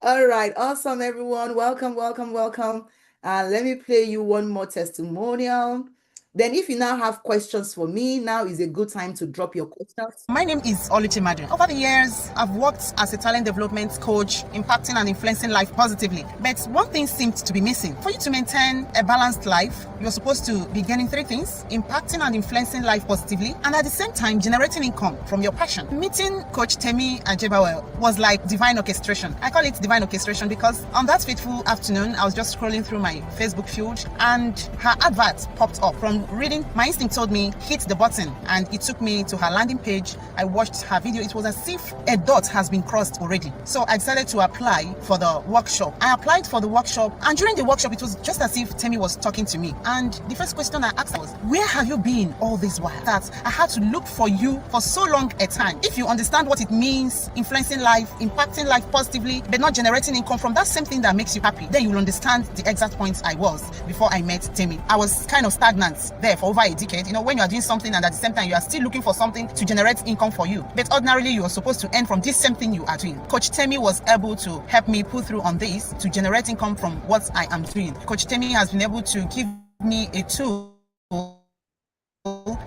All right. Awesome, everyone. Welcome, welcome, welcome. Let me play you one more testimonial. Then if you now have questions for me, now is a good time to drop your questions. My name is Oluchi Madun. Over the years, I've worked as a talent development coach, impacting and influencing life positively. But one thing seemed to be missing. For you to maintain a balanced life, you're supposed to be gaining three things: impacting and influencing life positively, and at the same time, generating income from your passion. Meeting Coach Temi Ajebawe was like divine orchestration. I call it divine orchestration because on that fateful afternoon, I was just scrolling through my Facebook feed and her advert popped up. From reading, my instinct told me, hit the button, and it took me to her landing page. I watched her video. It was as if a dot has been crossed already. So I decided to apply for the workshop. I applied for the workshop, and during the workshop, it was just as if Temi was talking to me. And the first question I asked her was, where have you been all this while? That I had to look for you for so long a time. If you understand what it means, influencing life, impacting life positively, but not generating income from that same thing that makes you happy, then you will understand the exact points I was before I met Temi. I was kind of stagnant there for over a decade. You know, when you are doing something and at the same time you are still looking for something to generate income for you, but ordinarily you are supposed to earn from this same thing you are doing. Coach Temi was able to help me pull through on this to generate income from what I am doing. Coach Temi has been able to give me a tool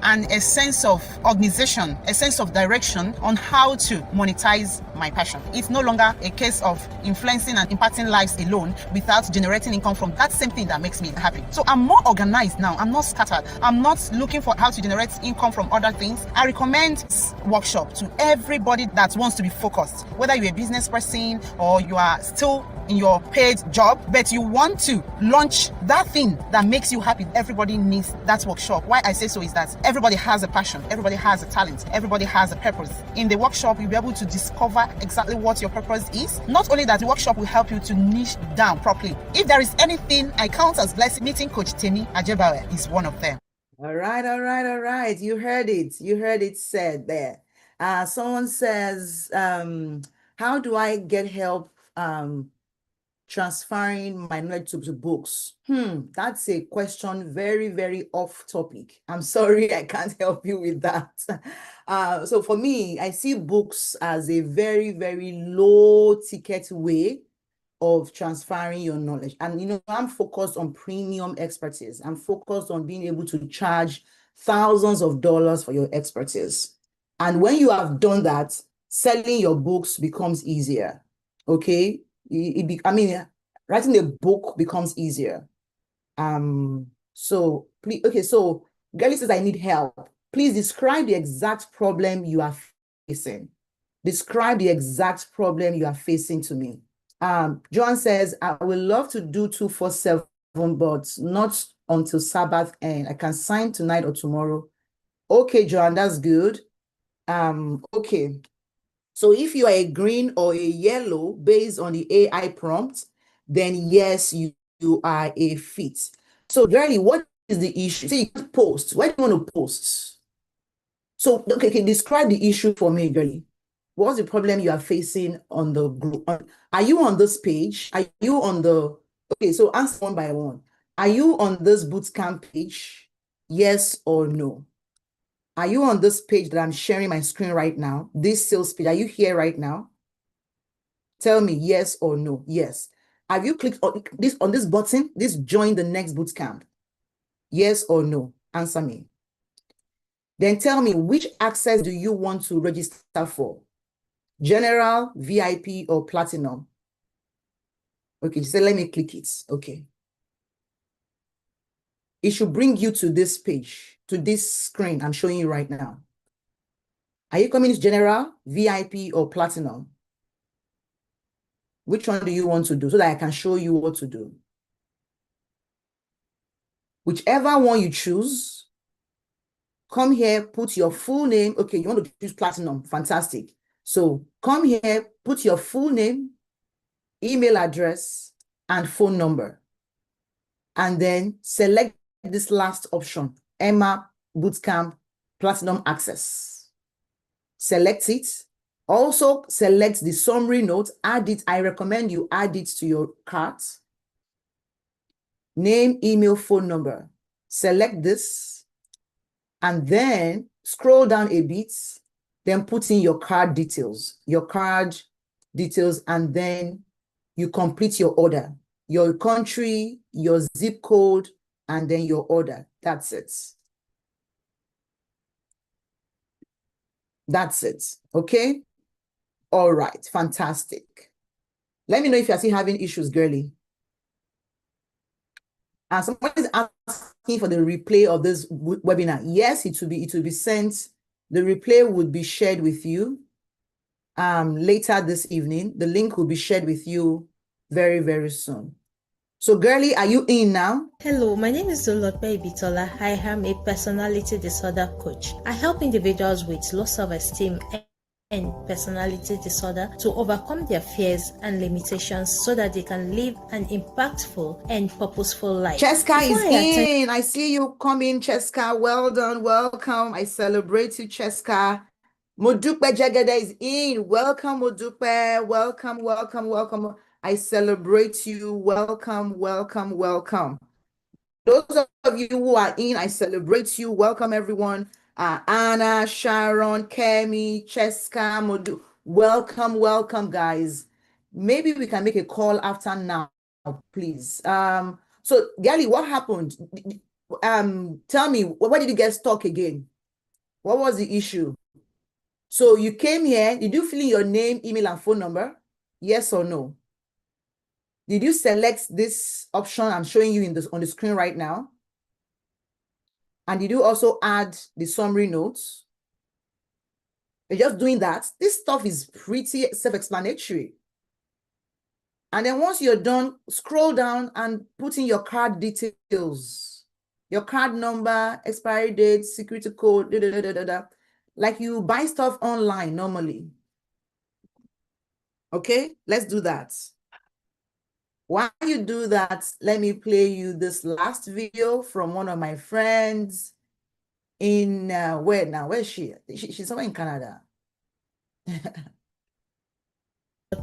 and a sense of organization, a sense of direction on how to monetize my passion. It's no longer a case of influencing and impacting lives alone without generating income from that same thing that makes me happy. So I'm more organized now. I'm not scattered. I'm not looking for how to generate income from other things. I recommend this workshop to everybody that wants to be focused, whether you're a business person or you are still in your paid job, but you want to launch that thing that makes you happy. Everybody needs that workshop. Why I say so is that everybody has a passion, everybody has a talent, everybody has a purpose. In the workshop, you'll be able to discover exactly what your purpose is. Not only that, the workshop will help you to niche down properly. If there is anything I count as blessing, meeting Coach Temi Ajebawe is one of them. All right, all right, all right. You heard it. You heard it said there. Someone says, how do I get help transferring my knowledge to books? That's a question very, very off topic. I'm sorry, I can't help you with that. So for me, I see books as a very, very low ticket way of transferring your knowledge. And, you know, I'm focused on premium expertise. I'm focused on being able to charge thousands of dollars for your expertise. And when you have done that, selling your books becomes easier. Okay. Writing a book becomes easier. So please, okay, so Girlie says, I need help. Please describe the exact problem you are facing. Describe the exact problem you are facing to me. John says, I would love to do 247, but not until Sabbath end. I can sign tonight or tomorrow. Okay, John, that's good. Okay. So if you are a green or a yellow based on the AI prompt, then yes, you are a fit. So Girlie, what is the issue? So you can post. Why do you want to post? So, okay, describe the issue for me, Girlie. What's the problem you are facing on the group? Are you on this page? Are you on the, okay, so answer one by one. Are you on this bootcamp page? Yes or no? Are you on this page that I'm sharing my screen right now? This sales page, are you here right now? Tell me yes or no. Yes. Have you clicked on this button, this join the next bootcamp? Yes or no? Answer me. Then tell me, which access do you want to register for? General, VIP, or platinum? Okay, so let me click it. Okay. It should bring you to this page, to this screen I'm showing you right now. Are you coming to general, VIP, or platinum? Which one do you want to do so that I can show you what to do? Whichever one you choose, come here, put your full name. Okay, you want to choose platinum. Fantastic. So come here, put your full name, email address, and phone number. And then select this last option, Emma Bootcamp Platinum Access. Select it. Also select the summary note, add it. I recommend you add it to your cart. name, email, phone number. Select this and then scroll down a bit, then put in your card details, and then you complete your order, your country, your zip code, and then your order. That's it. That's it. Okay? All right. Fantastic. Let me know if you're still having issues, girly. And someone is asking for the replay of this webinar. Yes, it will be sent. The replay would be shared with you later this evening. The link will be shared with you very, very soon. So, girly, are you in now? Hello, my name is Dolope Ibitola. I am a personality disorder coach. I help individuals with low self-esteem and personality disorder to overcome their fears and limitations so that they can live an impactful and purposeful life. Cheska is in. I see you coming, Cheska. Well done. Welcome. I celebrate you, Cheska. Modupe Jagede is in. Welcome, Modupe. Welcome, welcome, welcome. I celebrate you. Welcome, welcome, welcome. Those of you who are in, I celebrate you. Welcome, everyone. Anna, Sharon, Kemi, Cheska, Modu. Welcome, welcome, guys. Maybe we can make a call after now, please. So, Gali, what happened? Tell me, where did you get stuck again? What was the issue? So you came here, did you fill in your name, email, and phone number? Yes or no? Did you select this option I'm showing you on the screen right now? And did you also add the summary notes? You're just doing that. This stuff is pretty self-explanatory. And then once you're done, scroll down and put in your card details. Your card number, expiry date, security code, like you buy stuff online normally. Okay, let's do that. While you do that, let me play you this last video from one of my friends in, where now? Where is she? She's somewhere in Canada.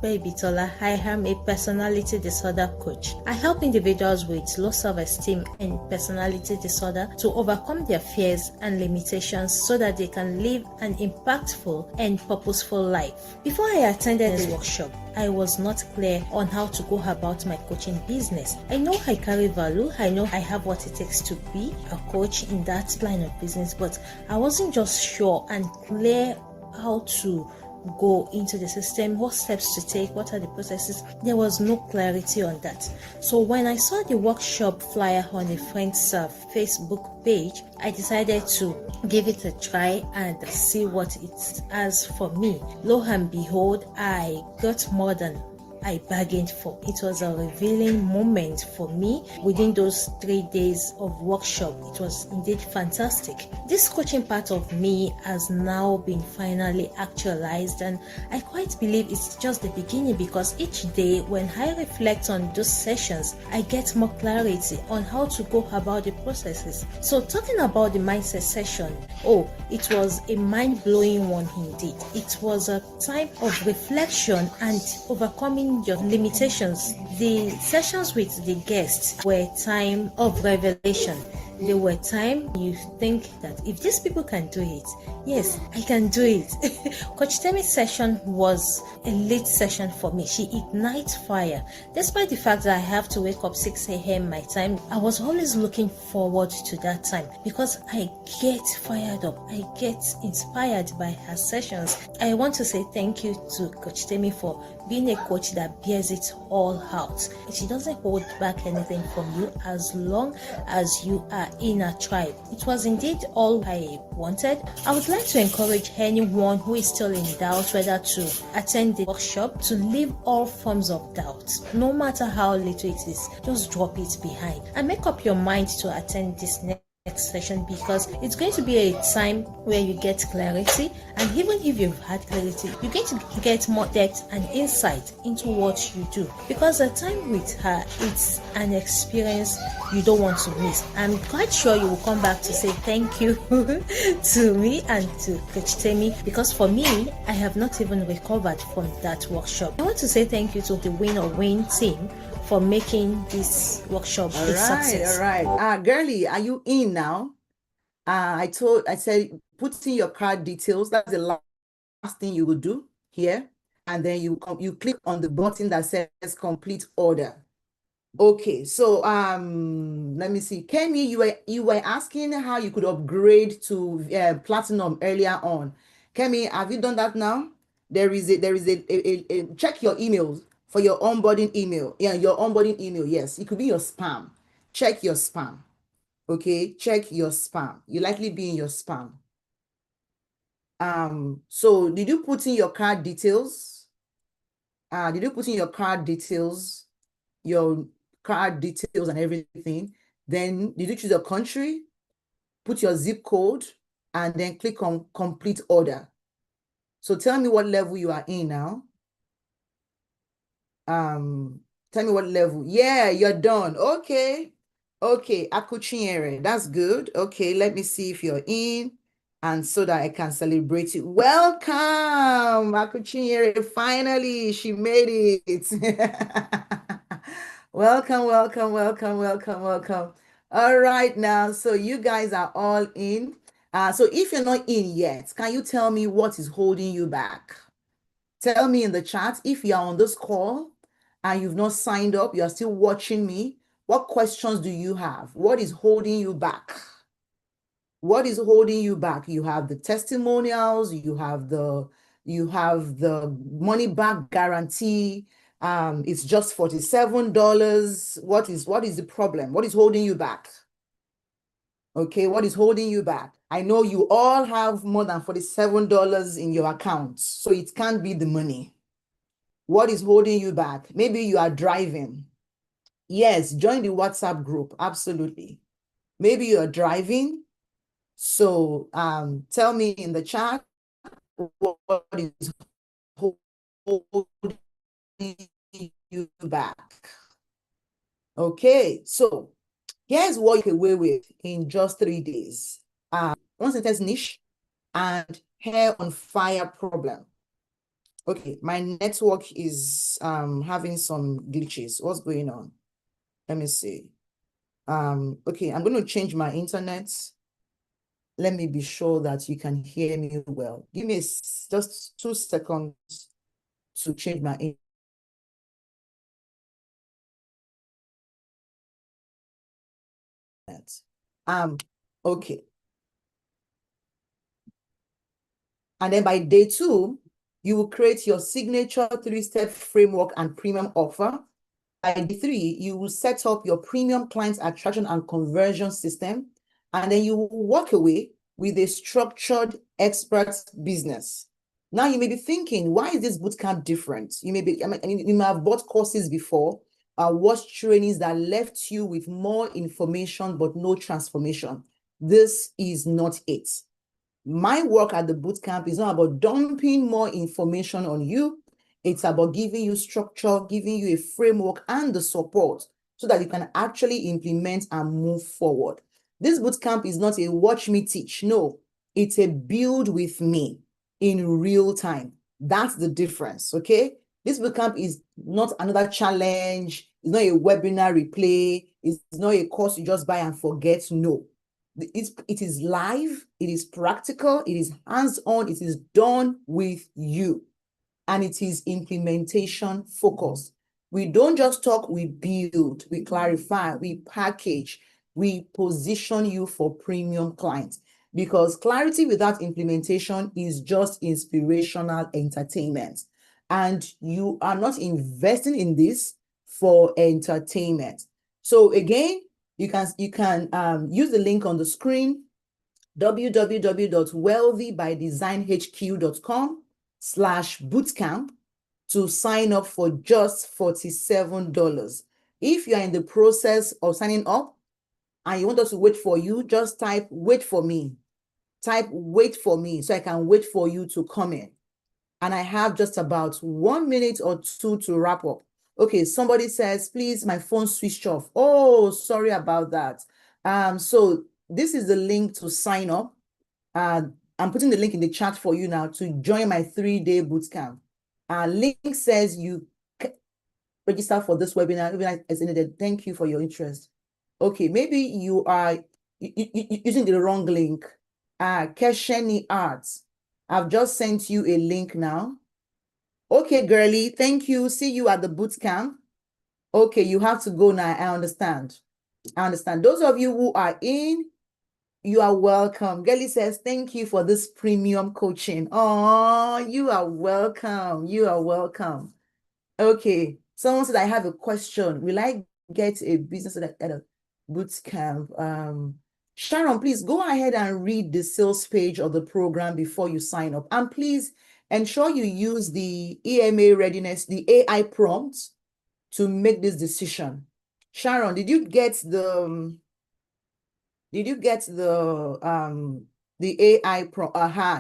Ibitola. I am a personality disorder coach. I help individuals with low self-esteem and personality disorder to overcome their fears and limitations so that they can live an impactful and purposeful life. Before I attended this workshop, I was not clear on how to go about my coaching business. I know I carry value, I know I have what it takes to be a coach in that line of business, but I wasn't just sure and clear how to go into the system, what steps to take, what are the processes. There was no clarity on that. So when I saw the workshop flyer on a friend's Facebook page, I decided to give it a try and see what it has for me. Lo and behold, I got more than I bargained for. It was a revealing moment for me within those 3 days of workshop. It was indeed fantastic. This coaching part of me has now been finally actualized, and I quite believe it's just the beginning, because each day when I reflect on those sessions, I get more clarity on how to go about the processes. So talking about the mindset session, it was a mind-blowing one indeed. It was a time of reflection and overcoming your limitations. The sessions with the guests were time of revelation. They were time you think that if these people can do it, yes, I can do it. Coach Temi's session was a late session for me. She ignites fire. Despite the fact that I have to wake up 6 a.m. my time, I was always looking forward to that time because I get fired up. I get inspired by her sessions. I want to say thank you to Coach Temi for being a coach that bears it all out. She doesn't hold back anything from you as long as you are in a tribe. It was indeed all I wanted. I would like to encourage anyone who is still in doubt whether to attend the workshop to leave all forms of doubt. No matter how little it is, just drop it behind and make up your mind to attend this next session, because it's going to be a time where you get clarity, and even if you've had clarity, you're going to get more depth and insight into what you do, because the time with her, it's an experience you don't want to miss. I'm quite sure you will come back to say thank you to me and to Coach Temi, because for me, I have not even recovered from that workshop. I want to say thank you to the Win or Win team for making this workshop a success. All right. Girly, are you in now? I said, put in your card details. That's the last thing you will do here. And then you click on the button that says complete order. Okay, so let me see. Kemi, you were asking how you could upgrade to platinum earlier on. Kemi, have you done that now? There is a check your emails for your onboarding email. Yeah, your onboarding email. Yes, it could be your spam. Check your spam. Okay, check your spam. You likely be in your spam. So did you put in your card details? Did you put in your card details? Your card details and everything. Then did you choose a country? Put your zip code and then click on complete order. So tell me what level you are in now. Tell me what level. Yeah, you're done. Okay. Okay, Akuchinyere, that's good. Okay, let me see if you're in, and so that I can celebrate you. Welcome, Akuchinyere. Finally, she made it. Welcome, welcome, welcome, welcome, welcome. All right, now, so you guys are all in. So if you're not in yet, can you tell me what is holding you back? Tell me in the chat if you are on this call and you've not signed up, you're still watching me. What questions do you have? What is holding you back? What is holding you back? You have the testimonials, you have the money back guarantee. It's just $47. What is the problem? What is holding you back? Okay, what is holding you back? I know you all have more than $47 in your account, so it can't be the money. What is holding you back? Maybe you are driving. Yes, join the WhatsApp group. Absolutely. Maybe you're driving. So tell me in the chat what is holding you back. Okay, so here's what you can away with in just 3 days. One sentence niche and hair on fire problem. Okay, my network is having some glitches. What's going on? Let me see. Okay, I'm going to change my internet. Let me be sure that you can hear me well. Give me just 2 seconds to change my internet. Okay. And then by day 2, you will create your signature 3-step framework and premium offer. By day 3, you will set up your premium client attraction and conversion system. And then you will walk away with a structured expert business. Now you may be thinking, why is this bootcamp different? You may have bought courses before, watched trainings that left you with more information but no transformation. This is not it. My work at the bootcamp is not about dumping more information on you. It's about giving you structure, giving you a framework and the support so that you can actually implement and move forward. This bootcamp is not a watch me teach. No, it's a build with me in real time. That's the difference, okay? This bootcamp is not another challenge. It's not a webinar replay. It's not a course you just buy and forget. No. It is live, it is practical, it is hands-on, it is done with you, and it is implementation focused. We don't just talk, we build, we clarify, we package, we position you for premium clients, because clarity without implementation is just inspirational entertainment, and you are not investing in this for entertainment. So again, you can use the link on the screen, www.wealthybydesignhq.com/bootcamp to sign up for just $47. If you are in the process of signing up and you want us to wait for you, just type wait for me. Type wait for me so I can wait for you to come in. And I have just about 1 minute or 2 to wrap up. Okay, somebody says, please, my phone switched off. Oh, sorry about that. So this is the link to sign up. I'm putting the link in the chat for you now to join my 3-day bootcamp. Link says you register for this webinar, even as needed. Thank you for your interest. Okay, maybe you are using the wrong link. Kesheni Arts. I've just sent you a link now. Okay, girly, thank you. See you at the boot camp. Okay, you have to go now. I understand. I understand. Those of you who are in, you are welcome. Girly says, thank you for this premium coaching. Oh, you are welcome. You are welcome. Okay, someone said, I have a question. Will I get a business at a boot camp? Sharon, please go ahead and read the sales page of the program before you sign up. And please ensure you use the EMA readiness, the AI prompt to make this decision. Sharon, did you get the AI prompt?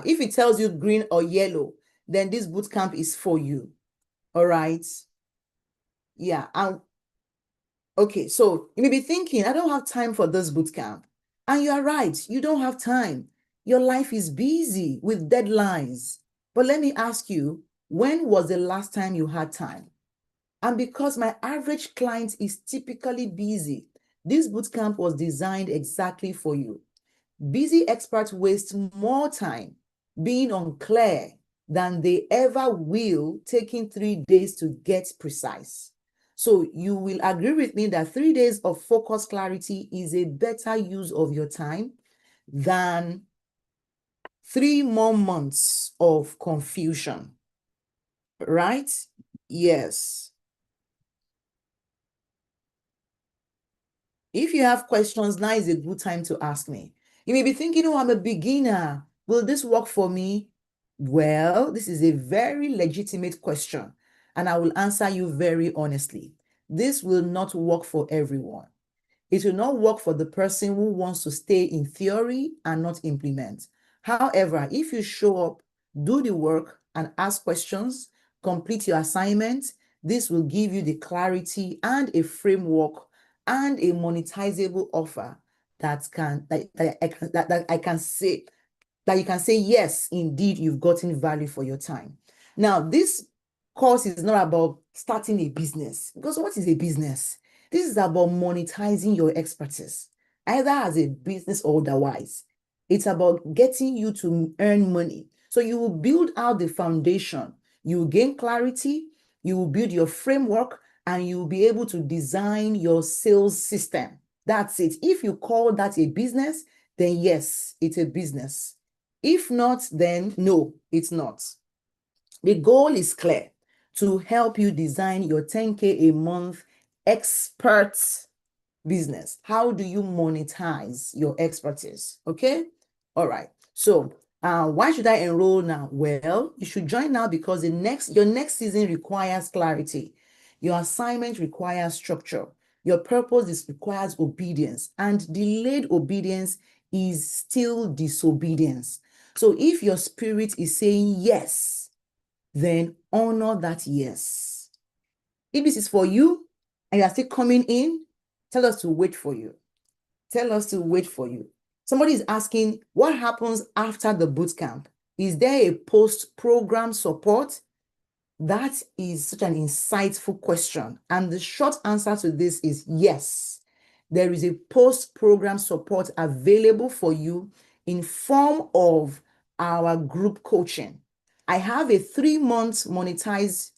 If it tells you green or yellow, then this boot camp is for you. All right. Yeah. Okay, so you may be thinking, I don't have time for this boot camp. And you are right, you don't have time. Your life is busy with deadlines. But let me ask you, when was the last time you had time? And because my average client is typically busy, this bootcamp was designed exactly for you. Busy experts waste more time being unclear than they ever will taking 3 days to get precise. So you will agree with me that 3 days of focused clarity is a better use of your time than 3 more months of confusion, right? Yes. If you have questions, now is a good time to ask me. You may be thinking, oh, I'm a beginner. Will this work for me? Well, this is a very legitimate question, and I will answer you very honestly. This will not work for everyone. It will not work for the person who wants to stay in theory and not implement. However, if you show up, do the work, and ask questions, complete your assignment, this will give you the clarity and a framework and a monetizable offer that I can say that you can say, yes, indeed, you've gotten value for your time. Now, this course is not about starting a business, because what is a business? This is about monetizing your expertise, either as a business or otherwise. It's about getting you to earn money. So you will build out the foundation, you will gain clarity, you will build your framework, and you will be able to design your sales system. That's it. If you call that a business, then yes, it's a business. If not, then no, it's not. The goal is clear: to help you design your 10K a month expert business. How do you monetize your expertise? Okay. All right. So why should I enroll now? Well, you should join now because your next season requires clarity. Your assignment requires structure. Your purpose requires obedience, and delayed obedience is still disobedience. So if your spirit is saying yes, then honor that yes. If this is for you and you are still coming in, tell us to wait for you. Tell us to wait for you. Somebody is asking, what happens after the bootcamp? Is there a post-program support? That is such an insightful question. And the short answer to this is yes. There is a post-program support available for you in form of our group coaching. I have a 3-month Monetize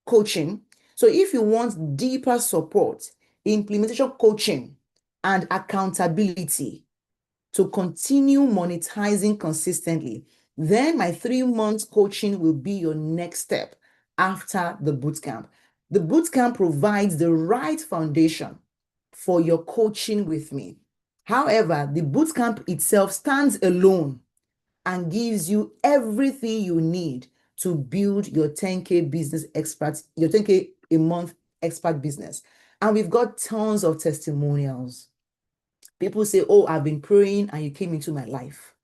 coaching. So if you want deeper support, implementation coaching, and accountability to continue monetizing consistently, then my 3-month coaching will be your next step after the bootcamp. The bootcamp provides the right foundation for your coaching with me. However, the bootcamp itself stands alone and gives you everything you need to build your 10K business expert, your 10K a month expert business. And we've got tons of testimonials. People say, oh, I've been praying and you came into my life,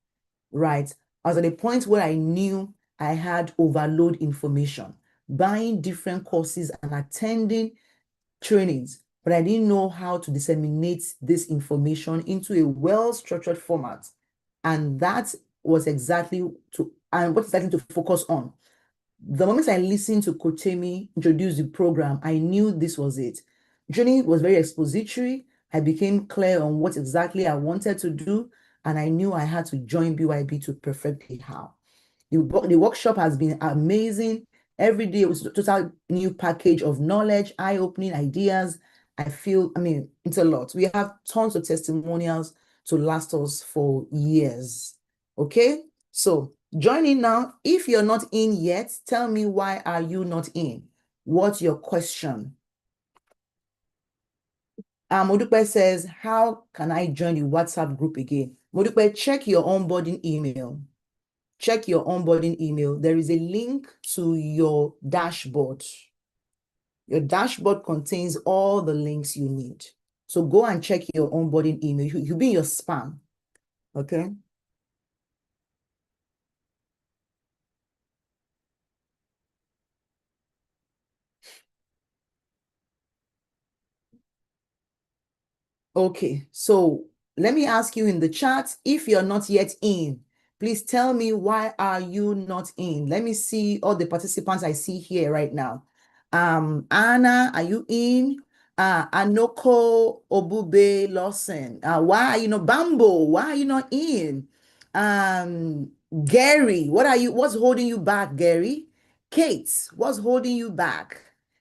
right? I was at a point where I knew I had overload information, buying different courses and attending trainings, but I didn't know how to disseminate this information into a well-structured format. And that was exactly what exactly to focus on. The moment I listened to Kotemi introduce the program, I knew this was it. Journey was very expository. I became clear on what exactly I wanted to do, and I knew I had to join BYB to perfect it how. The workshop has been amazing. Every day it was a total new package of knowledge, eye-opening ideas. It's a lot. We have tons of testimonials to last us for years. Okay, so join in now. If you're not in yet, tell me, why are you not in? What's your question? Modupe says, how can I join the WhatsApp group again? Modupe, check your onboarding email. Check your onboarding email. There is a link to your dashboard. Your dashboard contains all the links you need. So go and check your onboarding email. You'll be in your spam. Okay. Okay. So let me ask you in the chat, if you're not yet in, please tell me, why are you not in? Let me see all the participants I see here right now. Anna, are you in? Anoko Obube Lawson. Why are you not? Bambo, why are you not in? Gary, what's holding you back, Gary? Kate, what's holding you back?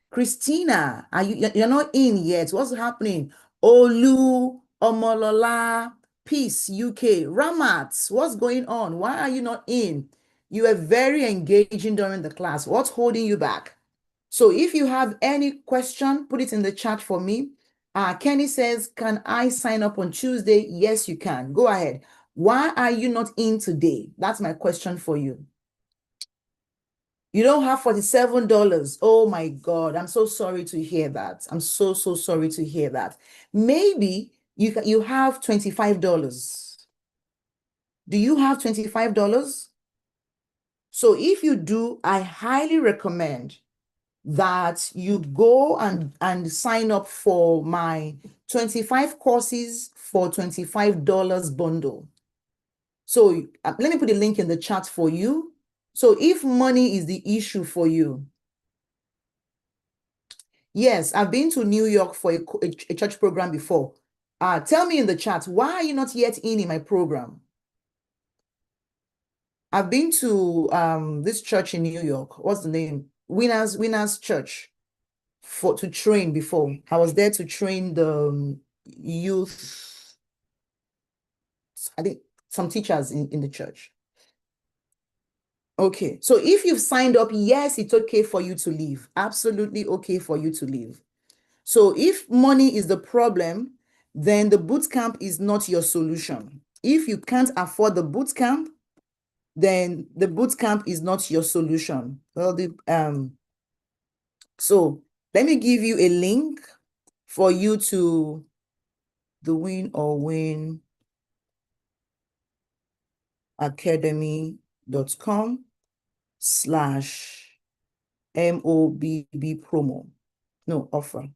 Christina, you're not in yet? What's happening? Olu, Omolola, Peace, UK, Ramat, what's going on? Why are you not in? You were very engaging during the class. What's holding you back? So if you have any question, put it in the chat for me. Kenny says, can I sign up on Tuesday? Yes, you can. Go ahead. Why are you not in today? That's my question for you. You don't have $47. Oh my God. I'm so sorry to hear that. I'm so sorry to hear that. Maybe you have $25. Do you have $25? So if you do, I highly recommend that you go and sign up for my 25 courses for $25 bundle. So let me put a link in the chat for you. So if money is the issue for you, yes, I've been to New York for a church program before. Tell me in the chat, why are you not yet in my program? I've been to this church in New York. What's the name? Winners Church. To train before. I was there to train the youth, I think some teachers in the church. Okay, so if you've signed up, yes, it's okay for you to leave. Absolutely okay for you to leave. So if money is the problem, then the boot camp is not your solution. If you can't afford the boot camp, then the boot camp is not your solution. Well, so let me give you a link for you to the Win or Win academy.com/MOBB promo. No, offer.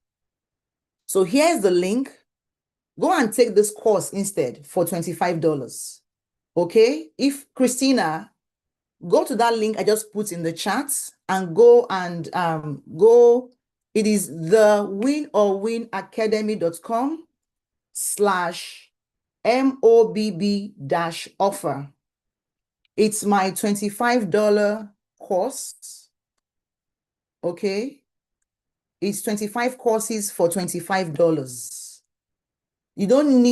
So here's the link. Go and take this course instead for $25. Okay? If Christina, go to that link I just put in the chat and go and go. It is the winorbwin.academy.com/MOBB-offer. It's my $25 course. Okay. It's 25 courses for $25. You don't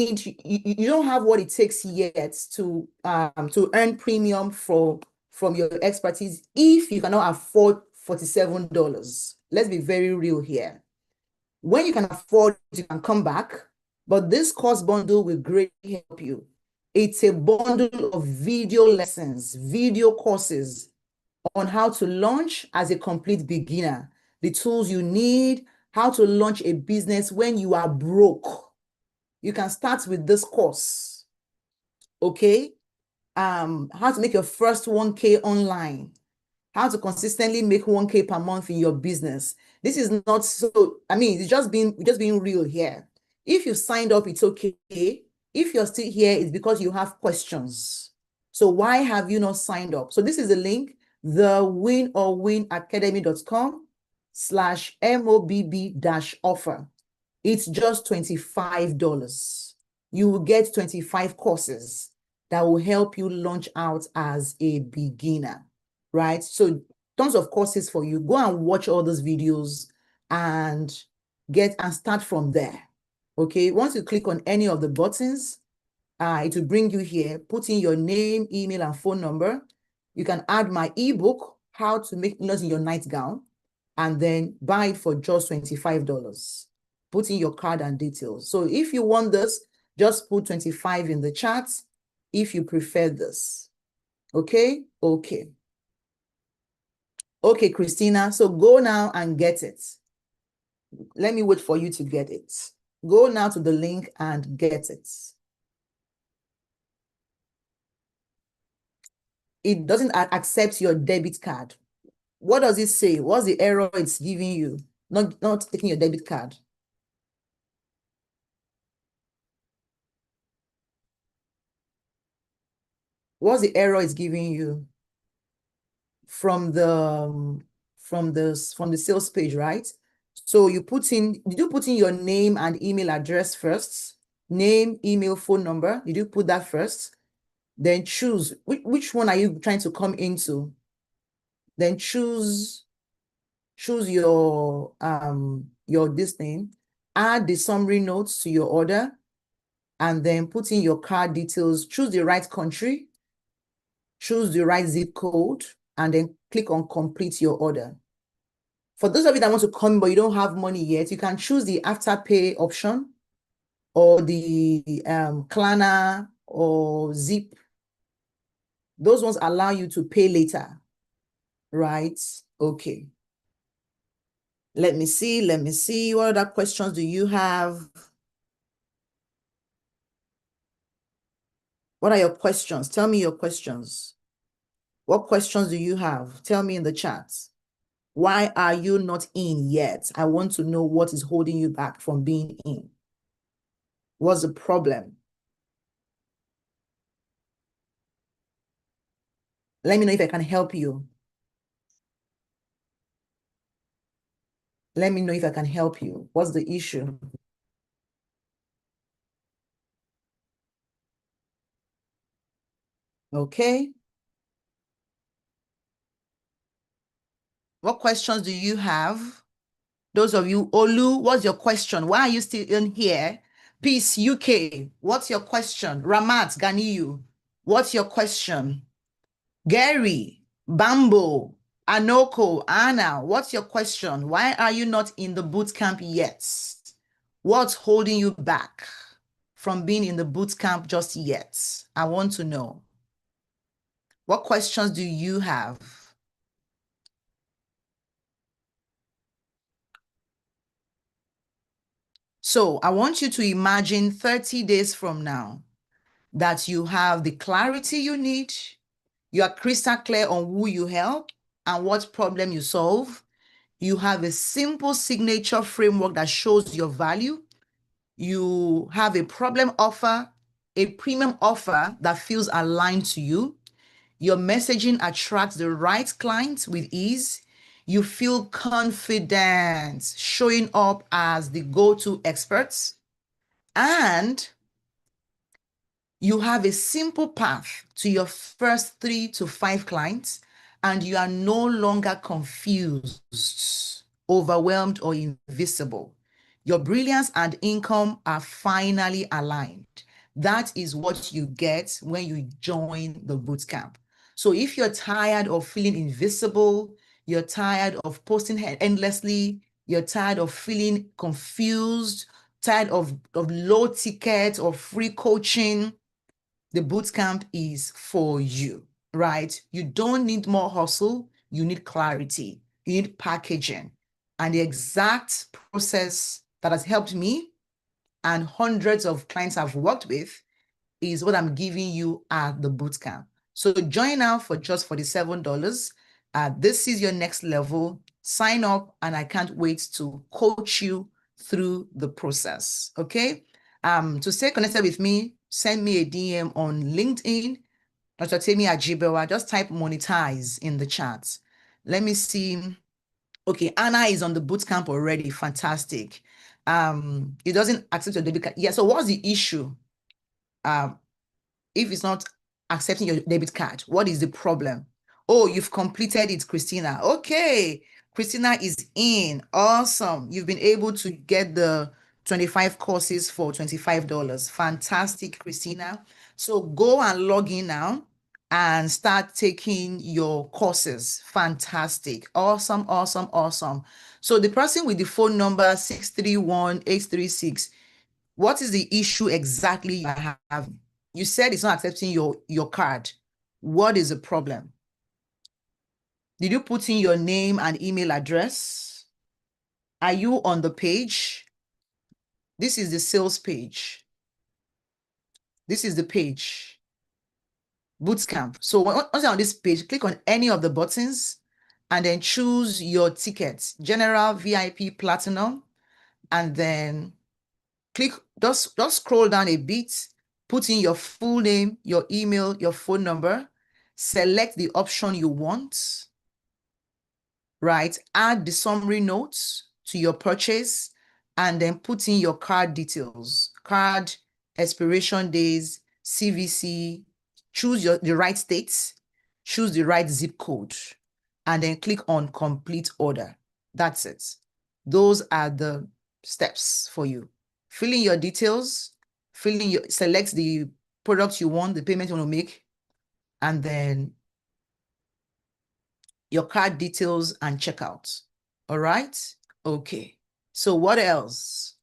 have what it takes yet to earn premium from your expertise if you cannot afford $47. Let's be very real here. When you can afford it, you can come back, but this course bundle will greatly help you. It's a bundle of video lessons, video courses on how to launch as a complete beginner, the tools you need, how to launch a business when you are broke. You can start with this course, okay? How to make your first 1K online, how to consistently make 1K per month in your business. This is not so, it's just being real here. If you signed up, it's okay. If you're still here, it's because you have questions. So why have you not signed up? So this is a link. thewinorwinacademy.com/MOBB-offer. It's just $25. You will get 25 courses that will help you launch out as a beginner, right? So tons of courses for you. Go and watch all those videos and start from there. Okay, once you click on any of the buttons, it will bring you here. Put in your name, email, and phone number. You can add my ebook, How to Make Millions in Your Nightgown, and then buy it for just $25. Put in your card and details. So if you want this, just put 25 in the chat if you prefer this. Okay? Okay. Okay, Christina. So go now and get it. Let me wait for you to get it. Go now to the link and get it. It doesn't accept your debit card. What does it say? What's the error it's giving you? Not taking your debit card. What's the error it's giving you from the sales page, right? So you did you put in your name and email address first? Name, email, phone number. Did you put that first? Then choose which one are you trying to come into? Then choose your this thing. Add the summary notes to your order, and then put in your card details. Choose the right country, choose the right zip code, and then click on complete your order. For those of you that want to come but you don't have money yet, you can choose the afterpay option or the Klarna or Zip. Those ones allow you to pay later, right? Okay. Let me see. What other questions do you have? What are your questions? Tell me your questions. What questions do you have? Tell me in the chat. Why are you not in yet? I want to know what is holding you back from being in. What's the problem? Let me know if I can help you. Let me know if I can help you. What's the issue? Okay. What questions do you have? Those of you, Olu, what's your question? Why are you still in here? Peace UK, what's your question? Ramat Ganiyu, what's your question? Gary, Bambo, Anoko, Anna, what's your question? Why are you not in the boot camp yet? What's holding you back from being in the boot camp just yet? I want to know. What questions do you have? So I want you to imagine 30 days from now that you have the clarity you need, you are crystal clear on who you help and what problem you solve. You have a simple signature framework that shows your value. You have a problem offer, a premium offer that feels aligned to you. Your messaging attracts the right clients with ease. You feel confident showing up as the go-to experts. And you have a simple path to your first 3 to 5 clients, and you are no longer confused, overwhelmed, or invisible. Your brilliance and income are finally aligned. That is what you get when you join the bootcamp. So if you're tired of feeling invisible, you're tired of posting endlessly, you're tired of feeling confused, tired of low ticket or free coaching, the bootcamp is for you, right? You don't need more hustle. You need clarity. You need packaging. And the exact process that has helped me and hundreds of clients I've worked with is what I'm giving you at the bootcamp. So join now for just $47. This is your next level. Sign up, and I can't wait to coach you through the process. Okay. To stay connected with me, send me a DM on LinkedIn Dr. Temi Ajibewa, just type monetize in the chat. Let me see. Okay, Anna is on the bootcamp already. Fantastic. It doesn't accept your debit card. Yeah, so what's the issue? If it's not accepting your debit card, what is the problem? Oh, you've completed it, Christina. Okay, Christina is in. Awesome. You've been able to get the 25 courses for $25. Fantastic, Christina. So go and log in now and start taking your courses. Fantastic. Awesome, awesome, awesome. So the person with the phone number 631-836, what is the issue exactly you are having? You said it's not accepting your card. What is the problem? Did you put in your name and email address? Are you on the page? This is the sales page. This is the page. Bootcamp. So once you're on this page, click on any of the buttons and then choose your tickets, General, VIP, Platinum, and then click, just scroll down a bit, put in your full name, your email, your phone number, select the option you want, right? Add the summary notes to your purchase, and then put in your card details, card expiration days, CVC, choose the right states, choose the right zip code, and then click on complete order. That's it. Those are the steps for you. Fill in your details, select the products you want, the payment you want to make, and then your card details and checkout. All right? Okay. So what else?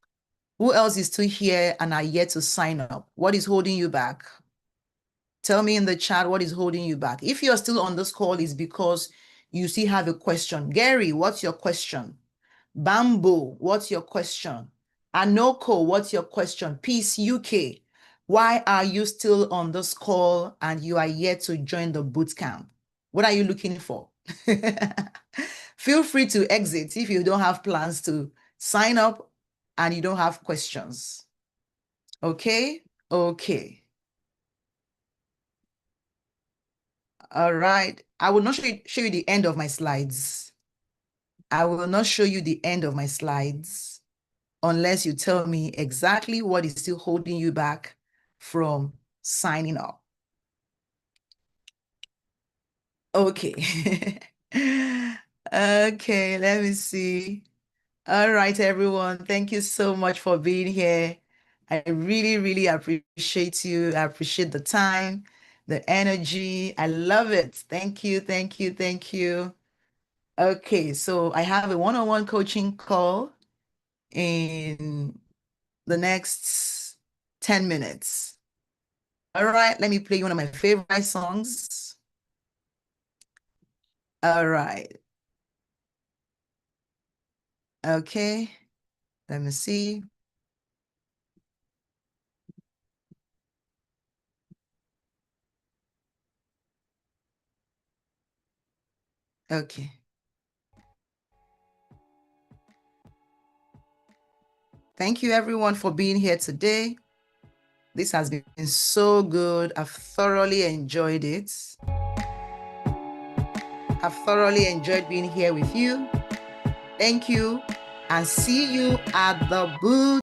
Who else is still here and are yet to sign up? What is holding you back? Tell me in the chat what is holding you back. If you're still on this call, it's because you still have a question. Gary, what's your question? Bamboo, what's your question? Anoko, what's your question? Peace UK, why are you still on this call and you are yet to join the bootcamp? What are you looking for? Feel free to exit if you don't have plans to sign up and you don't have questions. Okay? Okay. All right. I will not show you the end of my slides. I will not show you the end of my slides unless you tell me exactly what is still holding you back from signing up. Okay. Okay, let me see. All right, everyone. Thank you so much for being here. I really, really appreciate you. I appreciate the time, the energy. I love it. Thank you, thank you, thank you. Okay, so I have a one-on-one coaching call in the next 10 minutes. All right, let me play one of my favorite songs. All right. Okay, let me see. Okay. Thank you everyone for being here today. This has been so good. I've thoroughly enjoyed it. I've thoroughly enjoyed being here with you. Thank you and see you at the booth.